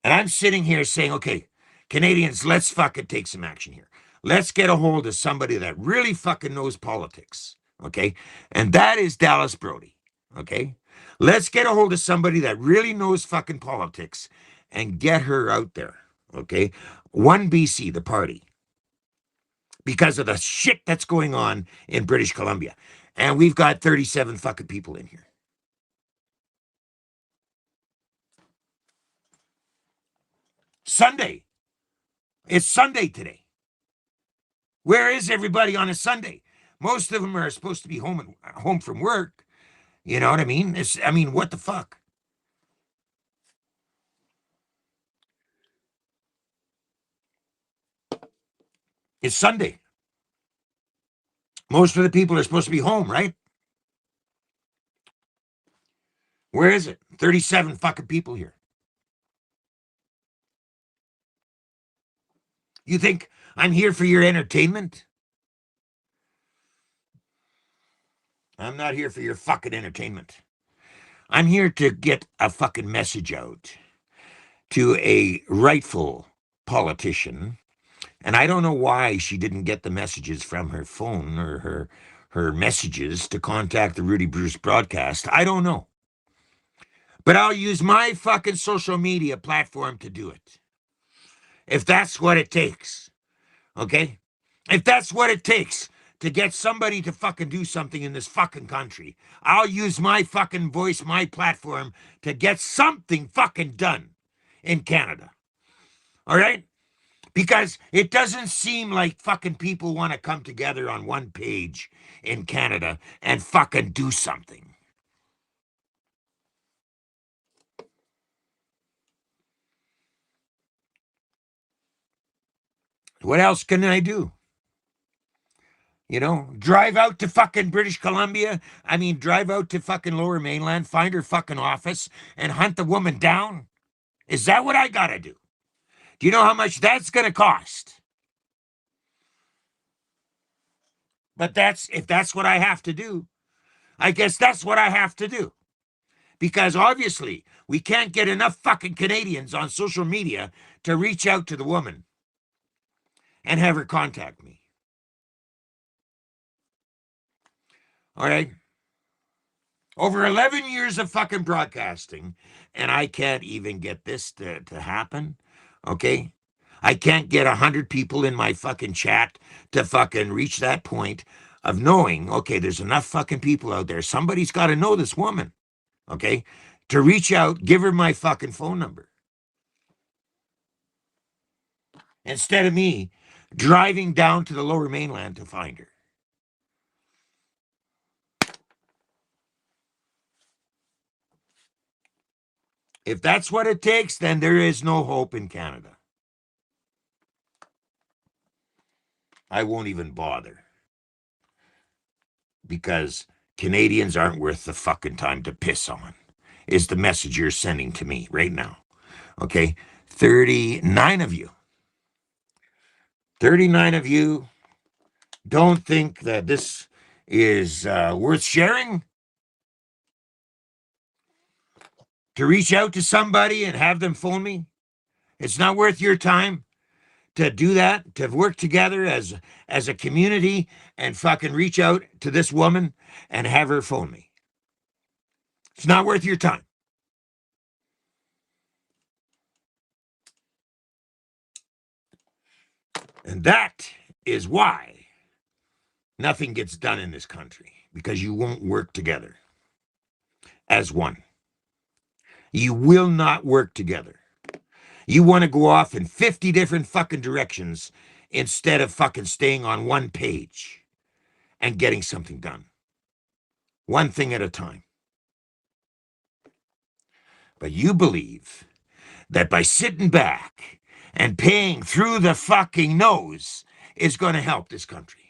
Speaker 2: And I'm sitting here saying, okay, Canadians, let's fucking take some action here. Let's get a hold of somebody that really fucking knows politics, okay? And that is Dallas Brody, okay? Let's get a hold of somebody that really knows fucking politics and get her out there, okay? One BC, the party, because of the shit that's going on in British Columbia. And we've got 37 fucking people in here. Sunday. It's Sunday today. Where is everybody on a Sunday? Most of them are supposed to be home from work. You know what I mean? What the fuck? It's Sunday. Most of the people are supposed to be home, right? Where is it? 37 fucking people here. You think I'm here for your entertainment? I'm not here for your fucking entertainment. I'm here to get a fucking message out to a rightful politician. And I don't know why she didn't get the messages from her phone or her messages to contact the Rudy Bruce broadcast. I don't know. But I'll use my fucking social media platform to do it. If that's what it takes. Okay? If that's what it takes to get somebody to fucking do something in this fucking country, I'll use my fucking voice, my platform to get something fucking done in Canada. All right? Because it doesn't seem like fucking people want to come together on one page in Canada and fucking do something. What else can I do? You know, drive out to fucking British Columbia. Drive out to fucking Lower Mainland, find her fucking office, and hunt the woman down? Is that what I gotta do? Do you know how much that's gonna cost? But if that's what I have to do, I guess that's what I have to do. Because obviously, we can't get enough fucking Canadians on social media to reach out to the woman and have her contact me. All right? Over 11 years of fucking broadcasting, and I can't even get this to happen, okay? I can't get 100 people in my fucking chat to fucking reach that point of knowing, okay, there's enough fucking people out there. Somebody's got to know this woman, okay? To reach out, give her my fucking phone number. Instead of me driving down to the Lower Mainland to find her. If that's what it takes, then there is no hope in Canada. I won't even bother. Because Canadians aren't worth the fucking time to piss on, is the message you're sending to me right now. Okay? 39 of you. 39 of you don't think that this is worth sharing? To reach out to somebody and have them phone me? It's not worth your time to do that, to work together as a community and fucking reach out to this woman and have her phone me. It's not worth your time. And that is why nothing gets done in this country, because you won't work together as one. You will not work together. You want to go off in 50 different fucking directions instead of fucking staying on one page and getting something done. One thing at a time. But you believe that by sitting back and paying through the fucking nose is going to help this country.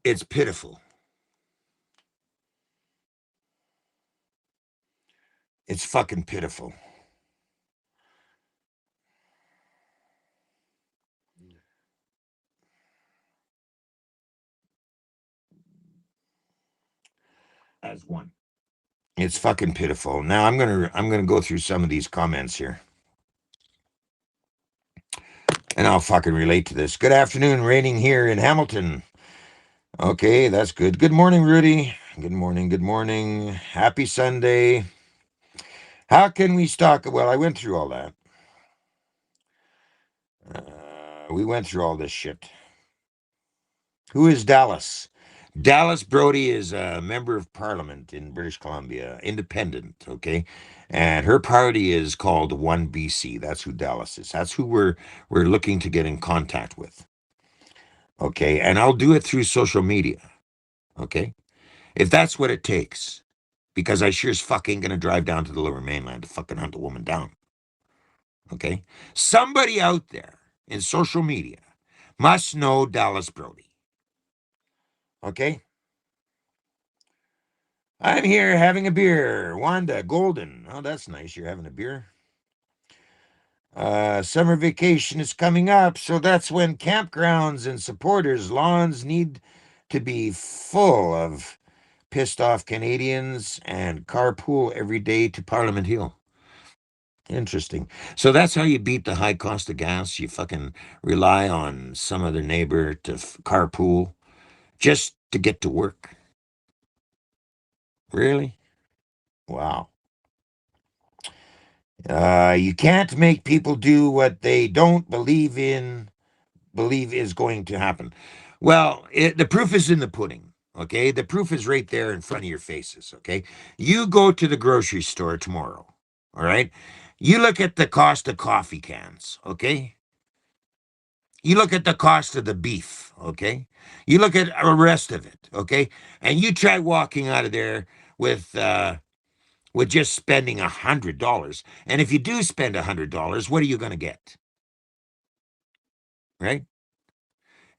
Speaker 2: It's pitiful. It's fucking pitiful. As one. It's fucking pitiful. Now I'm gonna go through some of these comments here. And I'll fucking relate to this. Good afternoon, raining here in Hamilton. Okay, that's good. Good morning, Rudy. Good morning, good morning. Happy Sunday. How can we stalk? Well, I went through all that. We went through all this shit. Who is Dallas? Dallas Brody is a member of parliament in British Columbia, independent, okay? And her party is called 1BC. That's who Dallas is. That's who we're looking to get in contact with. Okay, and I'll do it through social media. Okay? If that's what it takes. Because I sure as fuck ain't gonna drive down to the lower mainland to fucking hunt a woman down. Okay? Somebody out there in social media must know Dallas Brody. Okay? I'm here having a beer. Wanda, Golden. Oh, that's nice. You're having a beer. Summer vacation is coming up, so that's when campgrounds and supporters' lawns need to be full of pissed off Canadians and carpool every day to Parliament Hill. Interesting. So that's how you beat the high cost of gas. You fucking rely on some other neighbor to carpool just to get to work. Really? Wow. You can't make people do what they don't believe is going to happen. Well, the proof is in the pudding, okay? The proof is right there in front of your faces, okay? You go to the grocery store tomorrow, all right? You look at the cost of coffee cans, okay? You look at the cost of the beef, okay? You look at the rest of it, okay? And you try walking out of there with just spending $100. And if you do spend $100, what are you going to get? Right?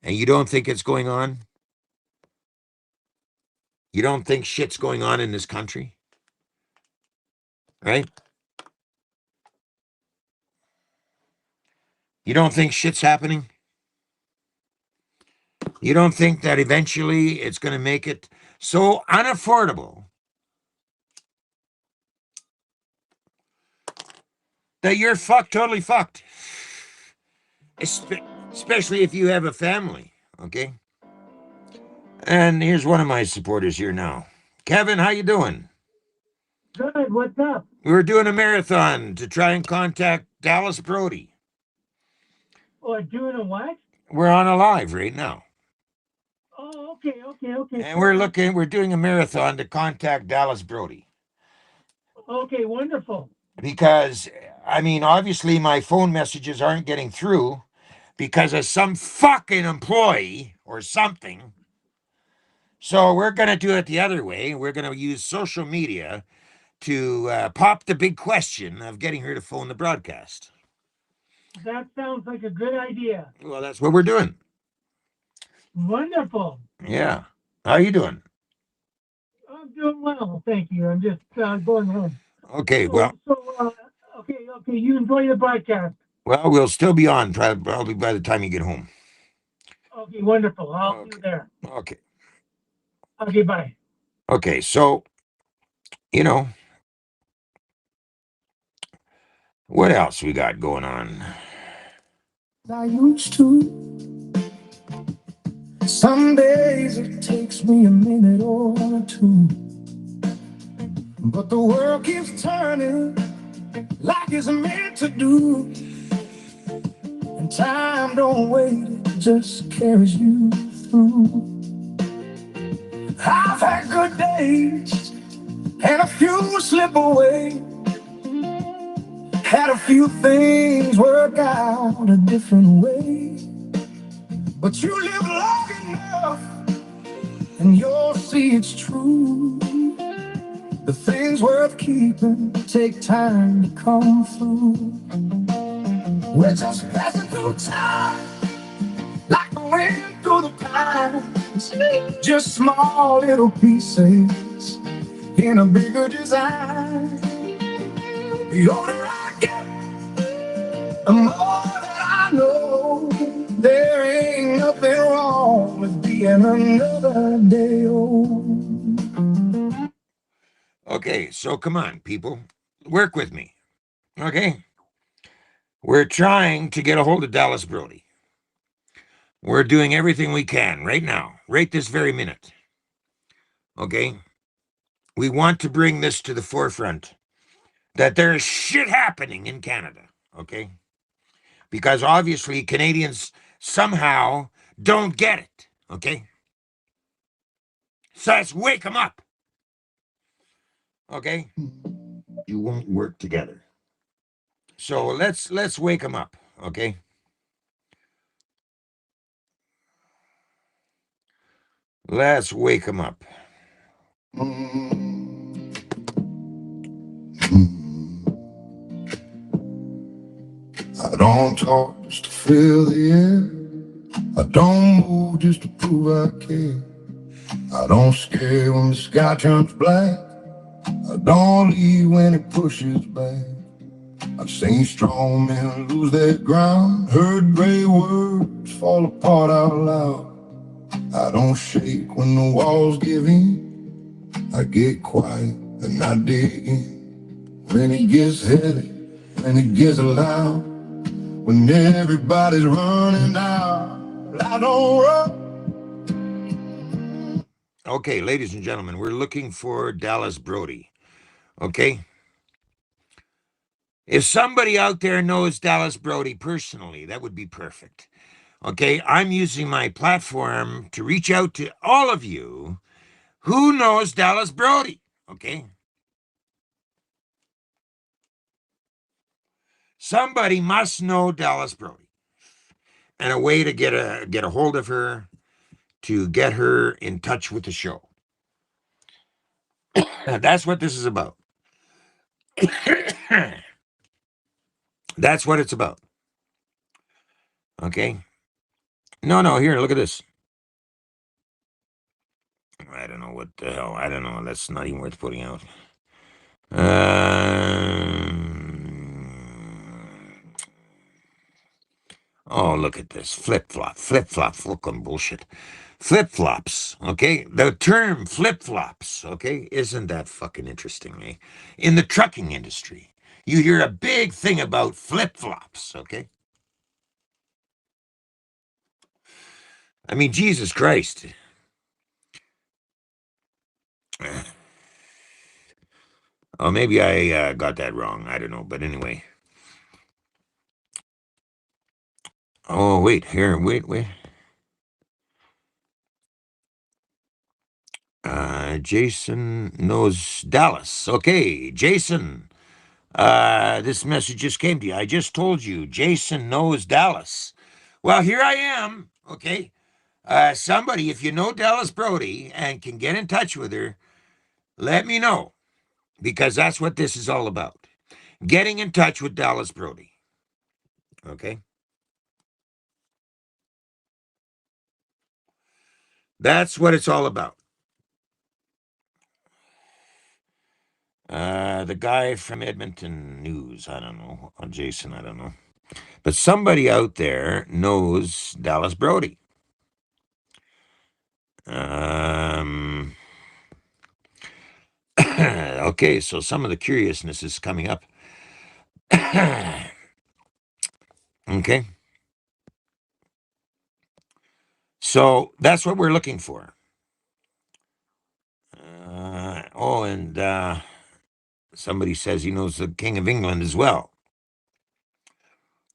Speaker 2: And you don't think it's going on? You don't think shit's going on in this country? Right? You don't think shit's happening? You don't think that eventually it's going to make it so unaffordable that you're fucked, totally fucked? Especially if you have a family, okay? And here's one of my supporters here now. Kevin, how you doing?
Speaker 6: Good, what's up?
Speaker 2: We're doing a marathon to try and contact Dallas Brody.
Speaker 6: Oh, doing a what?
Speaker 2: We're on a live right now.
Speaker 6: Oh, okay.
Speaker 2: And we're doing a marathon to contact Dallas Brody.
Speaker 6: Okay, wonderful.
Speaker 2: Because, I mean, obviously my phone messages aren't getting through because of some fucking employee or something. So we're going to do it the other way. We're going to use social media to pop the big question of getting her to phone the broadcast.
Speaker 6: That sounds like a good idea.
Speaker 2: Well, that's what we're doing.
Speaker 6: Wonderful.
Speaker 2: Yeah. How you doing?
Speaker 6: I'm doing well, thank you. I'm just going home.
Speaker 2: Okay, well,
Speaker 6: Okay, you enjoy the broadcast.
Speaker 2: well, we'll still be on probably by the time you get home.
Speaker 6: Okay, wonderful. I'll see you there.
Speaker 2: Okay.
Speaker 6: Okay, bye.
Speaker 2: Okay, so, you know, what else we got going on?
Speaker 1: I used to. Some days it takes me a minute or two, but the world keeps turning like it's meant to do, and time don't wait, it just carries you through. I've had good days and a few slip away, had a few things work out a different way, but you live long enough and you'll see it's true. The things worth keeping take time to come through. We're just passing through time, like the wind through the pines. Just small little pieces in a bigger design. The older I get, the more that I know there ain't nothing wrong with being another day old.
Speaker 2: Okay, so come on, people. Work with me. Okay? We're trying to get a hold of Dallas Brody. We're doing everything we can right now, right this very minute. Okay? We want to bring this to the forefront that there's shit happening in Canada. Okay? Because obviously Canadians somehow don't get it. Okay? So let's wake them up. Okay?
Speaker 1: You won't work together.
Speaker 2: So let's wake them up. Okay? Let's wake them up.
Speaker 1: I don't talk just to fill the air. I don't move just to prove I care. I don't scare when the sky turns black. I don't leave when it pushes back. I've seen strong men lose their ground, heard brave words fall apart out loud. I don't shake when the walls give in. I get quiet and I dig in. When it gets heavy, when it gets loud, when everybody's running out, I don't run.
Speaker 2: Okay, ladies and gentlemen, we're looking for Dallas Brody. Okay? If somebody out there knows Dallas Brody personally, that would be perfect. Okay? I'm using my platform to reach out to all of you who knows Dallas Brody. Okay? Somebody must know Dallas Brody. And a way to get a hold of her, to get her in touch with the show. That's what this is about. That's what it's about. Okay? No, here, look at this. I don't know what the hell. I don't know. That's not even worth putting out. Oh, look at this. Flip-flop. Flip-flop. Fucking bullshit. Flip-flops. Okay? The term flip-flops. Okay? Isn't that fucking interesting, eh? In the trucking industry, you hear a big thing about flip-flops. Okay? I mean, Jesus Christ. Oh, maybe I got that wrong. I don't know. But anyway. Oh, wait. Here. Wait. Jason knows Dallas. Okay, Jason. This message just came to you. I just told you, Jason knows Dallas. Well, here I am. Okay. Somebody, if you know Dallas Brody and can get in touch with her, let me know. Because that's what this is all about. Getting in touch with Dallas Brody. Okay. That's what it's all about. The guy from Edmonton News, I don't know. Jason, I don't know. But somebody out there knows Dallas Brody. Okay, so some of the curiousness is coming up. Okay. So that's what we're looking for. And somebody says he knows the King of England as well.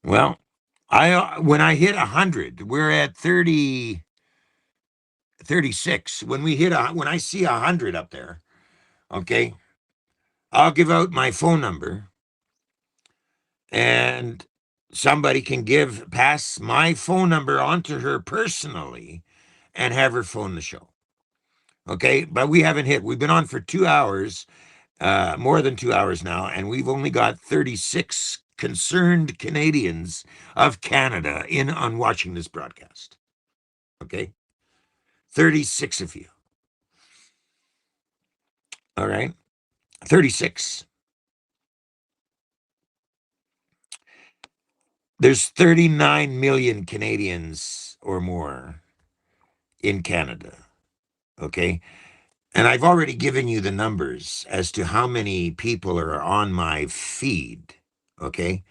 Speaker 2: Well, when I hit 100, we're at 30, 36. When I see 100 up there, okay, I'll give out my phone number, and somebody can pass my phone number on to her personally and have her phone the show. Okay, but we haven't hit. We've been on for 2 hours, more than 2 hours now, and we've only got 36 concerned Canadians of Canada in on watching this broadcast. Okay? 36 of you. All right? 36. There's 39 million Canadians or more in Canada. Okay? And I've already given you the numbers as to how many people are on my feed. Okay?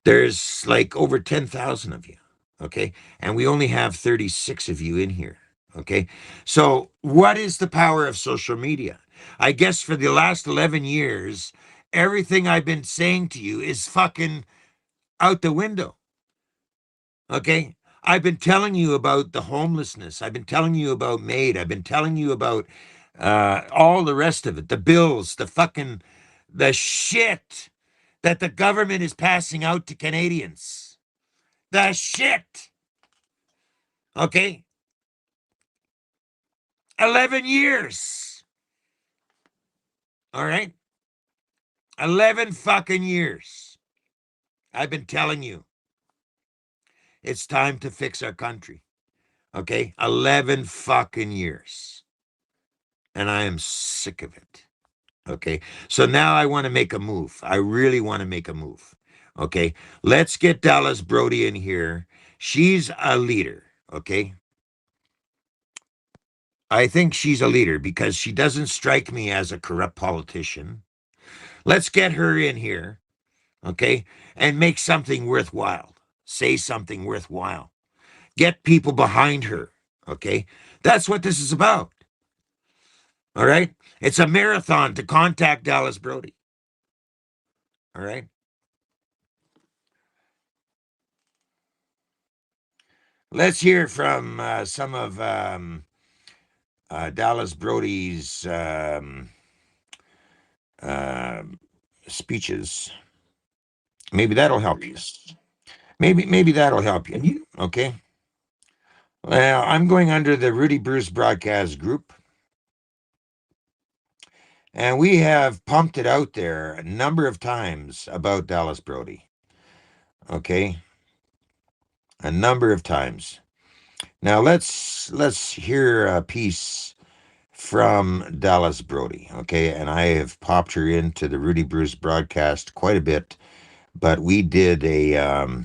Speaker 2: There's like over 10,000 of you. Okay? And we only have 36 of you in here. Okay? So, what is the power of social media? I guess for the last 11 years, everything I've been saying to you is fucking out the window. Okay? I've been telling you about the homelessness. I've been telling you about MAID. I've been telling you about all the rest of it, the bills, the shit that the government is passing out to Canadians. The shit. Okay? 11 years. All right? 11 fucking years. I've been telling you. It's time to fix our country. Okay? 11 fucking years. And I am sick of it. Okay? So now I want to make a move. I really want to make a move. Okay? Let's get Dallas Brody in here. She's a leader. Okay? I think she's a leader because she doesn't strike me as a corrupt politician. Let's get her in here. Okay? And make something worthwhile. Say something worthwhile. Get people behind her. Okay? That's what this is about. All right? It's a marathon to contact Dallas Brody. All right? Let's hear from some of Dallas Brody's speeches. Maybe that'll help you. Maybe that'll help you. Okay? Well, I'm going under the Rudy Bruce broadcast group. And we have pumped it out there a number of times about Dallas Brody. Okay? A number of times. Now let's hear a piece from Dallas Brody. Okay? And I have popped her into the Rudy Bruce broadcast quite a bit, but we did a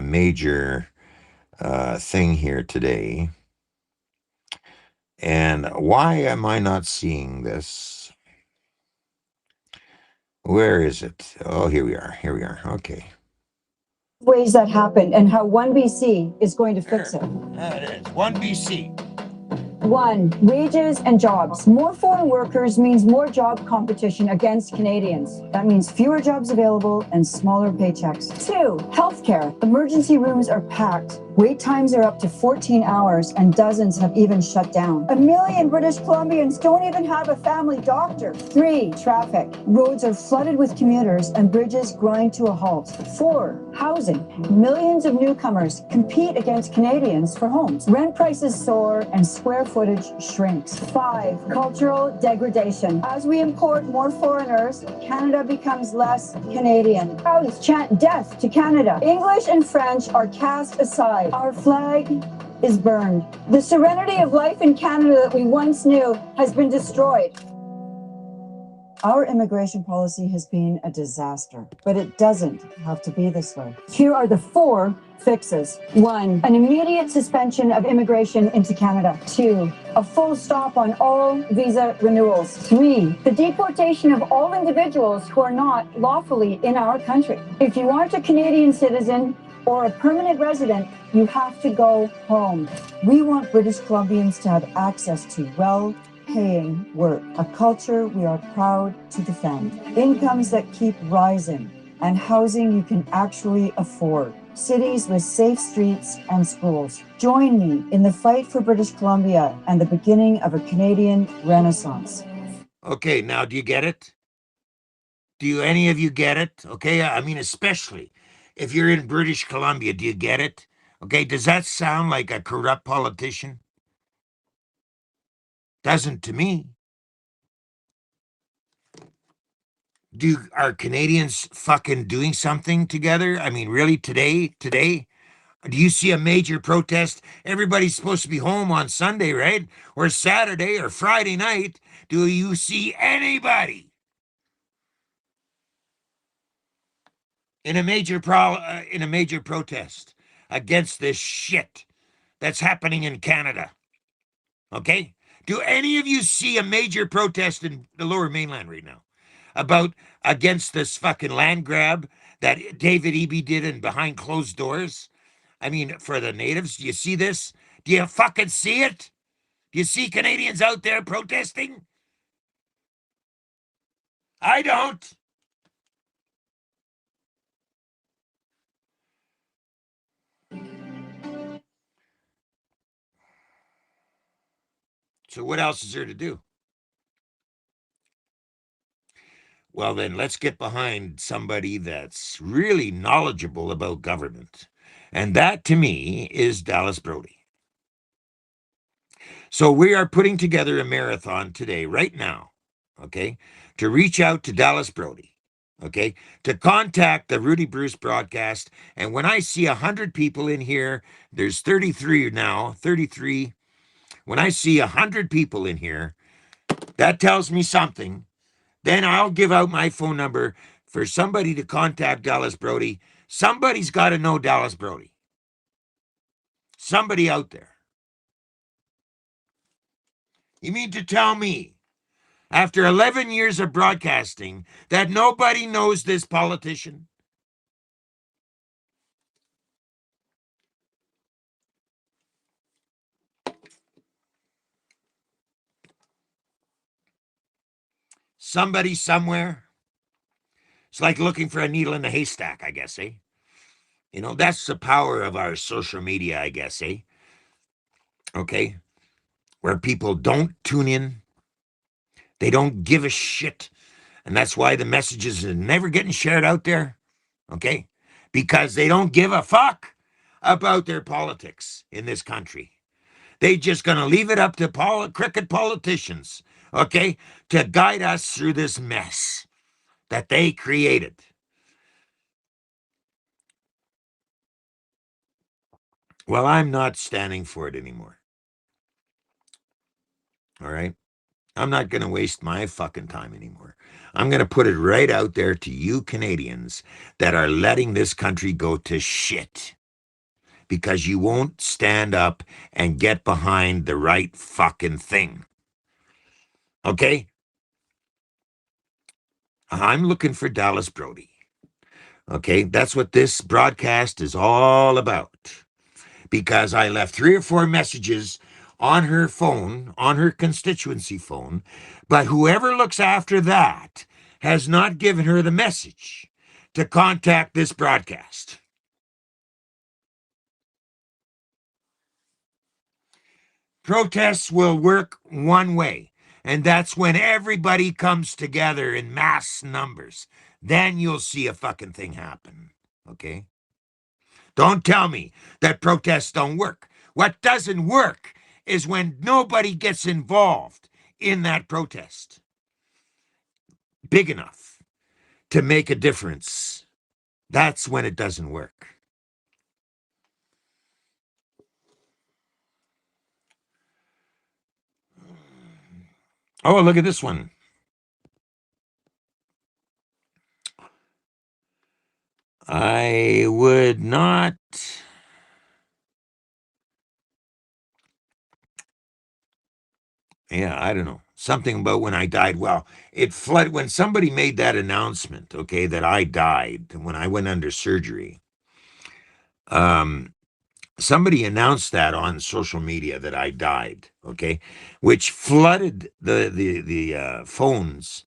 Speaker 2: major thing here today. And why am I not seeing this? Where is it? Oh, here we are. Here we are. Okay.
Speaker 11: Ways that happen and how 1BC is going to fix it.
Speaker 2: There it is. 1BC.
Speaker 11: 1. Wages and jobs. More foreign workers means more job competition against Canadians. That means fewer jobs available and smaller paychecks. 2. Healthcare. Emergency rooms are packed. Wait times are up to 14 hours and dozens have even shut down. 1 million British Columbians don't even have a family doctor. 3. Traffic. Roads are flooded with commuters and bridges grind to a halt. 4. Housing. Millions of newcomers compete against Canadians for homes. Rent prices soar and square footage shrinks. 5. Cultural degradation. As we import more foreigners, Canada becomes less Canadian. Crowds chant death to Canada. English and French are cast aside. Our flag is burned. The serenity of life in Canada that we once knew has been destroyed. Our immigration policy has been a disaster, but it doesn't have to be this way. Here are the 4 fixes. 1. An immediate suspension of immigration into Canada. 2. A full stop on all visa renewals. 3. The deportation of all individuals who are not lawfully in our country. If you aren't a Canadian citizen or a permanent resident, you have to go home. We want British Columbians to have access to well-paying work, a culture we are proud to defend, incomes that keep rising, and housing you can actually afford, cities with safe streets and schools. Join me in the fight for British Columbia and the beginning of a Canadian renaissance.
Speaker 2: Okay, now do you get it? Do any of you get it? Okay, I mean, especially if you're in British Columbia, do you get it? Okay, does that sound like a corrupt politician? Doesn't to me. Are Canadians fucking doing something together? I mean, really, today? Do you see a major protest? Everybody's supposed to be home on Sunday, right? Or Saturday or Friday night. Do you see anybody in a major protest against this shit that's happening in Canada? Okay? Do any of you see a major protest in the Lower Mainland right now against this fucking land grab that David Eby did in behind closed doors? I mean, for the natives, do you see this? Do you fucking see it? Do you see Canadians out there protesting? I don't. So what else is there to do? Well, then let's get behind somebody that's really knowledgeable about government. And that, to me, is Dallas Brody. So we are putting together a marathon today, right now, okay, to reach out to Dallas Brody, okay, to contact the Rudy Bruce broadcast. And when I see 100 people in here, there's 33 now, 33. When I see 100 people in here, that tells me something. Then I'll give out my phone number for somebody to contact Dallas Brody. Somebody's got to know Dallas Brody. Somebody out there. You mean to tell me, after 11 years of broadcasting, that nobody knows this politician? Somebody somewhere? It's like looking for a needle in a haystack, I guess, eh? You know, that's the power of our social media, I guess, eh? Okay? Where people don't tune in. They don't give a shit. And that's why the messages are never getting shared out there. Okay? Because they don't give a fuck about their politics in this country. They just going to leave it up to crooked politicians, okay, to guide us through this mess that they created. Well, I'm not standing for it anymore. All right? I'm not going to waste my fucking time anymore. I'm going to put it right out there to you Canadians that are letting this country go to shit because you won't stand up and get behind the right fucking thing. Okay? I'm looking for Dallas Brody. Okay? That's what this broadcast is all about. Because I left 3 or 4 messages on her phone, on her constituency phone, but whoever looks after that has not given her the message to contact this broadcast. Protests will work one way, and that's when everybody comes together in mass numbers. Then you'll see a fucking thing happen, okay? Don't tell me that protests don't work. What doesn't work is when nobody gets involved in that protest big enough to make a difference. That's when it doesn't work. Oh, look at this one. I would not. Yeah, I don't know. Something about when I died. Well, it flooded when somebody made that announcement, okay, that I died when I went under surgery. Somebody announced that on social media that I died, okay, which flooded the phones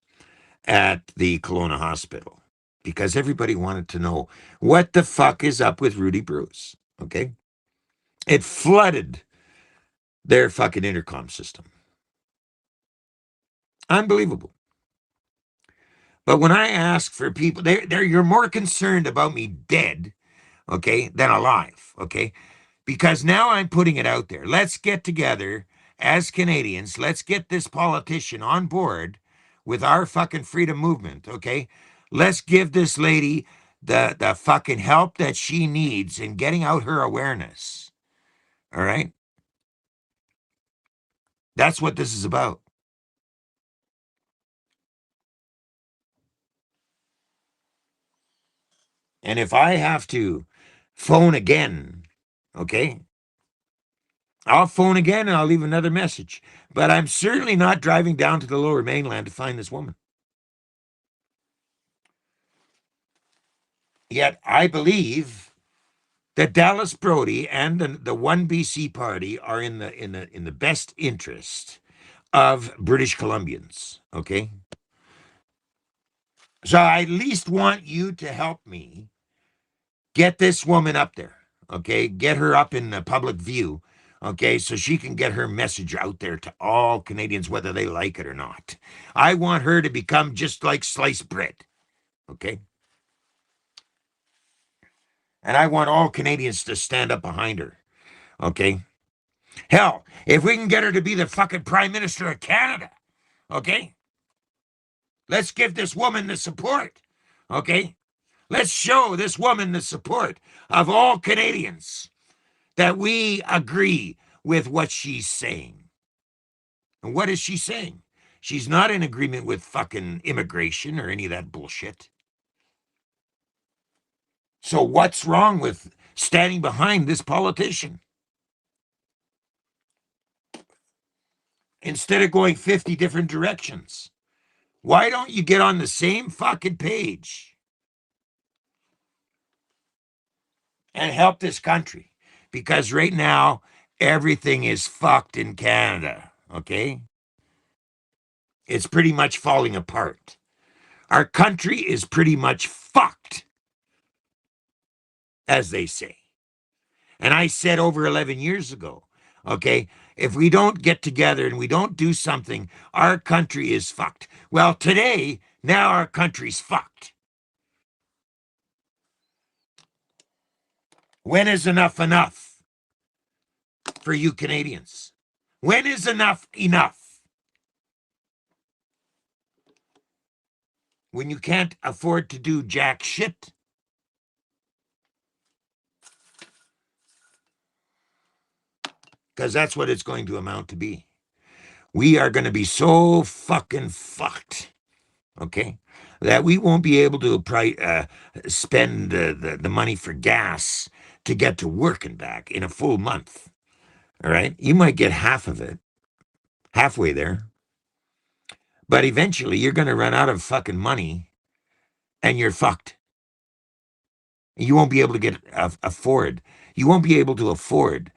Speaker 2: at the Kelowna Hospital because everybody wanted to know what the fuck is up with Rudy Bruce, okay? It flooded their fucking intercom system. Unbelievable. But when I ask for people, you're more concerned about me dead, okay, than alive, okay? Because now I'm putting it out there. Let's get together as Canadians. Let's get this politician on board with our fucking freedom movement, okay? Let's give this lady the fucking help that she needs in getting out her awareness. All right? That's what this is about. And if I have to phone again, okay, I'll phone again and I'll leave another message. But I'm certainly not driving down to the Lower Mainland to find this woman. Yet I believe that Dallas Brody and the One BC Party are in the best interest of British Columbians. Okay, so I at least want you to help me get this woman up there. Okay, get her up in the public view. Okay, so she can get her message out there to all Canadians, whether they like it or not. I want her to become just like sliced bread. Okay. And I want all Canadians to stand up behind her. Okay. Hell, if we can get her to be the fucking Prime Minister of Canada, okay? Let's give this woman the support, okay? Let's show this woman the support of all Canadians that we agree with what she's saying. And what is she saying? She's not in agreement with fucking immigration or any of that bullshit. So what's wrong with standing behind this politician? Instead of going 50 different directions, why don't you get on the same fucking page and help this country? Because right now, everything is fucked in Canada, okay? It's pretty much falling apart. Our country is pretty much fucked, as they say. And I said over 11 years ago, okay, if we don't get together and we don't do something, our country is fucked. Well, today, now our country's fucked. When is enough enough for you Canadians? When is enough enough? When you can't afford to do jack shit? Because that's what it's going to amount to be. We are going to be so fucking fucked, okay, that we won't be able to spend the money for gas to get to work and back in a full month. All right? You might get half of it, halfway there. But eventually you're going to run out of fucking money and you're fucked. You won't be able to afford. You won't be able to afford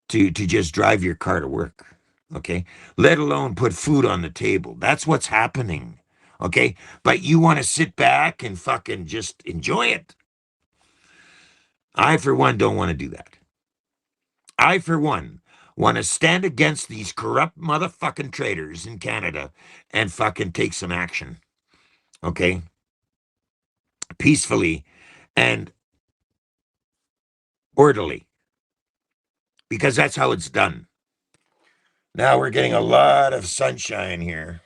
Speaker 2: to just drive your car to work. Okay? Let alone put food on the table. That's what's happening. Okay? But you want to sit back and fucking just enjoy it. I, for one, don't want to do that. I, for one, want to stand against these corrupt motherfucking traitors in Canada and fucking take some action. Okay? Peacefully and orderly. Because that's how it's done. Now we're getting a lot of sunshine here.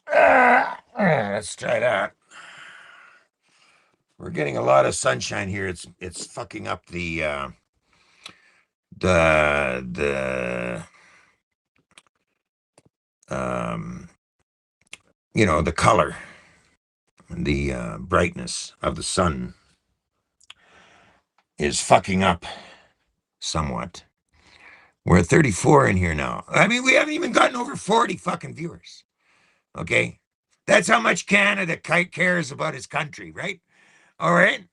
Speaker 2: Let's try that. We're getting a lot of sunshine here. It's fucking up the the color, the brightness of the sun is fucking up somewhat. We're at 34 in here now. I mean, we haven't even gotten over 40 fucking viewers. Okay? That's how much Canada cares about its country, right? All right?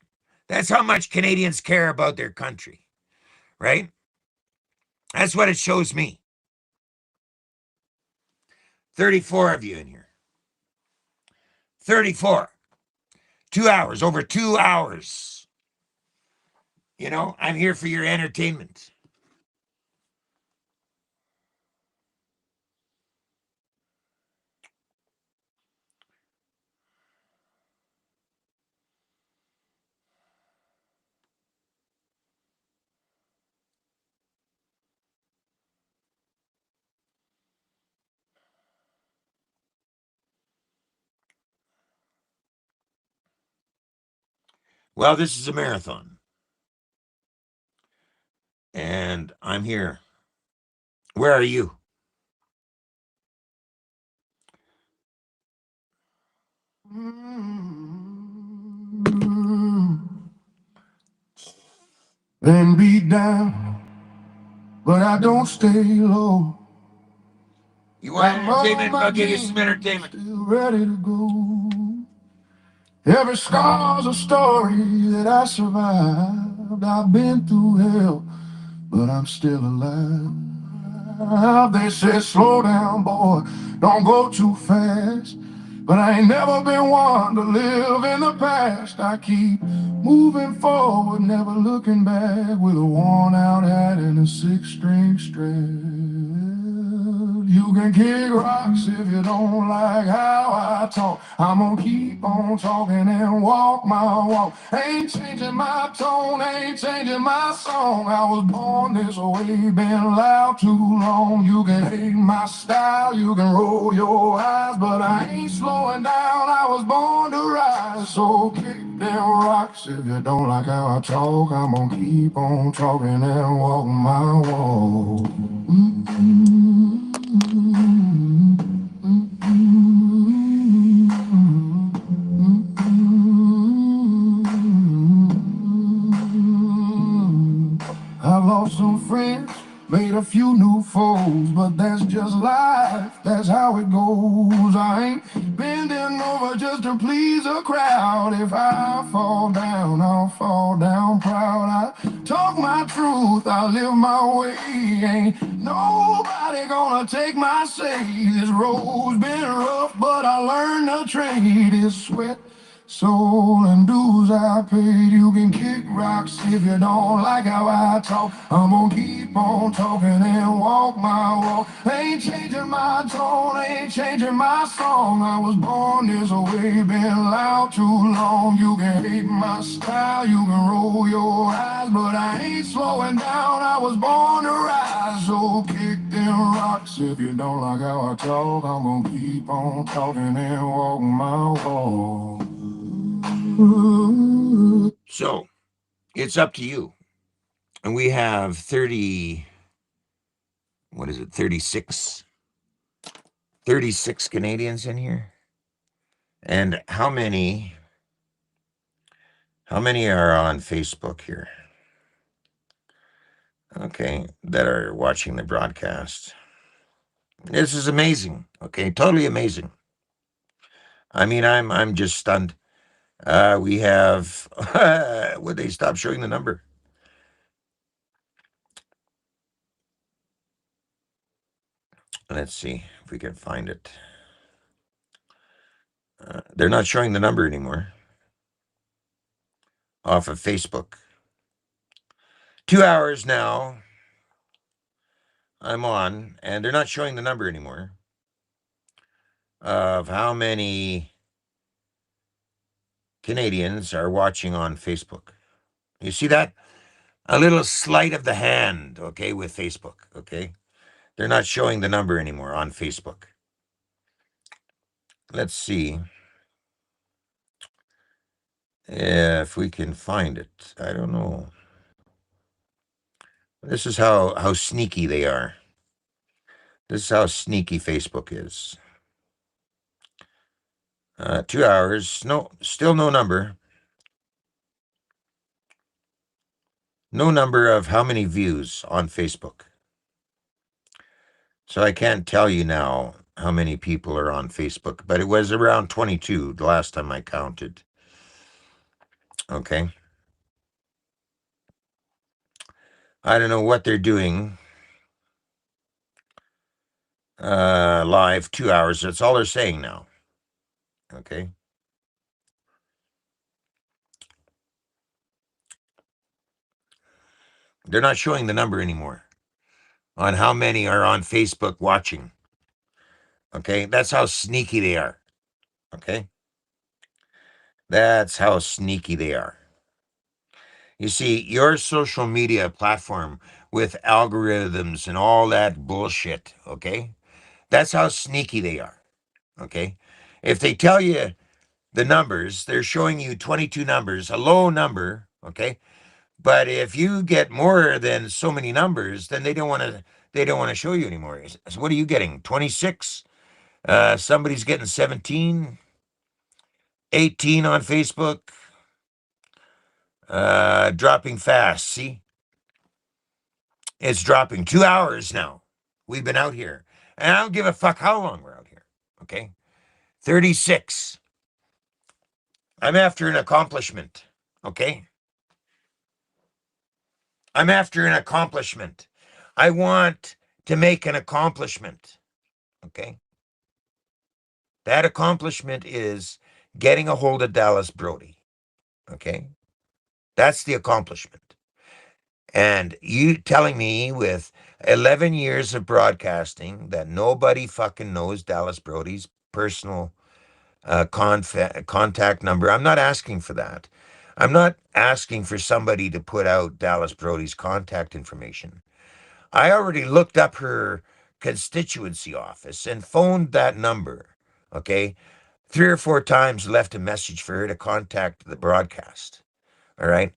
Speaker 2: That's how much Canadians care about their country, right? That's what it shows me. 34 of you in here. 34. 2 hours, over 2 hours. You know, I'm here for your entertainment. Well, this is a marathon. And I'm here. Where are you?
Speaker 1: Been beat down, but I don't stay low.
Speaker 2: You want entertainment? I'll give you some entertainment.
Speaker 1: Still ready to go. Every scar's a story that I survived. I've been through hell, but I'm still alive. They say slow down, boy, don't go too fast. But I ain't never been one to live in the past. I keep moving forward, never looking back, with a worn out hat and a six-string strap. You can kick rocks if you don't like how I talk. I'm gonna keep on talking and walk my walk. Ain't changing my tone, ain't changing my song. I was born this way, been loud too long. You can hate my style, you can roll your eyes, but I ain't slowing down. I was born to rise, so kick them rocks if you don't like how I talk. I'm gonna keep on talking and walk my walk. I've lost some friends, made a few new foes, but that's just life, that's how it goes. I ain't bending over just to please a crowd. If I fall down, I'll fall down proud. I talk my truth, I live my way. Ain't nobody gonna take my say. This road's been rough, but I learned to trade it sweat, soul, and dues I paid. You can kick rocks if you don't like how I talk. I'm gonna keep on talking and walk my walk. Ain't changing my tone, ain't changing my song. I was born this way, been loud too long. You can hate my style, you can roll your eyes, but I ain't slowing down. I was born to rise, so kick them rocks if you don't like how I talk. I'm gonna keep on talking and walk my walk.
Speaker 2: So it's up to you. And we have 30, what is it, 36 Canadians in here. And how many are on Facebook here? Okay, that are watching the broadcast. This is amazing. Okay, totally amazing. I mean, I'm just stunned. We have would they stop showing the number? Let's see if we can find it. They're not showing the number anymore off of Facebook. 2 hours now I'm on, and they're not showing the number anymore of how many Canadians are watching on Facebook. You see that? A little sleight of the hand, okay, with Facebook, okay? They're not showing the number anymore on Facebook. Let's see if we can find it. I don't know. This is how sneaky they are. This is how sneaky Facebook is. 2 hours. No, still no number. No number of how many views on Facebook. So I can't tell you now how many people are on Facebook, but it was around 22 the last time I counted. Okay. I don't know what they're doing. Live 2 hours. That's all they're saying now. Okay. They're not showing the number anymore on how many are on Facebook watching. Okay. That's how sneaky they are. Okay. That's how sneaky they are. You see, your social media platform with algorithms and all that bullshit, okay? That's how sneaky they are, okay? If they tell you the numbers. They're showing you 22 numbers, a low number, okay? But if you get more than so many numbers, then they don't want to show you anymore. So what are you getting? 26? Somebody's getting 17, 18 on Facebook. Dropping fast. See? It's dropping 2 hours now. We've been out here. And I don't give a fuck how long we're out here. Okay? 36. I'm after an accomplishment. Okay? I'm after an accomplishment. I want to make an accomplishment. Okay? That accomplishment is getting a hold of Dallas Brody. Okay? That's the accomplishment. And you telling me with 11 years of broadcasting that nobody fucking knows Dallas Brody's personal contact number. I'm not asking for that. I'm not asking for somebody to put out Dallas Brody's contact information. I already looked up her constituency office and phoned that number, okay? 3 or 4 times, left a message for her to contact the broadcast, all right?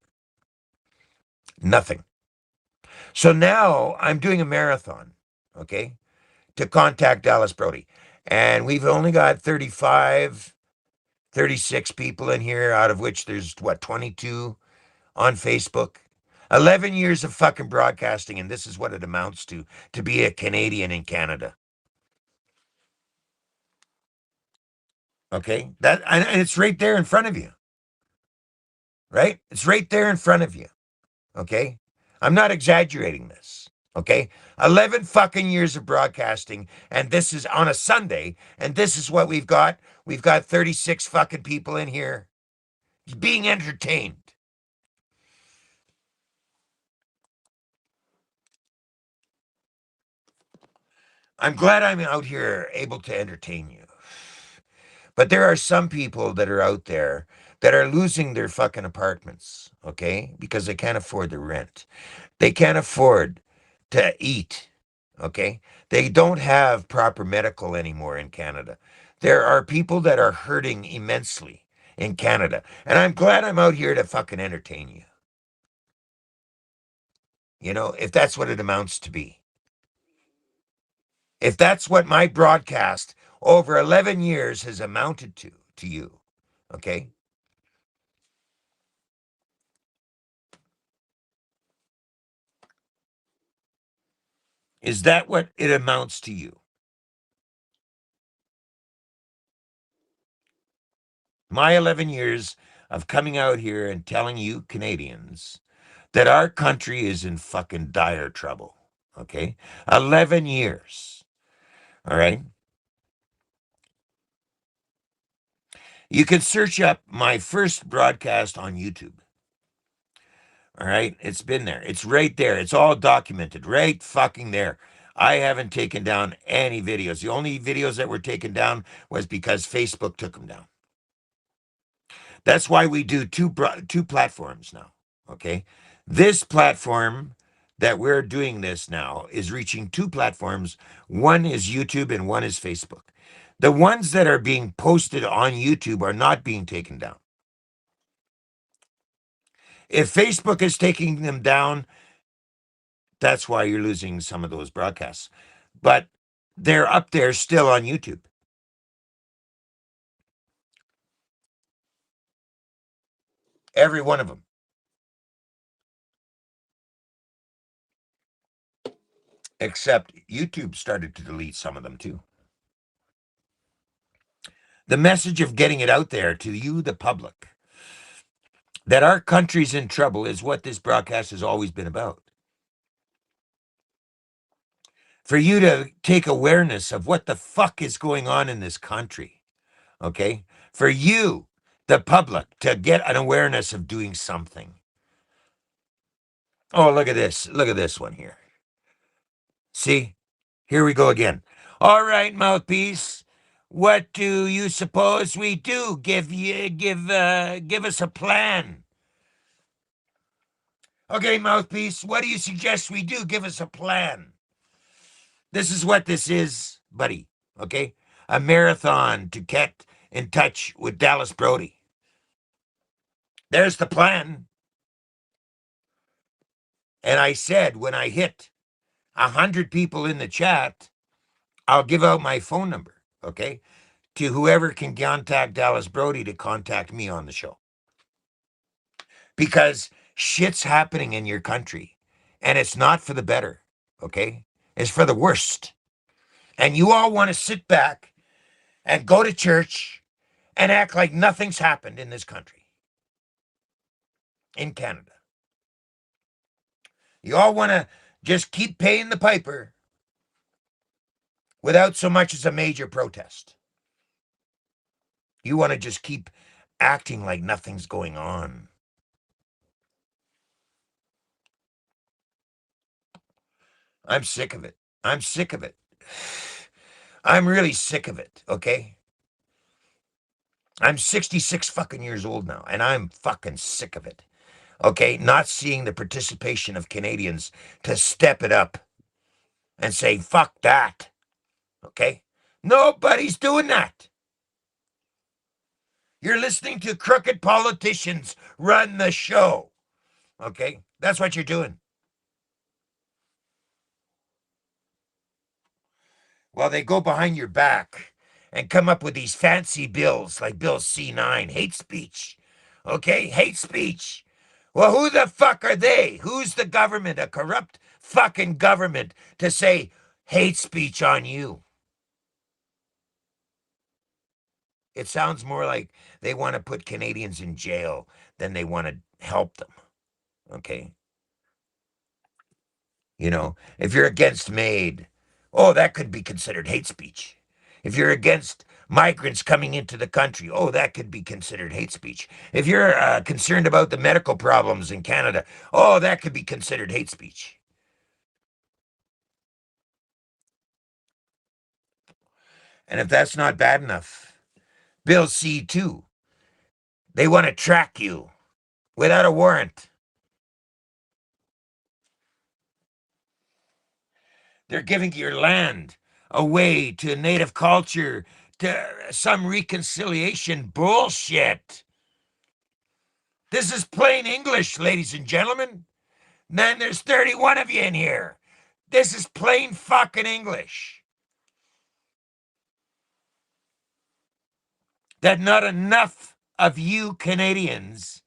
Speaker 2: Nothing. So now I'm doing a marathon, okay, to contact Dallas Brody. And we've only got 35, 36 people in here, out of which there's, 22 on Facebook. 11 years of fucking broadcasting, and this is what it amounts to be a Canadian in Canada. Okay? And it's right there in front of you. Right? It's right there in front of you. Okay? I'm not exaggerating this. Okay? 11 fucking years of broadcasting, and this is on a Sunday, and this is what we've got. We've got 36 fucking people in here being entertained. I'm glad I'm out here able to entertain you. But there are some people that are out there that are losing their fucking apartments, okay? Because they can't afford the rent. They can't afford to eat, okay? They don't have proper medical anymore in Canada. There are people that are hurting immensely in Canada. And I'm glad I'm out here to fucking entertain you. You know, if that's what it amounts to be. If that's what my broadcast over 11 years has amounted to you, okay? Is that what it amounts to you? My 11 years of coming out here and telling you Canadians that our country is in fucking dire trouble, okay? 11 years, all right? You can search up my first broadcast on YouTube, all right? It's been there. It's right there. It's all documented right fucking there. I haven't taken down any videos. The only videos that were taken down was because Facebook took them down. That's why we do two platforms now, okay? This platform that we're doing this now is reaching 2 platforms. One is YouTube and one is Facebook. The ones that are being posted on YouTube are not being taken down. If Facebook is taking them down, that's why you're losing some of those broadcasts. But they're up there still on YouTube. Every one of them. Except YouTube started to delete some of them too. The message of getting it out there to you, the public, that our country's in trouble is what this broadcast has always been about. For you to take awareness of what the fuck is going on in this country, okay? For you, the public, to get an awareness of doing something. Oh, look at this. Look at this one here. See? Here we go again. All right, mouthpiece. What do you suppose we do? Give us a plan. Okay, mouthpiece, what do you suggest we do? Give us a plan. This is what this is, buddy, okay? A marathon to get in touch with Dallas Brody. There's the plan. And I said, when I hit 100 people in the chat, I'll give out my phone number, okay, to whoever can contact Dallas Brody to contact me on the show. Because shit's happening in your country, and it's not for the better, okay? It's for the worst. And you all want to sit back and go to church and act like nothing's happened in this country, in Canada. You all want to just keep paying the piper without so much as a major protest. You want to just keep acting like nothing's going on. I'm sick of it. I'm sick of it. I'm really sick of it, okay? I'm 66 fucking years old now, and I'm fucking sick of it, okay? Not seeing the participation of Canadians to step it up and say, fuck that, okay? Nobody's doing that. You're listening to crooked politicians run the show, okay? That's what you're doing. Well, they go behind your back and come up with these fancy bills like Bill C9, hate speech. Okay, hate speech. Well, who the fuck are they? Who's the government, a corrupt fucking government, to say hate speech on you? It sounds more like they want to put Canadians in jail than they want to help them. Okay? You know, if you're against MAID, oh, that could be considered hate speech. If you're against migrants coming into the country, oh, that could be considered hate speech. If you're concerned about the medical problems in Canada, oh, that could be considered hate speech. And if that's not bad enough, Bill C2, they want to track you without a warrant. They're giving your land away to native culture, to some reconciliation bullshit. This is plain English, ladies and gentlemen. Man, there's 31 of you in here. This is plain fucking English. That not enough of you Canadians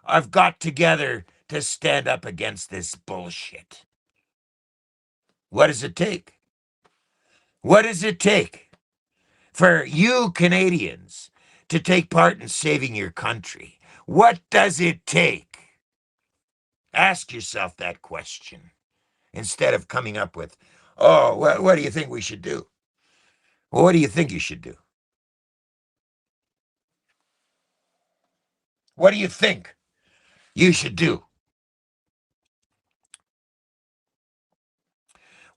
Speaker 2: have got together to stand up against this bullshit. What does it take? What does it take for you Canadians to take part in saving your country? What does it take? Ask yourself that question instead of coming up with, oh, what do you think we should do? Well, what do you think you should do? What do you think you should do?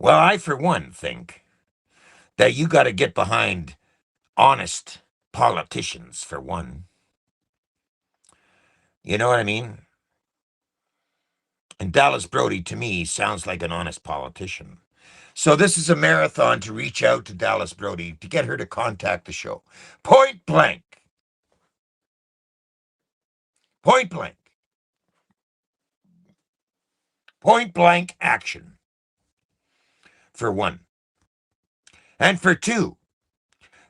Speaker 2: Well, I, for one, think that you got to get behind honest politicians, for one. You know what I mean? And Dallas Brody, to me, sounds like an honest politician. So this is a marathon to reach out to Dallas Brody to get her to contact the show. Point blank. Point blank. Point blank action. For one. And for two,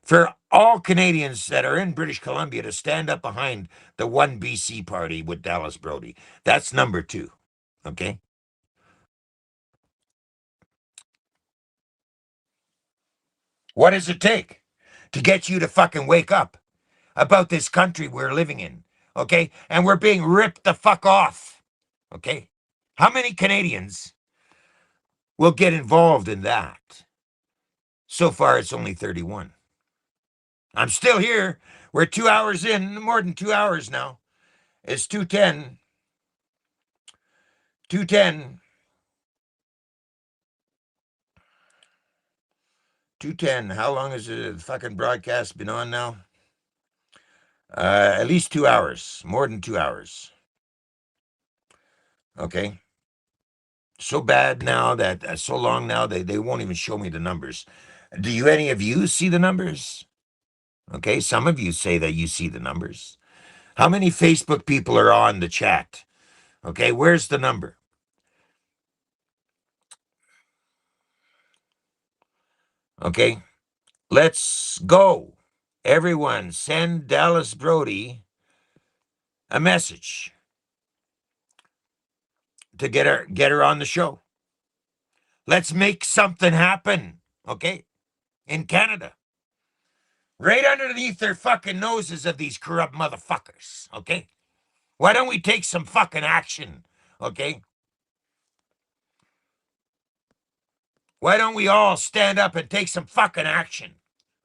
Speaker 2: for all Canadians that are in British Columbia to stand up behind the One BC party with Dallas Brody. That's number two, okay? What does it take to get you to fucking wake up about this country we're living in, okay? And we're being ripped the fuck off, okay? How many Canadians will get involved in that? So far, it's only 31. I'm still here. We're 2 hours in, more than 2 hours now. It's 2:10. 2:10. 2:10. How long has the fucking broadcast been on now? At least 2 hours. More than 2 hours. Okay. So bad now that, so long now, they won't even show me the numbers. Do any of you see the numbers? Okay, some of you say that you see the numbers. How many Facebook people are on the chat? Okay, where's the number? Okay, let's go. Everyone, send Dallas Brody a message to get her on the show. Let's make something happen, okay? In Canada. Right underneath their fucking noses of these corrupt motherfuckers, okay? Why don't we take some fucking action, okay? Why don't we all stand up and take some fucking action,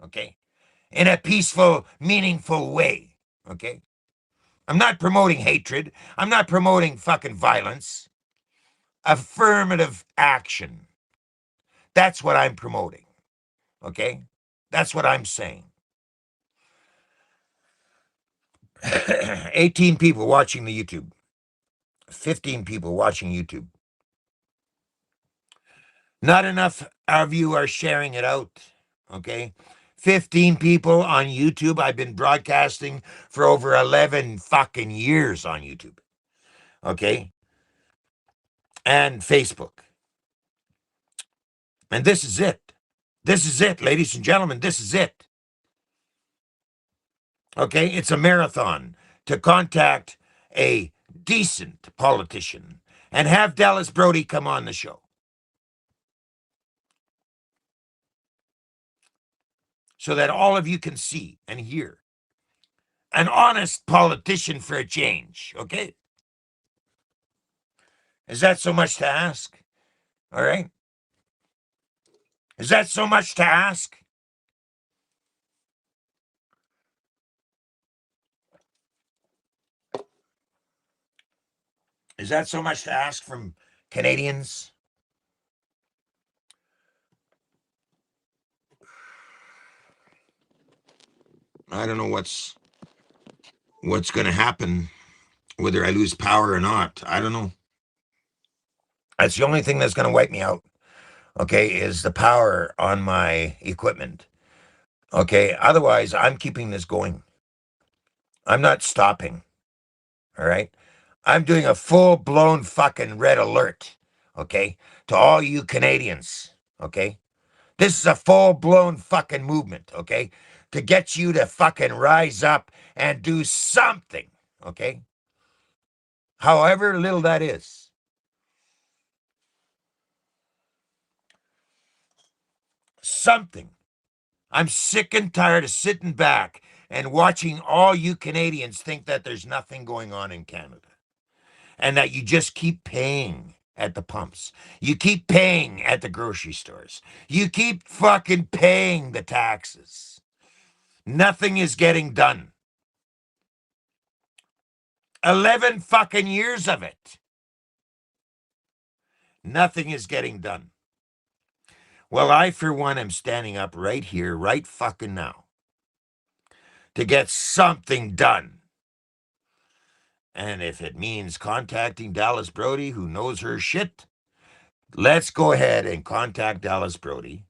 Speaker 2: okay? In a peaceful, meaningful way, okay? I'm not promoting hatred. I'm not promoting fucking violence. Affirmative action. That's what I'm promoting, okay? That's what I'm saying. 18 people watching the YouTube. 15 people watching YouTube. Not enough of you are sharing it out, okay? 15 people on YouTube. I've been broadcasting for over 11 fucking years on YouTube, okay? And Facebook. And this is it. This is it, ladies and gentlemen. This is it. Okay? It's a marathon to contact a decent politician and have Dallas Brody come on the show. So that all of you can see and hear an honest politician for a change, okay? Is that so much to ask? All right? Is that so much to ask? Is that so much to ask from Canadians? I don't know what's going to happen, whether I lose power or not. I don't know. That's the only thing that's going to wipe me out, okay, is the power on my equipment. Okay, otherwise, I'm keeping this going. I'm not stopping, all right? I'm doing a full-blown fucking red alert, okay, to all you Canadians, okay? This is a full-blown fucking movement, okay, to get you to fucking rise up and do something, okay? However little that is. Something. I'm sick and tired of sitting back and watching all you Canadians think that there's nothing going on in Canada and that you just keep paying at the pumps. You keep paying at the grocery stores. You keep fucking paying the taxes. Nothing is getting done. 11 fucking years of it. Nothing is getting done. Well, I, for one, am standing up right here, right fucking now, to get something done. And if it means contacting Dallas Brody, who knows her shit, let's go ahead and contact Dallas Brody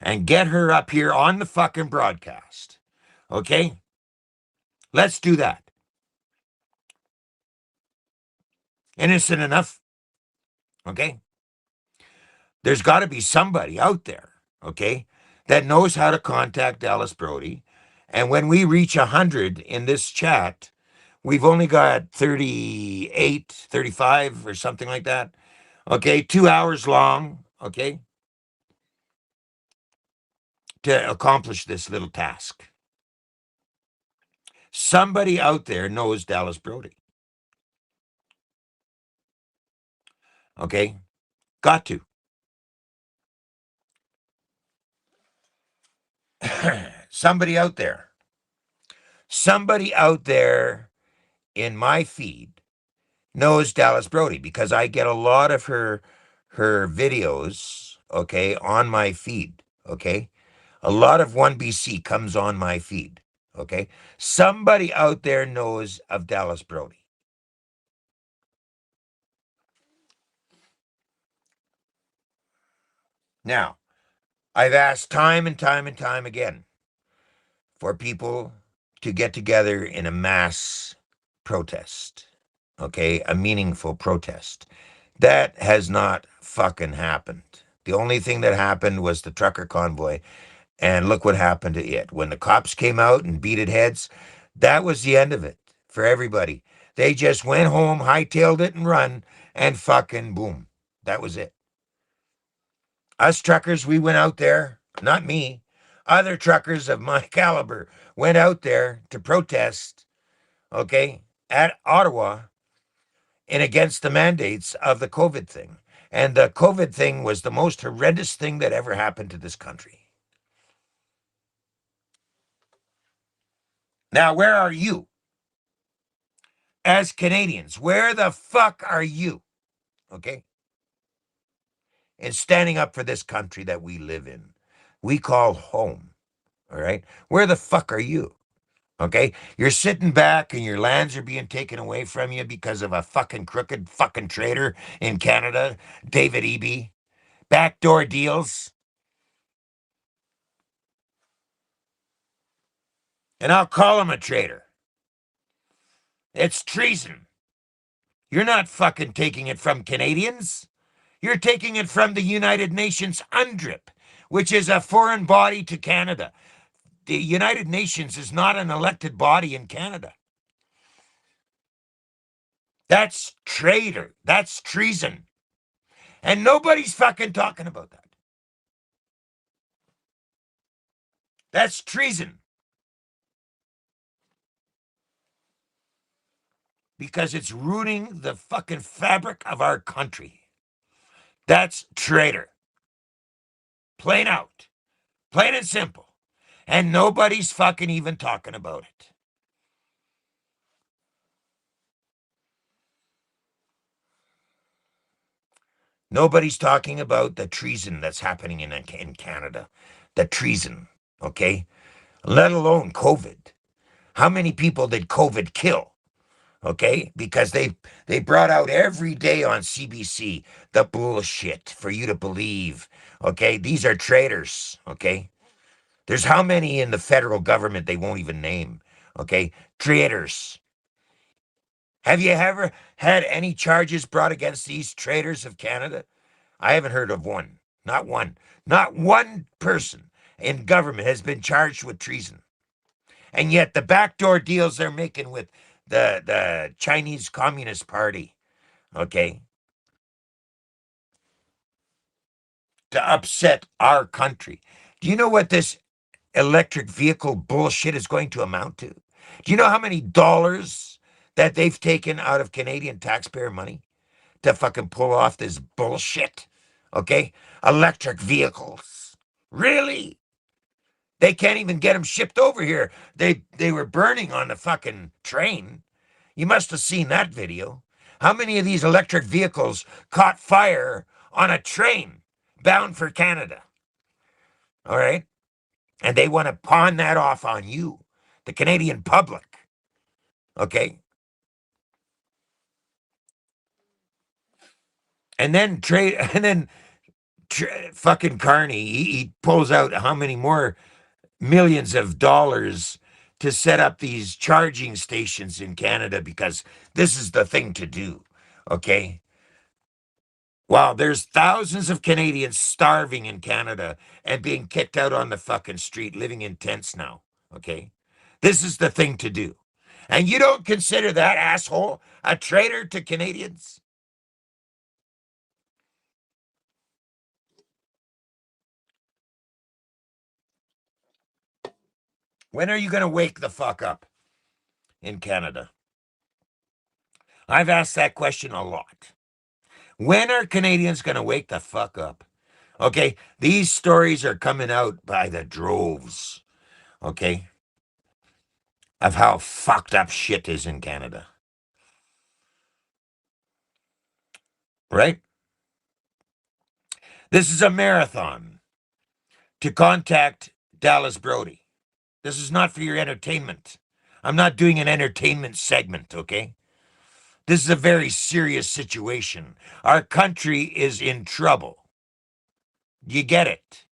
Speaker 2: and get her up here on the fucking broadcast. Okay? Let's do that. Innocent enough. Okay? There's got to be somebody out there, okay, that knows how to contact Dallas Brody. And when we reach 100 in this chat, we've only got 38, 35 or something like that. Okay, 2 hours long, okay, to accomplish this little task. Somebody out there knows Dallas Brody. Okay, got to. Somebody out there. Somebody out there in my feed knows Dallas Brody because I get a lot of her videos, okay, on my feed, okay? A lot of 1BC comes on my feed, okay? Somebody out there knows of Dallas Brody. Now, I've asked time and time and time again for people to get together in a mass protest, okay? A meaningful protest. That has not fucking happened. The only thing that happened was the trucker convoy, and look what happened to it. When the cops came out and beat heads, that was the end of it for everybody. They just went home, hightailed it and run, and fucking boom. That was it. Us truckers, we went out there, not me, other truckers of my caliber went out there to protest, okay, at Ottawa and against the mandates of the COVID thing. And the COVID thing was the most horrendous thing that ever happened to this country. Now, where are you? As Canadians, where the fuck are you? Okay? And standing up for this country that we live in, we call home. All right? Where the fuck are you? Okay? You're sitting back and your lands are being taken away from you because of a fucking crooked fucking traitor in Canada, David Eby. Backdoor deals. And I'll call him a traitor. It's treason. You're not fucking taking it from Canadians. You're taking it from the United Nations UNDRIP, which is a foreign body to Canada. The United Nations is not an elected body in Canada. That's traitor. That's treason. And nobody's fucking talking about that. That's treason. Because it's ruining the fucking fabric of our country. That's traitor. Plain out. Plain and simple. And nobody's fucking even talking about it. Nobody's talking about the treason that's happening in Canada. The treason, okay? Let alone COVID. How many people did COVID kill? Okay? Because they brought out every day on CBC the bullshit for you to believe. Okay? These are traitors. Okay? There's how many in the federal government they won't even name. Okay? Traitors. Have you ever had any charges brought against these traitors of Canada? I haven't heard of one. Not one. Not one person in government has been charged with treason. And yet the backdoor deals they're making with the Chinese Communist Party, okay, to upset our country. Do you know what this electric vehicle bullshit is going to amount to? Do you know how many dollars that they've taken out of Canadian taxpayer money to fucking pull off this bullshit? Okay? Electric vehicles. Really? They can't even get them shipped over here. They were burning on the fucking train. You must have seen that video. How many of these electric vehicles caught fire on a train bound for Canada? All right? And they want to pawn that off on you, the Canadian public. Okay? And then fucking Carney, he pulls out how many more millions of dollars to set up these charging stations in Canada because this is the thing to do. Okay? Wow, there's thousands of Canadians starving in Canada and being kicked out on the fucking street, living in tents now. Okay? This is the thing to do. And you don't consider that asshole a traitor to Canadians? When are you going to wake the fuck up in Canada? I've asked that question a lot. When are Canadians going to wake the fuck up? Okay, these stories are coming out by the droves, okay, of how fucked up shit is in Canada. Right? This is a marathon to contact Dallas Brody. This is not for your entertainment. I'm not doing an entertainment segment, okay? This is a very serious situation. Our country is in trouble. You get it?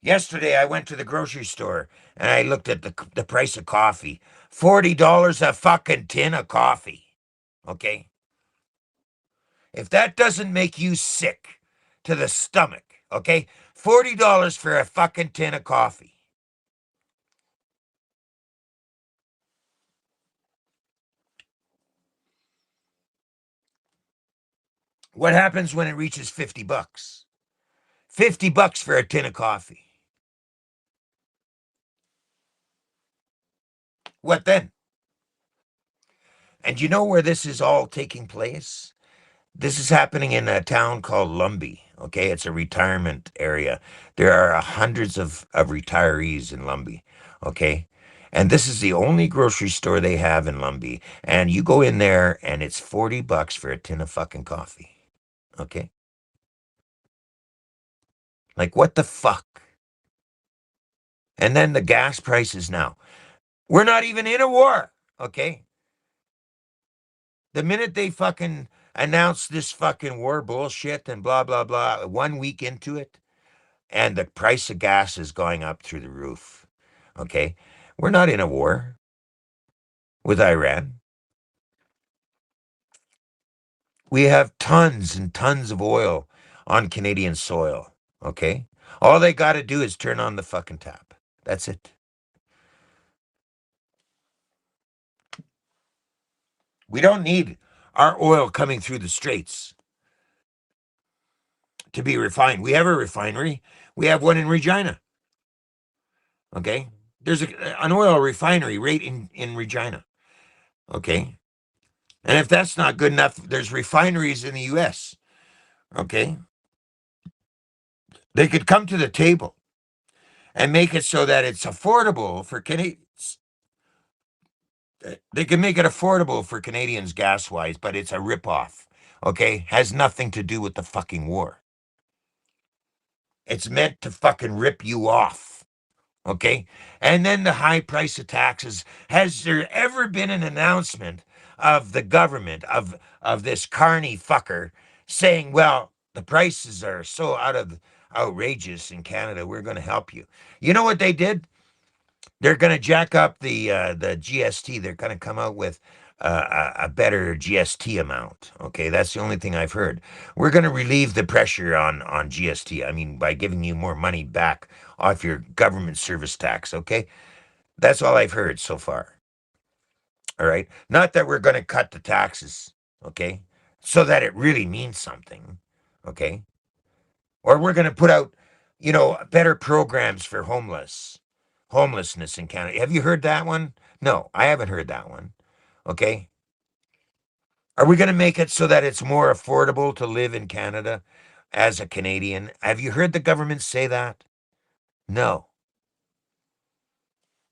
Speaker 2: Yesterday, I went to the grocery store and I looked at the price of coffee. $40 a fucking tin of coffee. Okay? If that doesn't make you sick to the stomach, okay? $40 for a fucking tin of coffee. What happens when it reaches 50 bucks? 50 bucks for a tin of coffee. What then? And you know where this is all taking place? This is happening in a town called Lumbee. Okay, it's a retirement area. There are hundreds of retirees in Lumbee. Okay, and this is the only grocery store they have in Lumbee. And you go in there, and it's 40 bucks for a tin of fucking coffee. Okay, like what the fuck? And then the gas prices now. We're not even in a war. Okay, the minute they fucking announce this fucking war bullshit and blah blah blah, 1 week into it. And the price of gas is going up through the roof. Okay? We're not in a war with Iran. We have tons and tons of oil on Canadian soil. Okay? All they got to do is turn on the fucking tap. That's it. We don't need our oil coming through the straits to be refined. We have a refinery. We have one in Regina. Okay? There's an oil refinery right in Regina. Okay? And if that's not good enough, there's refineries in the U.S. Okay? They could come to the table and make it so that it's affordable for Canadians. They can make it affordable for Canadians gas-wise, but it's a ripoff. Okay? Has nothing to do with the fucking war. It's meant to fucking rip you off. Okay? And then the high price of taxes. Has there ever been an announcement of the government, of this carny fucker, saying, well, the prices are so outrageous in Canada, we're going to help you? You know what they did? They're going to jack up the GST. They're going to come out with a better GST amount. Okay, that's the only thing I've heard. We're going to relieve the pressure on GST. I mean, by giving you more money back off your government service tax. Okay, that's all I've heard so far. All right, not that we're going to cut the taxes. Okay, so that it really means something. Okay, or we're going to put out, better programs for homelessness in Canada. Have you heard that one? No, I haven't heard that one. Okay. Are we going to make it so that it's more affordable to live in Canada as a Canadian? Have you heard the government say that? No.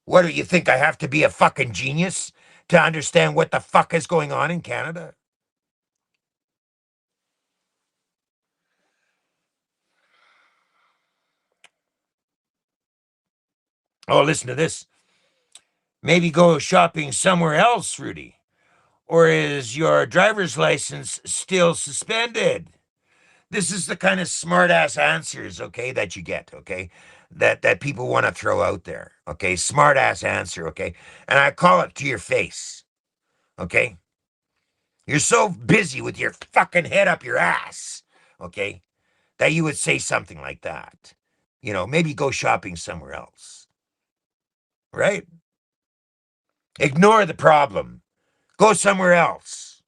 Speaker 2: What do you think? I have to be a fucking genius to understand what the fuck is going on in Canada? Oh, listen to this. Maybe go shopping somewhere else, Rudy. Or is your driver's license still suspended? This is the kind of smart ass answers, okay, that you get, okay, that people want to throw out there, okay, smart ass answer, okay, and I call it to your face, okay. You're so busy with your fucking head up your ass, okay, that you would say something like that. Maybe go shopping somewhere else, right? Ignore the problem. Go somewhere else.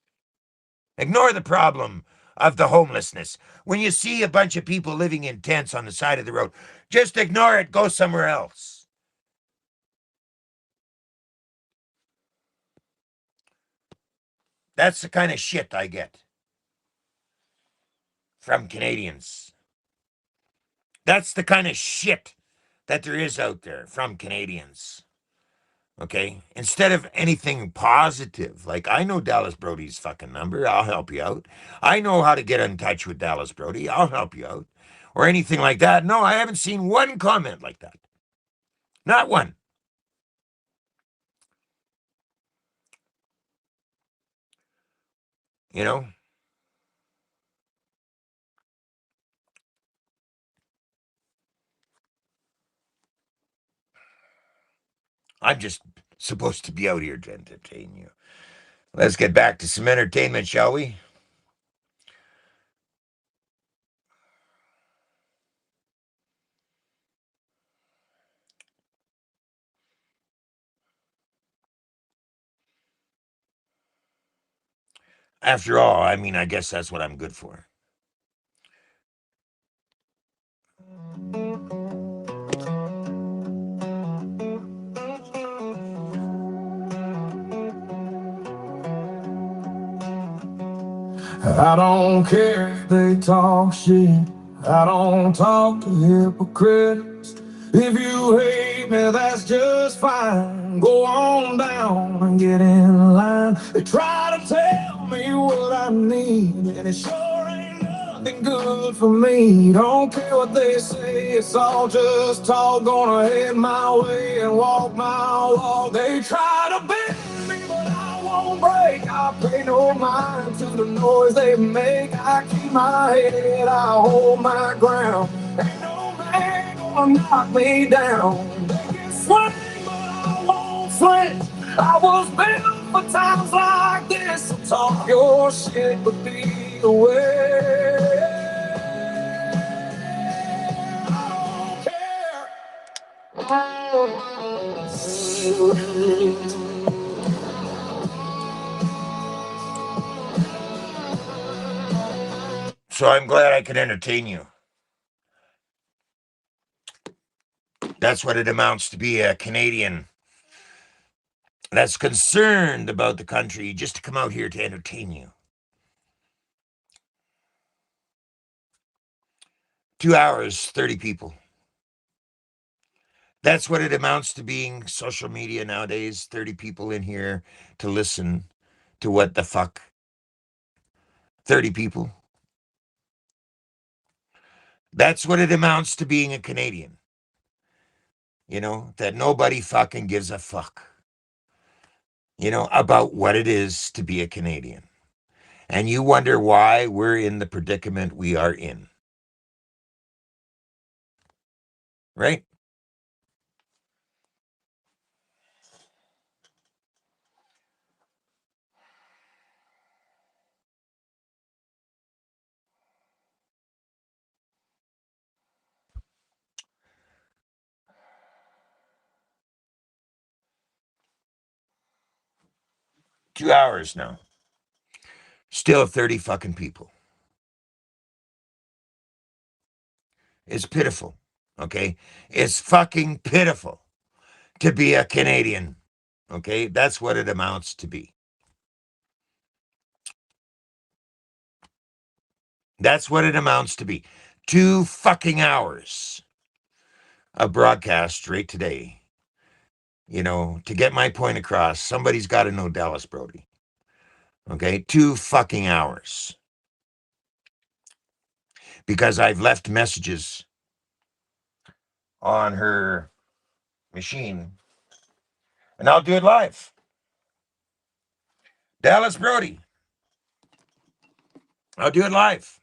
Speaker 2: Ignore the problem of the homelessness. When you see a bunch of people living in tents on the side of the road, just ignore it. Go somewhere else. That's the kind of shit I get from Canadians. That's the kind of shit that there is out there from Canadians. Okay? Instead of anything positive, like I know Dallas Brody's fucking number, I'll help you out. I know how to get in touch with Dallas Brody, I'll help you out. Or anything like that. No, I haven't seen one comment like that. Not one. You know? I'm just supposed to be out here to entertain you. Let's get back to some entertainment, shall we? After all, I mean, I guess that's what I'm good for.
Speaker 1: I don't care if they talk shit. I don't talk to hypocrites. If you hate me, that's just fine. Go on down and get in line. They try to tell me what I need, and it sure ain't nothing good for me. Don't care what they say, it's all just talk. Gonna head my way and walk my walk. They try to bend me, but I won't break. I pay no mind to the noise they make. I keep my head, I hold my ground. Ain't no man gonna knock me down. They can swing, but I won't flinch. I was built for times like this. So talk your shit, but be aware. I don't care.
Speaker 2: So I'm glad I could entertain you. That's what it amounts to be a Canadian that's concerned about the country, just to come out here to entertain you. 2 hours, 30 people. That's what it amounts to being social media nowadays. 30 people in here to listen to what the fuck. 30 people. That's what it amounts to being a Canadian. You know, that nobody fucking gives a fuck, you know, about what it is to be a Canadian. And you wonder why we're in the predicament we are in. Right? Two hours now. Still 30 fucking people. It's pitiful. Okay? It's fucking pitiful to be a Canadian. Okay? That's what it amounts to be. That's what it amounts to be. 2 fucking hours of broadcast straight today. You know, to get my point across, somebody's got to know Dallas Brody. Okay? 2 fucking hours. Because I've left messages on her machine. And I'll do it live. Dallas Brody. I'll do it live.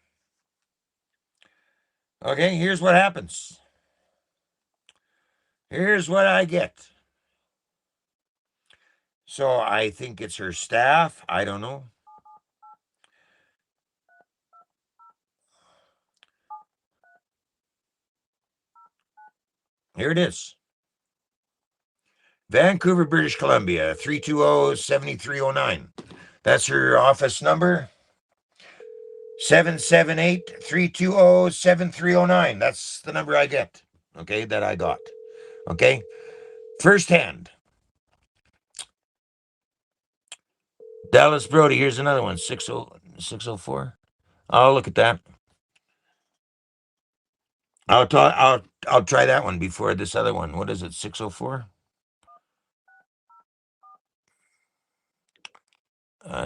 Speaker 2: Okay, here's what happens. Here's what I get. So I think it's her staff. I don't know. Here it is. Vancouver, British Columbia, 320-7309. That's her office number. 778-320-7309. That's the number I get. Okay, that I got. Okay? Firsthand. Dallas Brody, here's another one. 604. I'll look at that. I'll try that one before this other one. What is it? 604?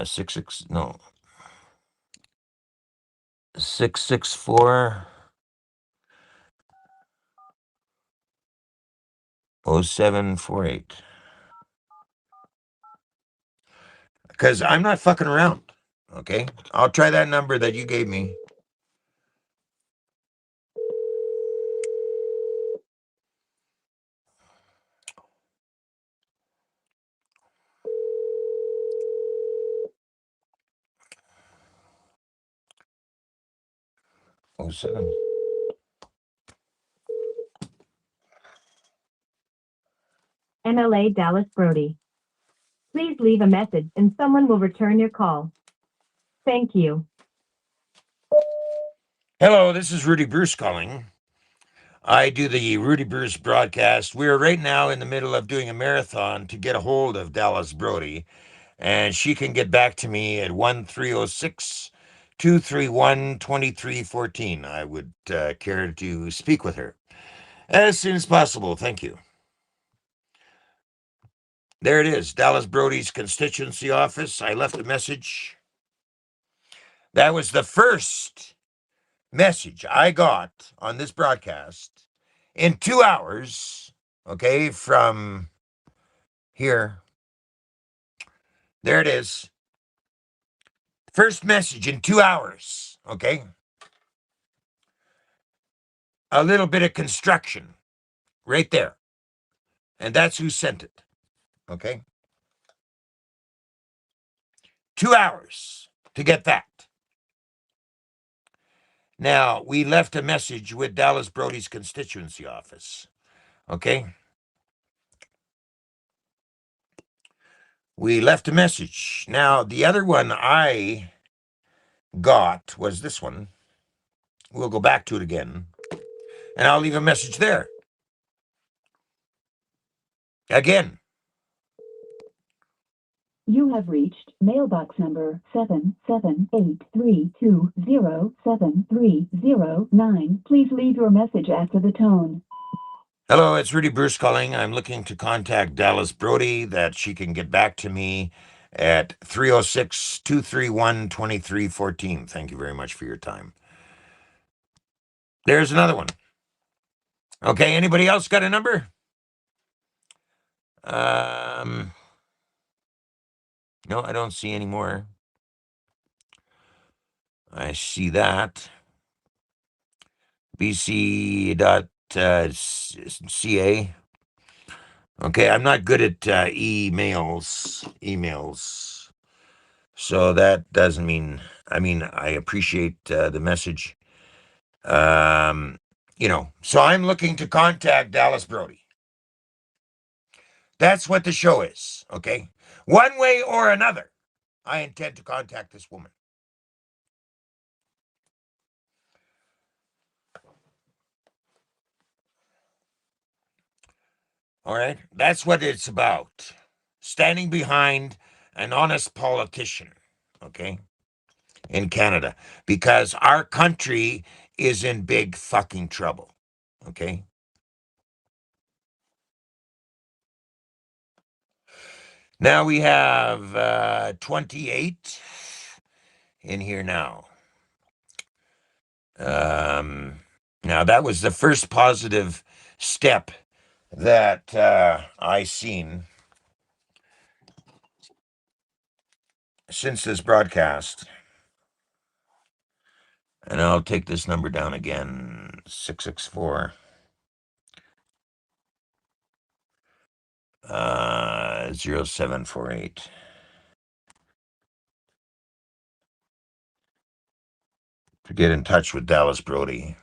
Speaker 2: 66 no. 664 0748. Because I'm not fucking around. Okay? I'll try that number that you gave me. 07.
Speaker 12: MLA Dallas Brody. Please leave a message and someone will return your call. Thank you.
Speaker 2: Hello, this is Rudy Bruce calling. I do the Rudy Bruce broadcast. We're right now in the middle of doing a marathon to get a hold of Dallas Brody, and she can get back to me at 1-306-231-2314. I would care to speak with her as soon as possible. Thank you. There it is, Dallas Brody's constituency office. I left a message. That was the first message I got on this broadcast in 2 hours, okay, from here. There it is. First message in 2 hours, okay? A little bit of construction right there. And that's who sent it, okay? 2 hours to get that. Now, we left a message with Dallas Brody's constituency office, okay? We left a message. Now, the other one I got was this one. We'll go back to it again, and I'll leave a message there. Again.
Speaker 12: You have reached mailbox number 77832073009. Please leave your message after the tone.
Speaker 2: Hello, it's Rudy Bruce calling. I'm looking to contact Dallas Brody that she can get back to me at 306-231-2314. Thank you very much for your time. There's another one. Okay, anybody else got a number? No, I don't see any more. I see that. bc.ca. Okay, I'm not good at emails. So that doesn't mean, I appreciate the message. So I'm looking to contact Dallas Brody. That's what the show is, okay? One way or another, I intend to contact this woman. All right? That's what it's about. Standing behind an honest politician, okay, in Canada, because our country is in big fucking trouble, okay? Now we have 28 in here now. Now that was the first positive step that I seen since this broadcast. And I'll take this number down again, 664 0748. To get in touch with Dallas Brody.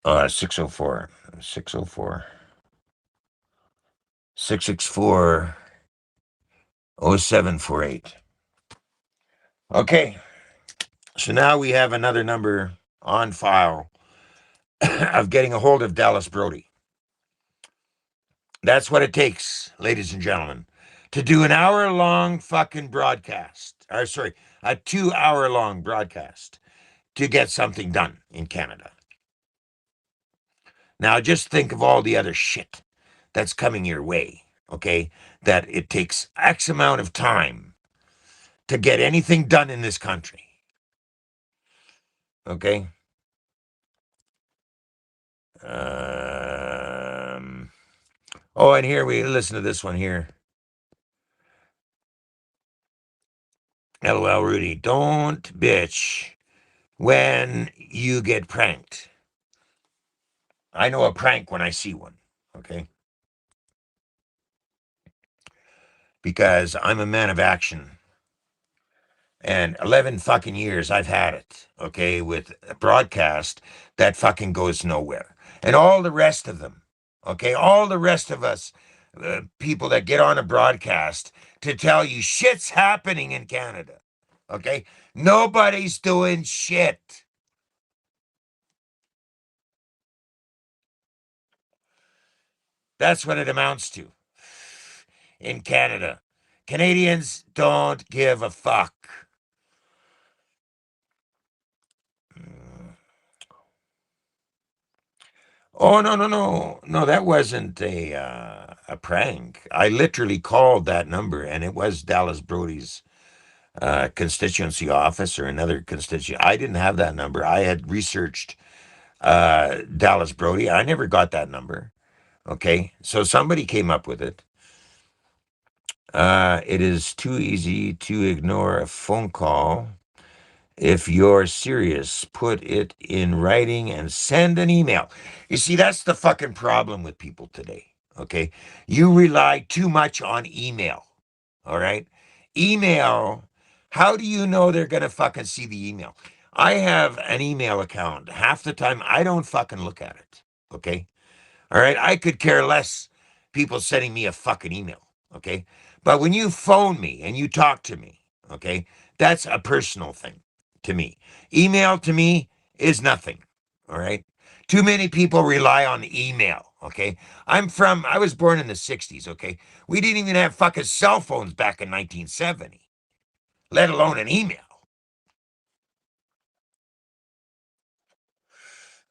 Speaker 2: 604 664 0748. Okay. So now we have another number on file of getting a hold of Dallas Brody. That's what it takes, ladies and gentlemen, to do an hour-long fucking broadcast. A 2-hour-long broadcast to get something done in Canada. Now, just think of all the other shit that's coming your way, okay? That it takes X amount of time to get anything done in this country, okay? And here we listen to this one here. LOL, Rudy, don't bitch when you get pranked. I know a prank when I see one, okay? Because I'm a man of action. And 11 fucking years I've had it, okay, with a broadcast that fucking goes nowhere. And all the rest of them, okay, all the rest of us, people that get on a broadcast to tell you shit's happening in Canada, okay? Nobody's doing shit. That's what it amounts to in Canada. Canadians don't give a fuck. Oh, no, that wasn't a prank. I literally called that number, and it was Dallas Brody's constituency office or another constituency. I didn't have that number. I had researched Dallas Brody. I never got that number. Okay, so somebody came up with it. It is too easy to ignore a phone call. If you're serious, put it in writing and send an email. You see, that's the fucking problem with people today. Okay. You rely too much on email. All right. Email. How do you know they're going to fucking see the email? I have an email account. Half the time, I don't fucking look at it. Okay. All right. I could care less people sending me a fucking email. Okay. But when you phone me and you talk to me, okay, that's a personal thing to me. Email to me is nothing. All right. Too many people rely on email. Okay. I was born in the 60s. Okay. We didn't even have fucking cell phones back in 1970, let alone an email.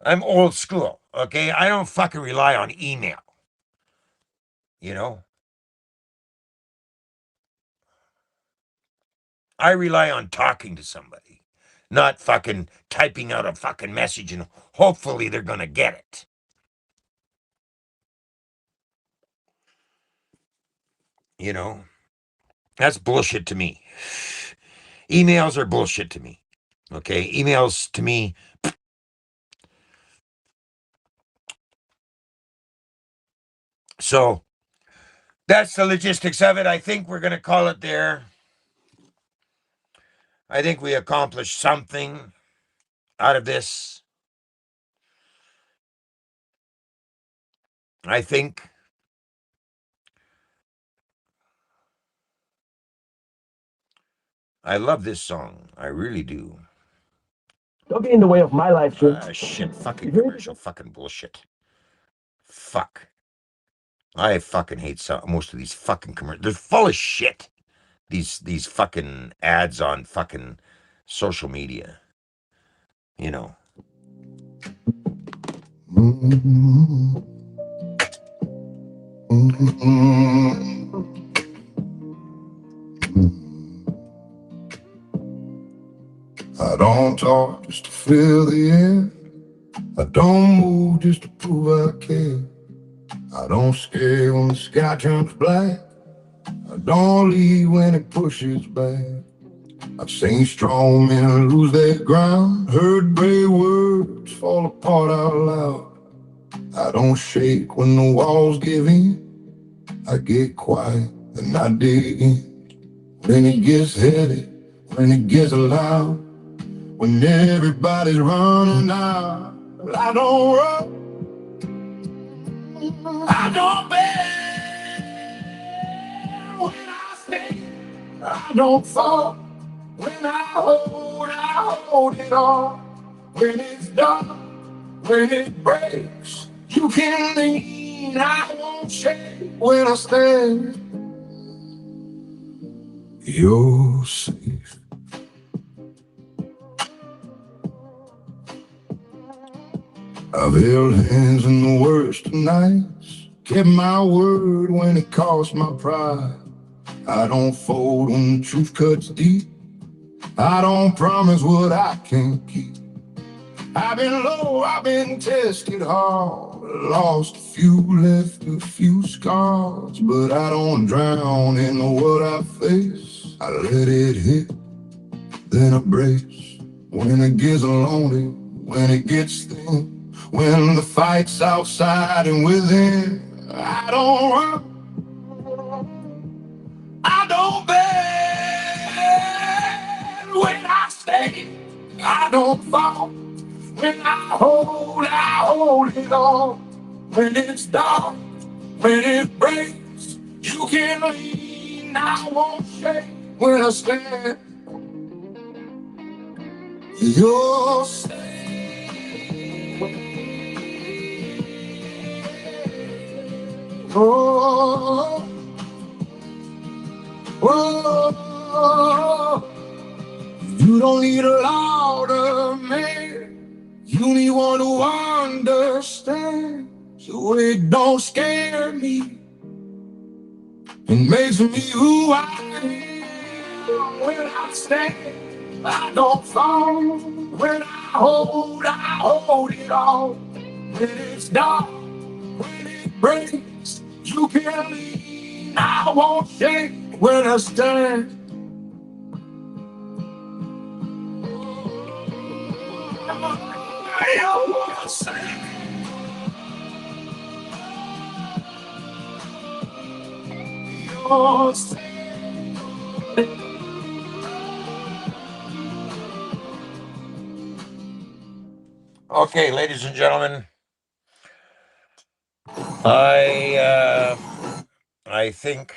Speaker 2: I'm old school. Okay. I don't fucking rely on email. You know, I rely on talking to somebody, not fucking typing out a fucking message and hopefully they're going to get it. You know, that's bullshit to me. Emails are bullshit to me. Okay. Emails to me. So that's the logistics of it. I think we're going to call it there. I think we accomplished something out of this. I think. I love this song. I really do.
Speaker 13: Don't get in the way of my life, Jim.
Speaker 2: Shit. Fucking commercial. Fucking bullshit. Fuck. I fucking hate most of these fucking commercials. They're full of shit. These fucking ads on fucking social media. You know.
Speaker 1: I don't talk just to fill the air. I don't move just to prove I care. I don't scare when the sky turns black. I don't leave when it pushes back. I've seen strong men lose their ground, heard brave words fall apart out loud. I don't shake when the walls give in. I get quiet and I dig in. When it gets heavy, when it gets loud, when everybody's running out, I don't run, I don't bend. When I stand, I don't fall. When I hold it all. When it's dark, when it breaks, you can lean, I won't shake. When I stand, you're safe. I've held hands in the worst of nights, kept my word when it cost my pride. I don't fold when the truth cuts deep. I don't promise what I can't keep. I've been low, I've been tested hard, lost a few, left a few scars, but I don't drown in what I face. I let it hit, then I brace. When it gets lonely, when it gets thin, when the fight's outside and within, I don't run, I don't beg. stand, I don't fall. When I hold it on. When it's dark, when it breaks, you can lean, I won't shake. When I stand, you'll stay. Oh, oh, you don't need a louder man. You need one who understands. So it don't scare me. It makes me who I am. When I stand, I don't fall. When I hold it all. When it's dark, when it breaks, you can lean, I won't shake. When I stand, I won't shake. You're safe.
Speaker 2: Okay, ladies and gentlemen, I think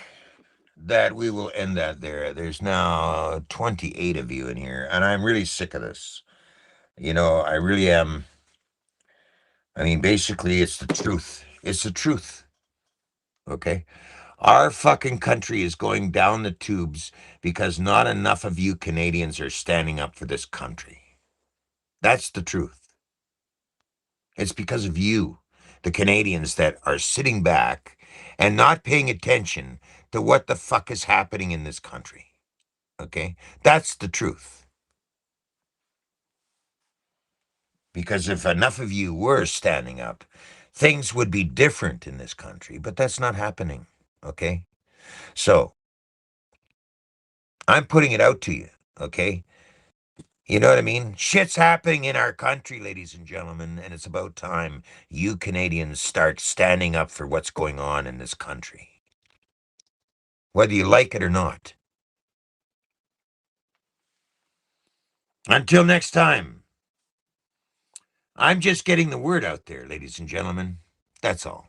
Speaker 2: that we will end that there. There's now 28 of you in here, and I'm really sick of this. You know, I really am. I mean, basically, it's the truth. It's the truth. Okay? Our fucking country is going down the tubes because not enough of you Canadians are standing up for this country. That's the truth. It's because of you, the Canadians, that are sitting back and not paying attention to what the fuck is happening in this country. Okay? That's the truth. Because if enough of you were standing up, things would be different in this country, but that's not happening. Okay? So, I'm putting it out to you. Okay? You know what I mean? Shit's happening in our country, ladies and gentlemen, and it's about time you Canadians start standing up for what's going on in this country, whether you like it or not. Until next time, I'm just getting the word out there, ladies and gentlemen. That's all.